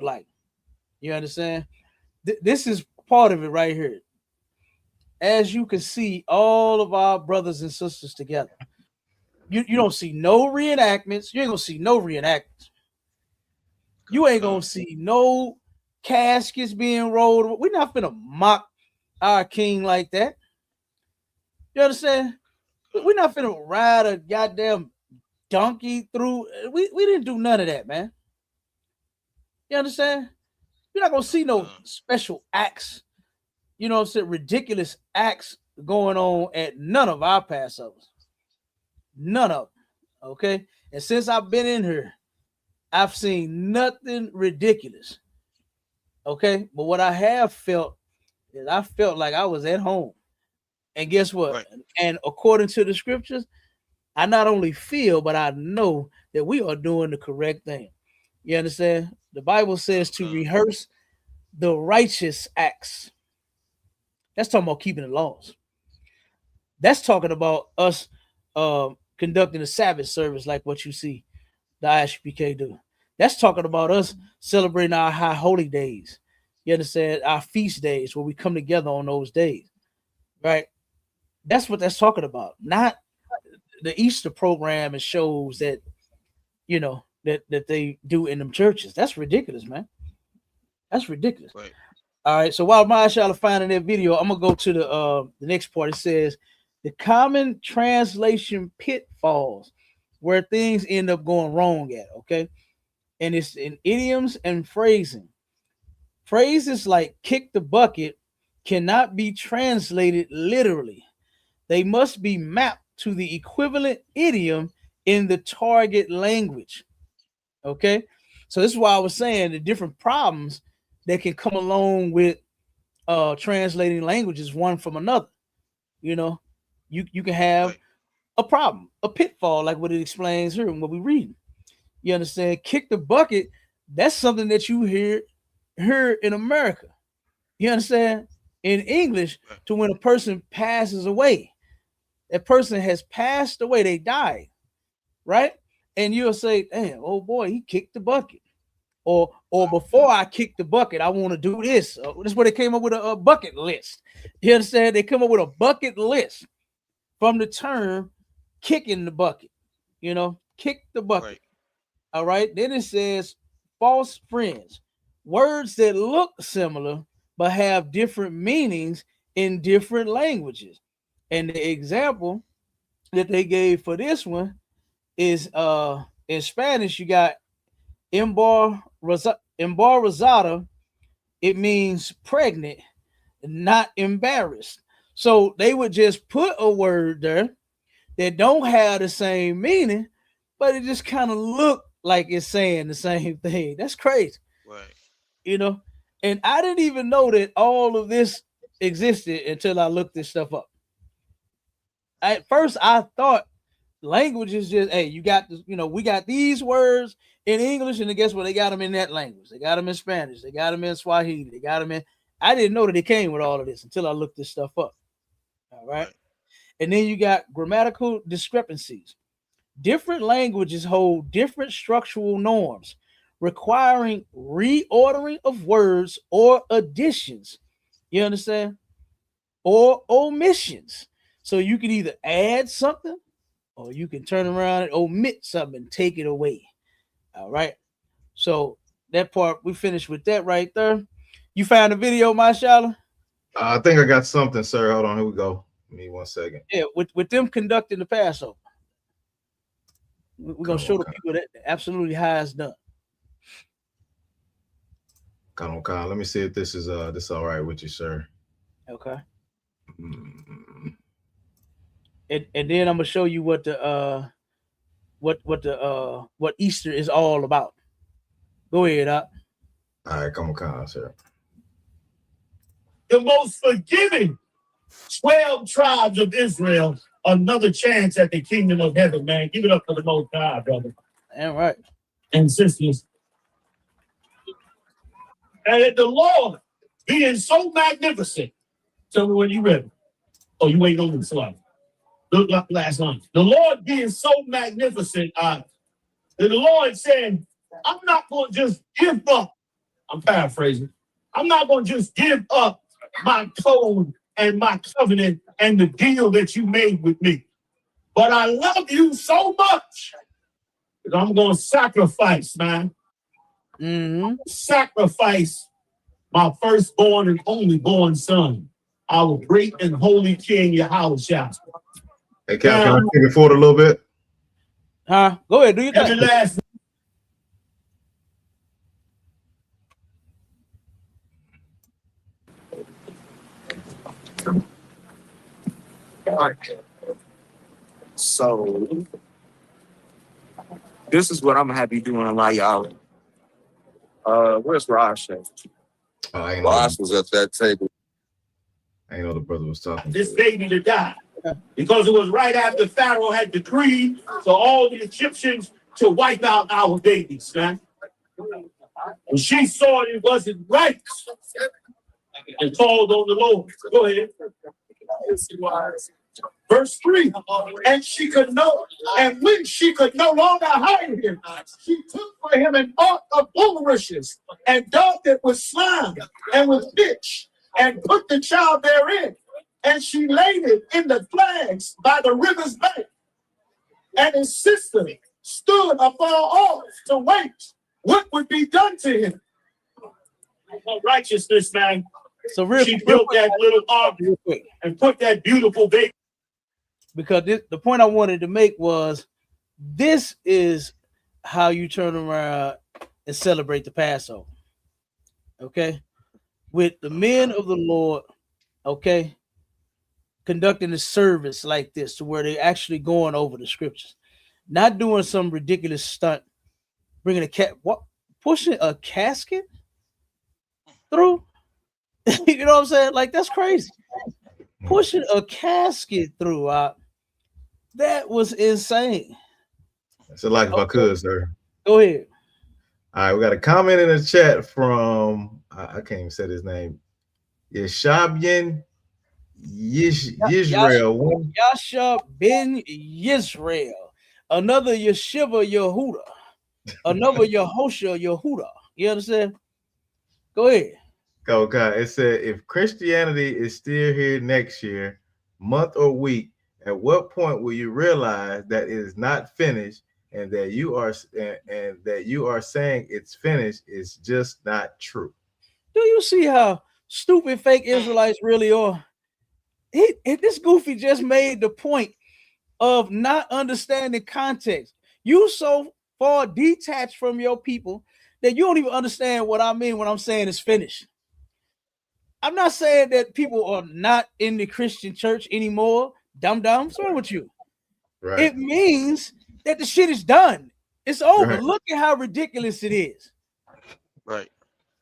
like. You understand? This is part of it right here. As you can see, all of our brothers and sisters together. You don't see no reenactments. You ain't gonna see no reenactments. You ain't gonna see no caskets being rolled. We're not gonna mock our king like that. You understand? We're not finna ride a goddamn donkey through. We didn't do none of that, man. You understand? You're not gonna see no special acts. You know what I'm saying? Ridiculous acts going on at none of our Passovers. None of them. Okay. And since I've been in here, I've seen nothing ridiculous. Okay. But what I have felt is I felt like I was at home. And guess what? Right. And according to the scriptures, I not only feel, but I know that we are doing the correct thing. You understand? The Bible says to rehearse the righteous acts. That's talking about keeping the laws. That's talking about us conducting a Sabbath service like what you see the ISPK do. That's talking about us celebrating our high holy days. You understand? Our feast days where we come together on those days. Right? That's what that's talking about. Not the Easter program and shows that, you know, that they do in them churches. That's ridiculous, man. That's ridiculous. Right. All right. So while Marshawn finding that video, I'm gonna go to the next part. It says the common translation pitfalls where things end up going wrong at. Okay. And it's in idioms and phrasing. Phrases like kick the bucket cannot be translated literally. They must be mapped to the equivalent idiom in the target language. Okay. So this is why I was saying the different problems that can come along with translating languages one from another. You know, you can have a problem, a pitfall, like what it explains here and what we read. You understand? Kick the bucket, that's something that you hear in America. You understand? In English, to when a person passes away. That person has passed away, they died, right? And you'll say, damn, oh boy, he kicked the bucket. Or before I kick the bucket, I want to do this. That's where they came up with a bucket list. You understand? They come up with a bucket list from the term kicking the bucket. You know, kick the bucket. Right. All right. Then it says false friends. words that look similar but have different meanings in different languages. And the example that they gave for this one is in Spanish you got embarazada. It means pregnant, not embarrassed. So they would just put a word there that don't have the same meaning, but it just kind of look like it's saying the same thing. That's crazy. Right. You know, and I didn't even know that all of this existed until I looked this stuff up. At first, I thought language is just, hey, you got this, we got these words in English, and then guess what? They got them in that language. They got them in Spanish. They got them in Swahili. They got them in. I didn't know that it came with all of this until I looked this stuff up. All right. And then you got grammatical discrepancies. Different languages hold different structural norms, requiring reordering of words or additions. You understand? Or omissions. So you can either add something or you can turn around and omit something and take it away. All right. So that part, we finished with that right there. You found a video, Mashallah? I think I got something, sir. Hold on. Here we go. Give me 1 second. Yeah, with them conducting the Passover. We're going to show the people that absolutely how it's done. Come on. Let me see if this is all right with you, sir. Okay. And then I'm gonna show you what the what Easter is all about. Go ahead, Up. All right, come on, sir. The most forgiving 12 tribes of Israel, another chance at the kingdom of heaven, man. Give it up for the Most High, brother. All right. And sisters. And the Lord being so magnificent. Tell me when you're ready. Oh, you waiting on the slide. Look like last night. The Lord being so magnificent, that the Lord said, I'm not going to just give up. I'm paraphrasing. I'm not going to just give up my code and my covenant and the deal that you made with me. But I love you so much that I'm going to sacrifice, man. Sacrifice my firstborn and only born son, our great and holy King Yahushua. Hey, Cal, can I take it forward a little bit? Huh? Go ahead, do your thing. Last. So this is what I'm gonna have you doing while y'all. Where's Raj? Raj was at that table. I ain't know the brother was talking. This baby to die. Because it was right after Pharaoh had decreed for all the Egyptians to wipe out our babies, man. And she saw it wasn't right and called on the Lord. Go ahead. Verse 3. And when she could no longer hide him, she took for him an ark of bulrushes and daubed it with slime and with pitch and put the child therein. And she laid it in the flags by the river's bank. And his sister stood afar off to wait what would be done to him. Righteousness, man. So she built that little ark and put that beautiful baby. Because the point I wanted to make was, this is how you turn around and celebrate the Passover. Okay? With the men of the Lord, okay, conducting a service like this to where they're actually going over the scriptures, not doing some ridiculous stunt, bringing pushing a casket through. You know what I'm saying? Like, that's crazy. Pushing a casket through, that was insane. So, like, if I could, sir. Go ahead. All right, we got a comment in the chat from I can't even say his name. Yeshabian Yisrael. Yasha ben Yisrael. Another Yeshiva Yehuda. Another Yehosha Yehuda. You understand? Go ahead. Okay. It said, if Christianity is still here next year, month or week, at what point will you realize that it is not finished and that you are saying it's finished is just not true. Do you see how stupid fake Israelites really are? This goofy just made the point of not understanding context. You so far detached from your people that you don't even understand what I mean when I'm saying it's finished. I'm not saying that people are not in the Christian church anymore. Dumb. What's wrong with you? Right. It means that the shit is done. It's over. Right. Look at how ridiculous it is. Right.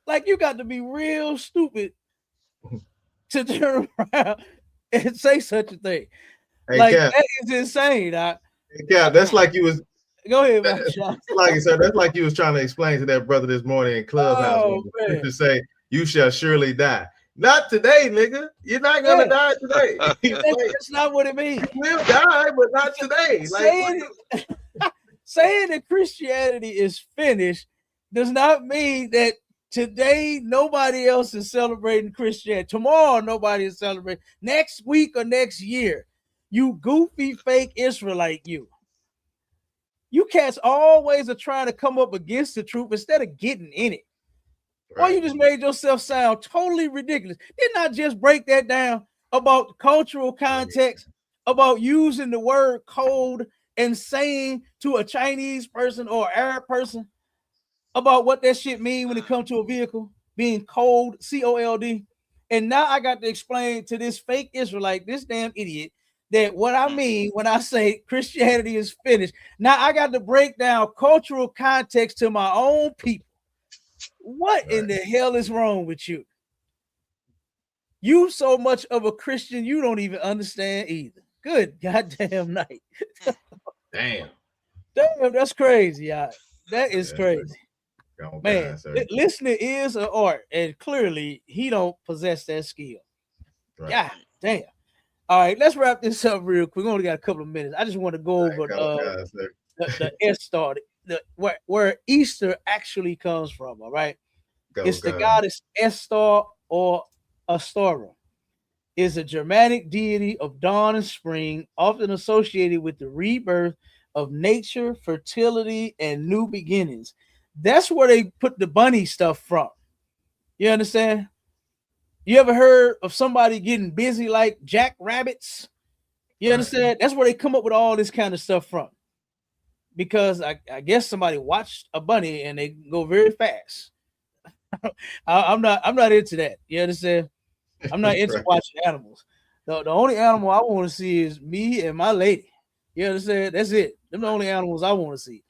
Like, you got to be real stupid to turn around and say such a thing. Hey, like, Cap, that is insane. Hey, Cap, that's like you was. Go ahead, man. That's like you was trying to explain to that brother this morning in Clubhouse to say, "You shall surely die." Not today, nigga. You're not gonna die today. That's not what it means. You will die, but not today. Saying that Christianity is finished does not mean that today nobody else is celebrating Christianity. Tomorrow nobody is celebrating. Next week or next year, you goofy fake Israelite, you cats always are trying to come up against the truth instead of getting in it. Right. Or you just made yourself sound totally ridiculous. Didn't I just break that down about cultural context, about using the word cold and saying to a Chinese person or Arab person about what that shit mean when it comes to a vehicle being cold, C-O-L-D? And now I got to explain to this fake Israelite, this damn idiot, that what I mean when I say Christianity is finished. Now I got to break down cultural context to my own people. What in the hell is wrong with you? You so much of a Christian, you don't even understand either. Good goddamn night. Damn, that's crazy, y'all. That is crazy. Man, listening is an art, and clearly he don't possess that skill. Right. God damn. All right, let's wrap this up real quick. We only got a couple of minutes. I just want to go over the S started. Where Easter actually comes from, all right? It's the goddess Estar or Astara. Is a Germanic deity of dawn and spring, often associated with the rebirth of nature, fertility, and new beginnings. That's where they put the bunny stuff from. You understand? You ever heard of somebody getting busy like jackrabbits? You understand? That's where they come up with all this kind of stuff from. Because I guess somebody watched a bunny and they go very fast. I'm not into that. You understand? I'm not into watching animals. The only animal I want to see is me and my lady. You understand? That's it. Them the only animals I want to see.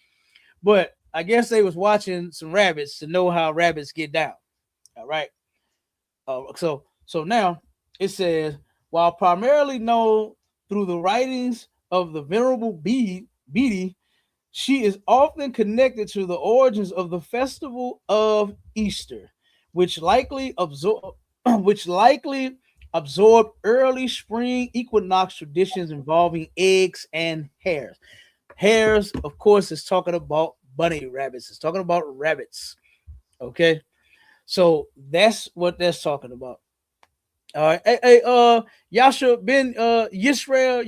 But I guess they was watching some rabbits to know how rabbits get down. All right. So now it says, while primarily known through the writings of the Venerable Bede, she is often connected to the origins of the festival of Easter, which likely absorbed early spring equinox traditions involving eggs and hares. Hares, of course, is talking about bunny rabbits. It's talking about rabbits. Okay, so that's what that's talking about. All right, hey, Yasha Ben Yisrael,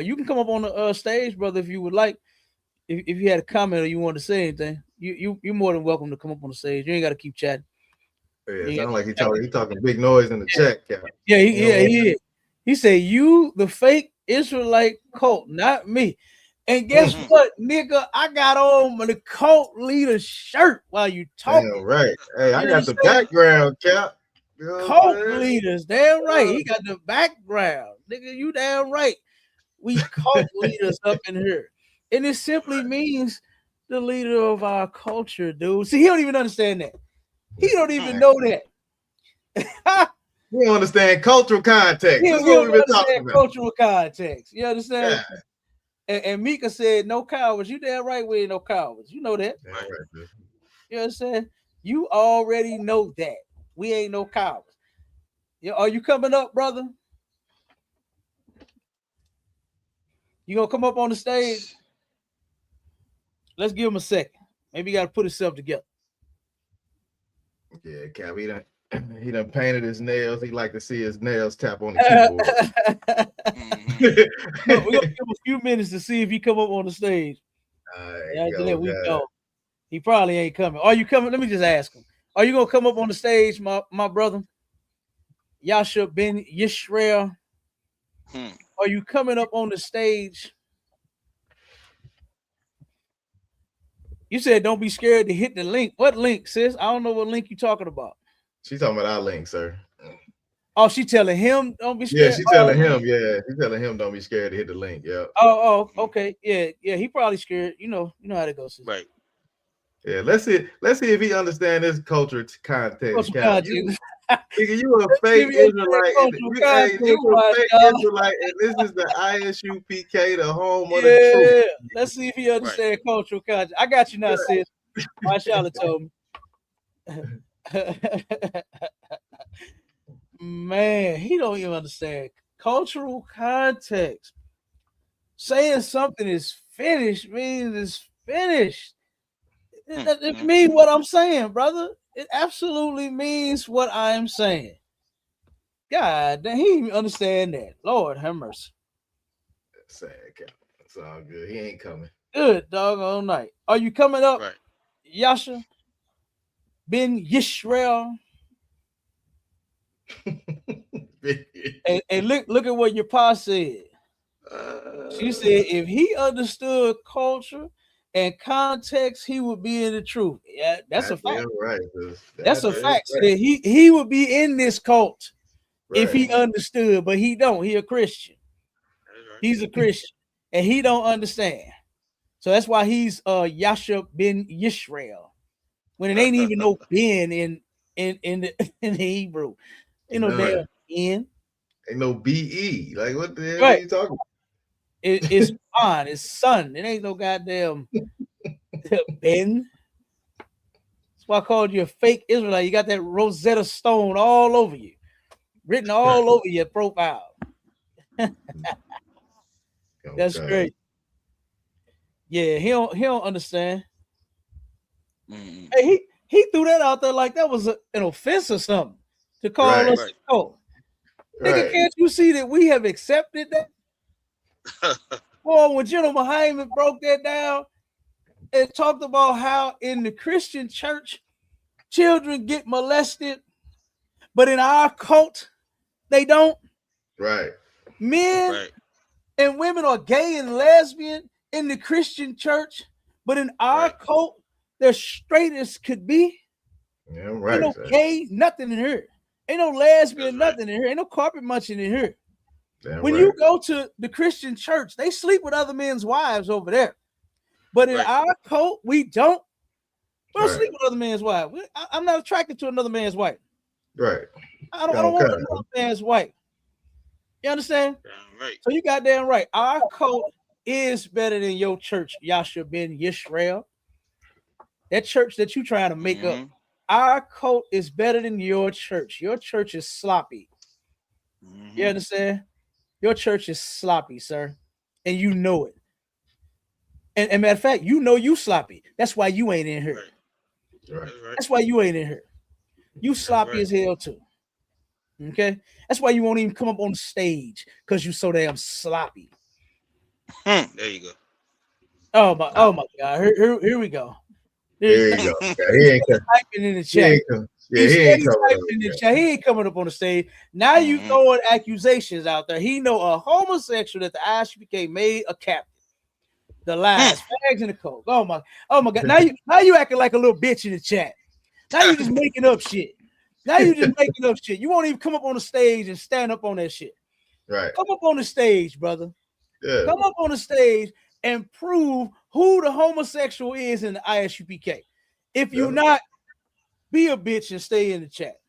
you can come up on the stage, brother, if you would like. If you had a comment or you want to say anything, you're more than welcome to come up on the stage. You ain't got to keep chatting. Yeah, sound like he talking big noise in the chat. Yeah, he is. He said, "You the fake Israelite cult, not me." And guess what, nigga? I got on the cult leader shirt while you talking. Damn right. Hey, I got the background, Cap. Cult leaders, damn right. He got the background, nigga. You damn right. We cult leaders up in here, and it simply means the leader of our culture, dude. See, he don't even understand that. He don't even know that. We don't understand cultural context. That's what we've been talking about. Cultural context. You understand? Yeah. And Mika said, "No cowards." You damn right, we ain't no cowards. You know that. Right. You understand? You already know that. We ain't no cowards. Are you coming up, brother? You gonna come up on the stage? Let's give him a second. Maybe he got to put himself together. Yeah, Cap, he done painted his nails. He like to see his nails tap on the keyboard. We're gonna give him a few minutes to see if he come up on the stage. After that, we go. He probably ain't coming. Are you coming? Let me just ask him. Are you gonna come up on the stage, my brother? Yasha Ben Yisrael. Are you coming up on the stage? You said don't be scared to hit the link. What link, sis? I don't know what link you talking about. She's talking about our link, sir. Oh, she telling him don't be scared. Yeah, she's telling him. Yeah, she's telling him don't be scared to hit the link. Yeah. Oh, okay. Yeah. He probably scared. You know how that goes. Sis. Right. Yeah. Let's see if he understands this culture context. You a fake Israelite. You a fake Israelite, and this is the ISUPK, the home of the truth. Let's see if he understands cultural context. I got you now, sis. My Charlotte told me. Man, he don't even understand cultural context. Saying something is finished means it's finished. It means what I'm saying, brother. It absolutely means what I am saying. God, he didn't understand that. Lord have mercy. Sad, it's all good. He ain't coming. Good doggone night. Are you coming up, right. Yasha Ben Yisrael? and look at what your pa said. She said if he understood culture and context, he would be in the truth. Yeah, that's a fact. Right. That's a fact. Right. He would be in this cult if he understood, but he don't. He a Christian. Right. He's a Christian, and he don't understand. So that's why he's Yasha Ben Yisrael, when it ain't even no Ben in the Hebrew. Ain't no damn N. Ain't no BE. Like what the hell are you talking about? It's on. It's son. It ain't no goddamn Ben. That's why I called you a fake Israelite. You got that Rosetta Stone all over you, written all over your profile. That's great. Yeah, he don't understand. Hey, he threw that out there like that was an offense or something to call us a cult. Nigga, can't you see that we have accepted that? Boy, when General Hyman broke that down and talked about how in the Christian church children get molested, but in our cult they don't. Right. Men and women are gay and lesbian in the Christian church, but in our cult they're straight as could be. Yeah, right. Ain't no gay, nothing in here. Ain't no lesbian, nothing in here. Ain't no carpet munching in here. When you go to the Christian church, they sleep with other men's wives over there. But in our cult, we don't. We don't sleep with other men's wives. I'm not attracted to another man's wife. Right. I don't want another man's wife. You understand? Right. So you goddamn right. Our cult is better than your church, Yasha Ben Yisrael. That church that you trying to make up. Our cult is better than your church. Your church is sloppy. You understand? Your church is sloppy, sir. And you know it. And matter of fact, you know you sloppy. That's why you ain't in here. Right. That's why you ain't in here. You sloppy as hell too. Okay? That's why you won't even come up on the stage, because you so damn sloppy. There you go. Oh my God. Here we go. There you go. He ain't typing in the chat. He ain't coming up on the stage. Now you throwing accusations out there. He know a homosexual that the ISUPK made a captain. The lies, fags, and the coke. Oh my God. Now you acting like a little bitch in the chat. Now you just making up shit. You won't even come up on the stage and stand up on that shit. Right. Come up on the stage, brother. Yeah. Come up on the stage and prove who the homosexual is in the ISUPK. If you're not, be a bitch and stay in the chat.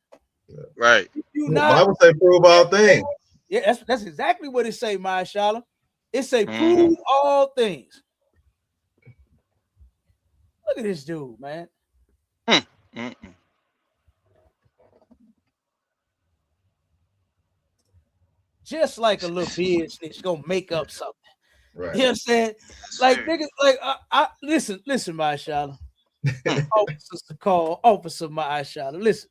Right. You the not, Bible say prove all things. Yeah, that's exactly what it say, my Shala. It say prove all things. Look at this dude, man. Just like a little bitch that's gonna make up something. Right. You know what I'm saying? Like niggas, like I listen, my Shala. Officers to call, officer my Shala. Listen,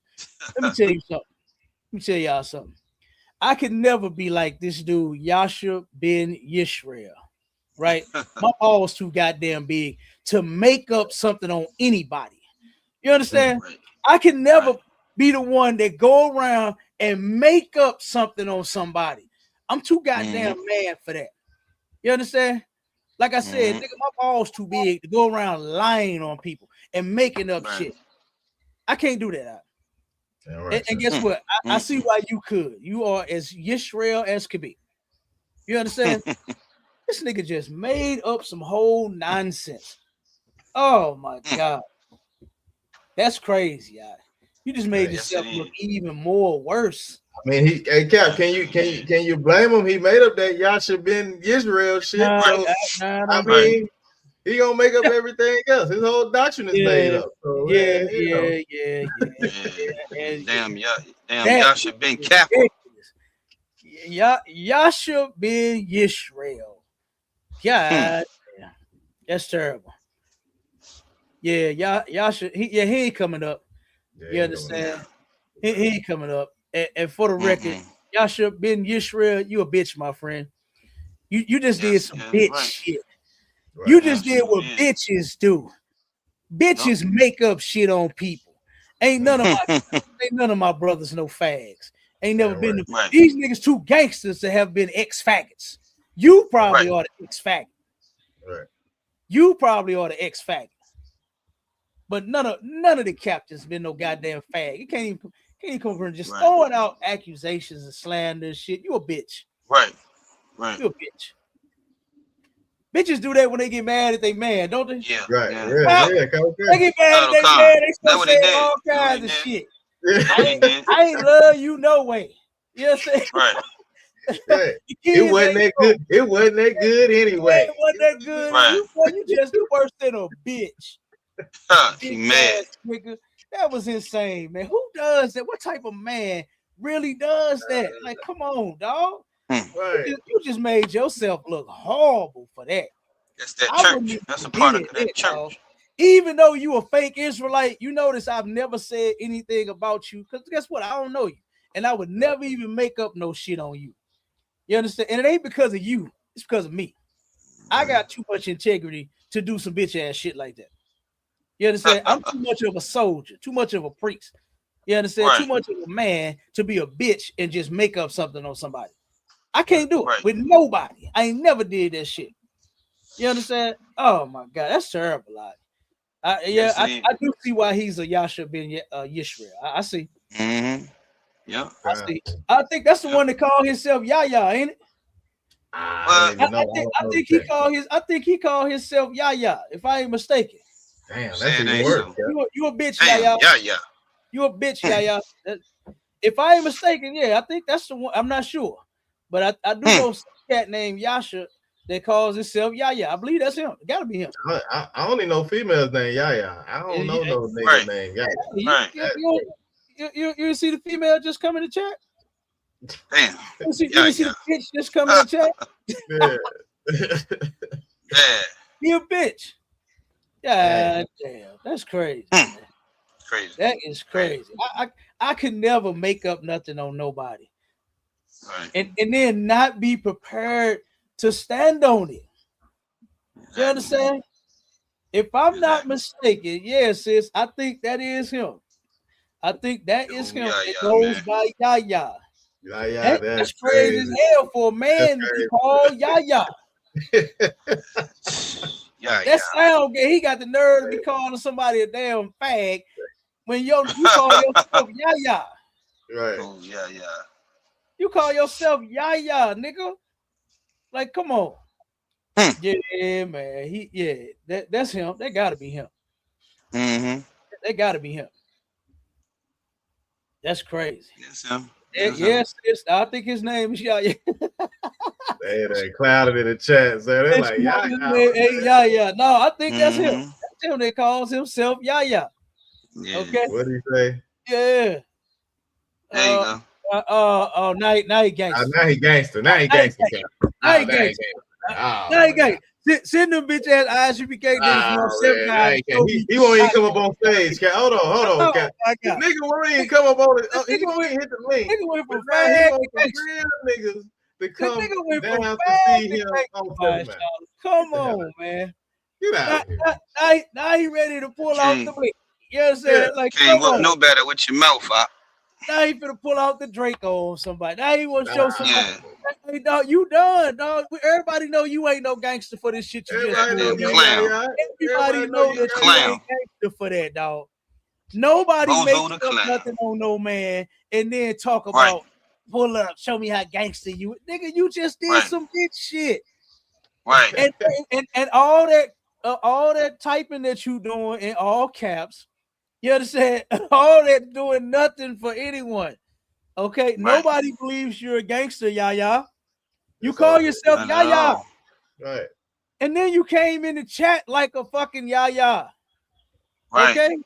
let me tell you something. Let me tell y'all something. I could never be like this dude, Yasha bin Yisrael, right? My balls too goddamn big to make up something on anybody. You understand? Right. I can never be the one that go around and make up something on somebody. I'm too goddamn mad for that. You understand? Like I said, nigga, my balls too big to go around lying on people and making up shit. I can't do that. And guess what? I see why you could. You are as Yisrael as could be. You understand? This nigga just made up some whole nonsense. Oh my God. That's crazy. You just made yourself look even more worse. I mean, hey Cap, can you blame him? He made up that Yasha bin Israel shit. I mean, he gonna make up everything else. His whole doctrine is made up. So, Damn, Yasha bin Kappa. Yasha bin Yisrael. God damn. That's terrible. Yeah, Yasha, he ain't coming up. You understand? He ain't coming up. And for the record, Yasha bin Yisrael, you a bitch, my friend. You just did some bitch shit. Right. You just did what bitches do. Bitches make up shit on people. Ain't none of my brothers no fags. Ain't never been. These niggas too gangsters to have been ex-faggots. You probably are the ex-faggot. Right. You probably are the ex-faggot. But none of the captains been no goddamn fag. You can't even come from just throwing out accusations and slander and shit. You a bitch. Right. You a bitch. Bitches do that when they get mad at they man, don't they? Yeah. Right. They get mad at they man. They start saying all kinds of shit. I ain't love you no way. You know what I'm saying? Right. It wasn't that good. It wasn't that good anyway. It wasn't that good. Right. You worse than a bitch. He mad. Nigga. That was insane, man. Who does that? What type of man really does that? Like, come on, dog. Right. You just made yourself look horrible for that. That's that church. That's a part of that church. Dog. Even though you a fake Israelite, you notice I've never said anything about you. Because guess what? I don't know you. And I would never even make up no shit on you. You understand? And it ain't because of you. It's because of me. I got too much integrity to do some bitch ass shit like that. You understand? I'm too much of a soldier, too much of a priest. You understand? Too much of a man to be a bitch and just make up something on somebody. I can't do it with nobody. I ain't never did that shit. You understand? Oh my God, that's terrible. I do see why he's a Yasha bin Yisrael. I see. Yeah, I see. I think that's the one that called himself Yahya, ain't it? I think he called himself Yahya, if I ain't mistaken. Damn, that's even worse. You a bitch, Yahya. Yeah. You a bitch, Yahya. If I ain't mistaken, I think that's the one. I'm not sure, but I do know some cat named Yasha that calls himself Yahya. I believe that's him. It gotta be him. I only know females named Yahya. I don't know no nigga named Yahya. You see the female just come in the chat? Damn. You see the bitch just come in the chat? Yeah. He a bitch. God damn, that's crazy. Crazy. That is crazy. I could never make up nothing on nobody. Right. And then not be prepared to stand on it. You understand? If I'm not mistaken, sis, I think that is him. I think that is him. It goes by Yahya. That's crazy as hell for a man to be called Yahya. That sound good. He got the nerve to be calling somebody a damn fag when you call yourself Yahya. Right. Oh, yeah. You call yourself Yahya, nigga. Like, come on. Yeah, man. That's him. That gotta be him. That gotta be him. That's crazy. Yes, him. Yes, I think his name is Yahya. They clouded in the chat, so they're like, Yahya. No, I think that's him. That's him that calls himself Yahya. Yeah. Okay. What do you say? Yeah. There you go. Now he gangster. Now he gangster. Send them bitch ass ISUPK niggas from 7 he won't even come up on stage. Hold on, Cat. Nigga won't even come up on it. He won't even hit the link. Nigga went from fag niggas to come down to see him on Telegram. Come on, man. Get out of here. Now he ready to pull out the link. You know what I'm saying? Like, can't work no better with your mouth out. Now he finna pull out the Draco on somebody. Now he want to show somebody. Hey, dog, you done, dog. Everybody know you ain't no gangster for this shit you just doing. Everybody know that you ain't gangster for that, dog. Nobody makes up nothing on no man and then talk about pull up, show me how gangster you. Nigga, you just did some bitch shit. Right. And all that typing that you doing in all caps, you understand? All that doing nothing for anyone. Okay, nobody believes you're a gangster, Yaya. You call yourself Yaya. Right. And then you came in the chat like a fucking Yaya. Right. Okay?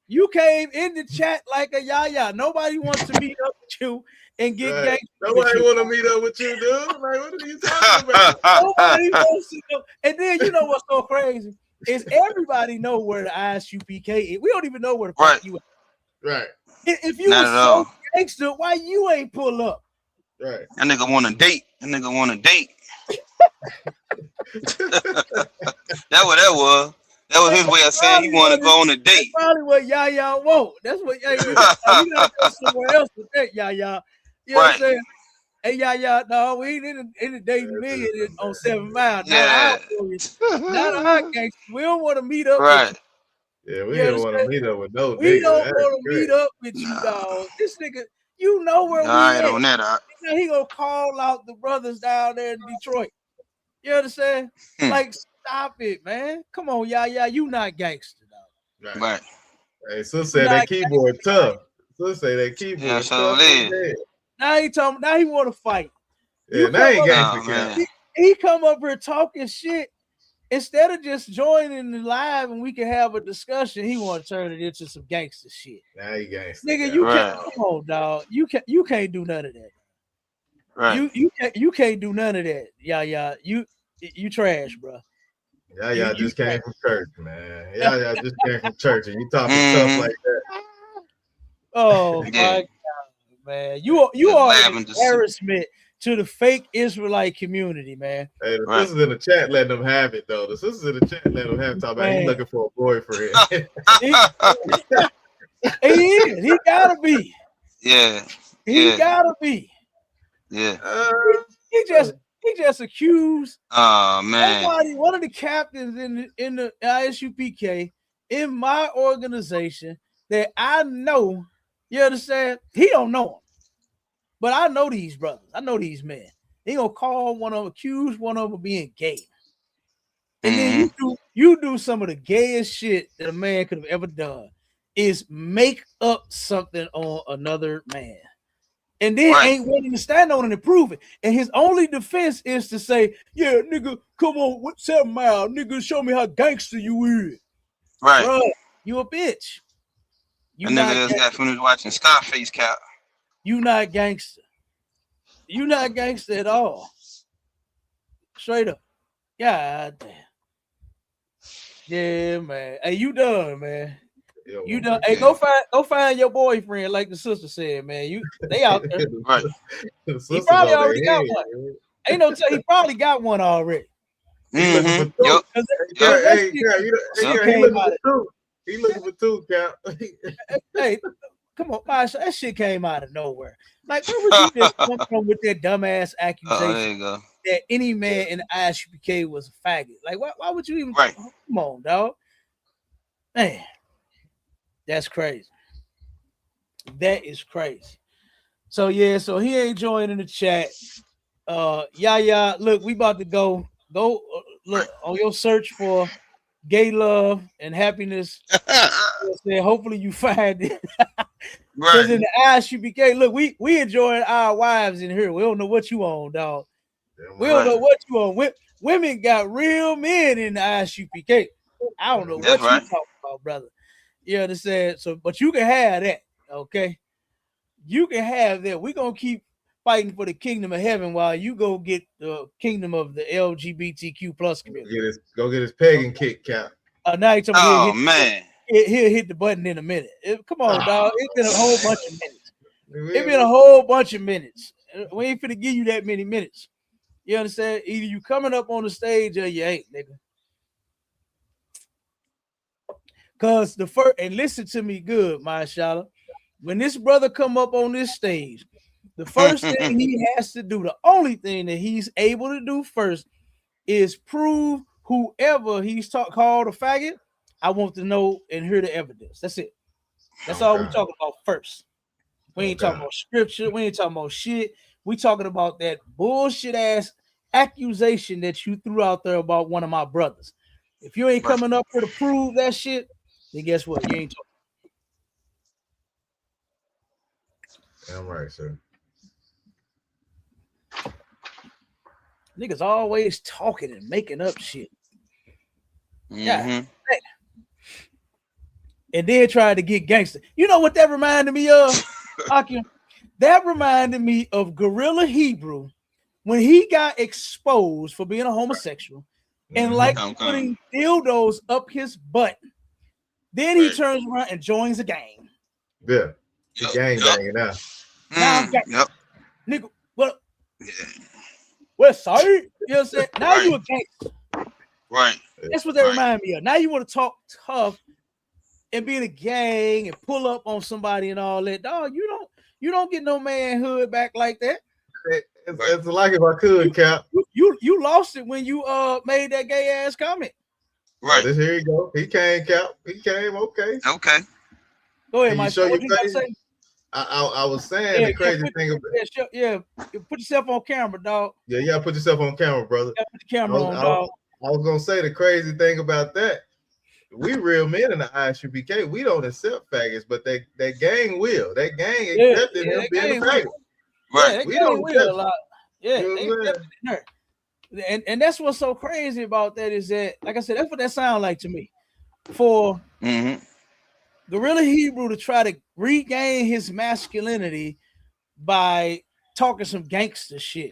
You came in the chat like a Yaya. Nobody wants to meet up with you and get gangster. Nobody want to meet up with you, dude. Like, what are you talking about? Nobody wants to know. And then you know what's so crazy? Is everybody know where the ISUPK is. We don't even know where the fuck you at. Right. If you were so gangster, why you ain't pull up? Right. That nigga want a date. That what that was. That was his way of saying he want to go on a date. That's probably what Yaya want. That's what you gotta go somewhere else with that, Yaya. You know what I'm saying? Hey, Yaya, no, we ain't in the dating million on 7 Mile. Yeah. Not our gangster. We don't want to meet up with you. Yeah, we don't want to meet up with no nigga. We don't want to meet up with you, dog. This nigga, you know where we at. On that, he gonna call out the brothers down there in Detroit. You understand? Like, stop it, man. Come on, Yaya, you not gangster, dog. Right. Hey, so say that keyboard tough. So say that keyboard tough. Now he talking. Now he want to fight. Yeah, now he gangster. He come up here talking shit. Instead of just joining the live and we can have a discussion, he want to turn it into some gangster shit. Now he gangster. Nigga, you can't. Come on, dog. You can't do none of that. Right. You can't do none of that. Yeah. You trash, bro. Yeah, just came from church, man. Yeah, just came from church, and you talking tough like that. Oh my God, man. You are an embarrassment to the fake Israelite community, man. Hey, the sisters in the chat letting them have it, though. The sisters in the chat letting them have it. Talk about he looking for a boyfriend. He is. He gotta be. Yeah. He gotta be. Yeah. He just accused. Oh man. One of the captains in the ISUPK in my organization that I know. You understand? He don't know him. But I know these brothers. I know these men. He gonna call one of them, accuse one of them of being gay. And then you do some of the gayest shit that a man could have ever done is make up something on another man. And then ain't willing to stand on it and prove it. And his only defense is to say, yeah, nigga, come on, what 7 Mile? Nigga, show me how gangster you is. Right. Bro, you a bitch. You nigga just got finished watching Scarface Cap. You not gangster. You not gangster at all. Straight up. God damn. Yeah, man. Hey, you done, man. You done. Hey, go find your boyfriend, like the sister said, man. They out there. Right. He probably already got one. Ain't no tell he probably got one already. He looking for two, Cap. Hey, come on, Masha, that shit came out of nowhere. Like, where would you just come from with that dumbass accusation that any man in the ISUPK was a faggot? Like, why would you even come on, dog? Man, that's crazy. That is crazy. So yeah, so he ain't joining the chat. Yeah, look, we about to go look on your search for gay love and happiness. Hopefully you find it. Because in the ISUPK, look, we enjoying our wives in here. We don't know what you on, dog. We don't know what you on. Women got real men in the ISUPK. I don't know what you talking about, brother. You understand? So, but you can have that, okay? You can have that. We're gonna keep fighting for the kingdom of heaven while you go get the kingdom of the LGBTQ plus community. Go get his pagan kick, Cap. Now he's oh man, he'll hit the button in a minute. Come on, dog. It's been a whole bunch of minutes. It's been a whole bunch of minutes. We ain't finna give you that many minutes. You understand? Either you coming up on the stage or you ain't, nigga. Cause the first, and listen to me good, mashallah. When this brother come up on this stage, the first thing he has to do, the only thing that he's able to do first, is prove whoever he's called a faggot. I want to know and hear the evidence. That's it. That's all we're talking about first. We ain't talking about scripture. We ain't talking about shit. We talking about that bullshit ass accusation that you threw out there about one of my brothers. If you ain't coming up here to prove that shit, then guess what? You ain't talking. I'm right, sir. Niggas always talking and making up shit. Yeah. And then trying to get gangster. You know what that reminded me of? That reminded me of Gorilla Hebrew when he got exposed for being a homosexual and like putting dildos up his butt. Then he turns around and joins a gang. Yeah. The gang banging now. Now I'm gangster. Nigga, what? West Side? You know what I'm saying? Now you a gangster. Right. That's what that remind me of. Now you want to talk tough and be in a gang and pull up on somebody and all that. Dog, you don't get no manhood back like that. It's like if I could, Cap. You lost it when you made that gay ass comment. Right. Oh, here you go. He came, Cap. He came. Okay. Okay. Go ahead, Mike. What you got to say? I was saying the crazy thing about put yourself on camera, dog. Yeah, you gotta put yourself on camera, brother. Put the camera on, dog. I was gonna say the crazy thing about that. We real men in the ISUPK, we don't accept faggots, but that gang will. That gang accepted him being a faggot. Right. Yeah, we don't will a lot. Yeah, you know and that's what's so crazy about that is that, like I said, that's what that sounds like to me. For Gorilla Hebrew to try to regain his masculinity by talking some gangster shit.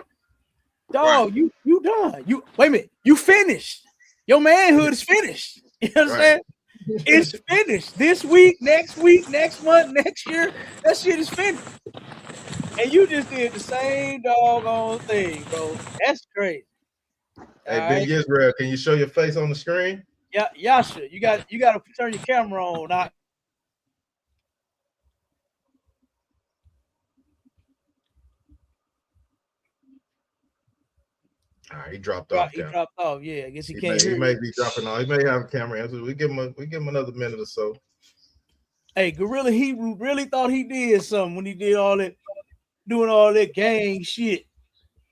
Dog, you done. You wait a minute, you finished. Your manhood is finished. You know what I'm saying? It's finished. This week, next month, next year, that shit is finished. And you just did the same doggone thing, bro. That's crazy. Hey, Big Israel, can you show your face on the screen? Yeah, Yasha, you got to turn your camera on. He dropped off. He dropped off. Yeah, I guess he can't hear. He may be dropping off. He may have a camera answer. We give him another minute or so. Hey, Gorilla Hebrew really thought he did something when he did all that, doing all that gang shit.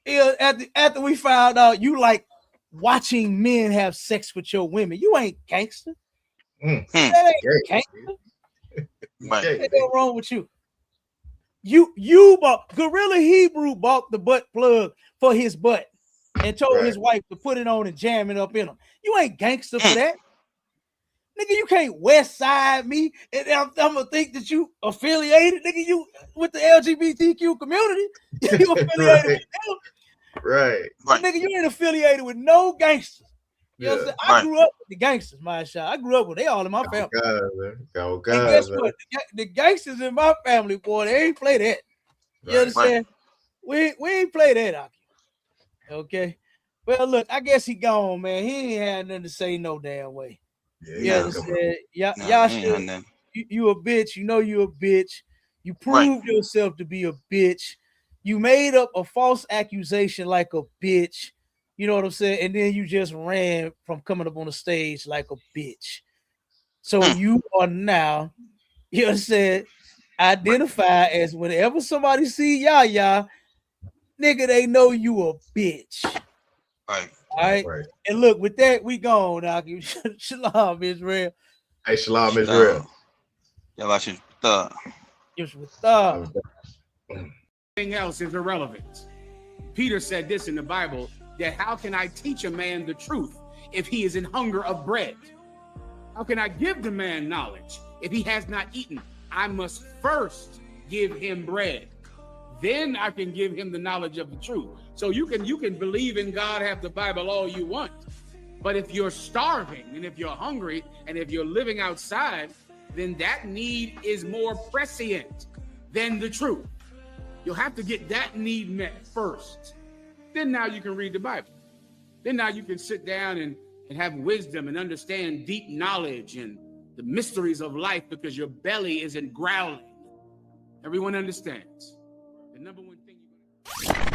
After we found out you like watching men have sex with your women, you ain't gangster. That ain't gangster. What's wrong with you? You bought Gorilla Hebrew bought the butt plug for his butt and told his wife to put it on and jam it up in him. You ain't gangster for that. Nigga, you can't West Side me and I'm gonna think that you affiliated, nigga, you with the LGBTQ community. You affiliated with them. Right. Nigga, you ain't affiliated with no gangsters. You know what I'm saying? I grew up with the gangsters, my shot. I grew up with they all in my family. And guess what? The gangsters in my family, boy, they ain't play that. You understand? We ain't play that, Aki. Okay. Well, look, I guess he gone, man. He ain't had nothing to say no damn way. You understand? Y'all you a bitch. You know you a bitch. You proved yourself to be a bitch. You made up a false accusation like a bitch. You know what I'm saying? And then you just ran from coming up on the stage like a bitch. So you are now, you know what I'm saying, identify as whenever somebody see Yaya, nigga, they know you a bitch. Right. All right. And look, with that, we gone. Shalom, Israel. Hey, Shalom, Israel. Everything else is irrelevant. Peter said this in the Bible, that how can I teach a man the truth if he is in hunger of bread? How can I give the man knowledge if he has not eaten? I must first give him bread. then I can give him the knowledge of the truth. So you can believe in God, have the Bible all you want. But if you're starving and if you're hungry and if you're living outside, then that need is more prescient than the truth. You'll have to get that need met first. Then now you can read the Bible. Then now you can sit down and have wisdom and understand deep knowledge and the mysteries of life, because your belly isn't growling. Everyone understands. The number one thing you're going to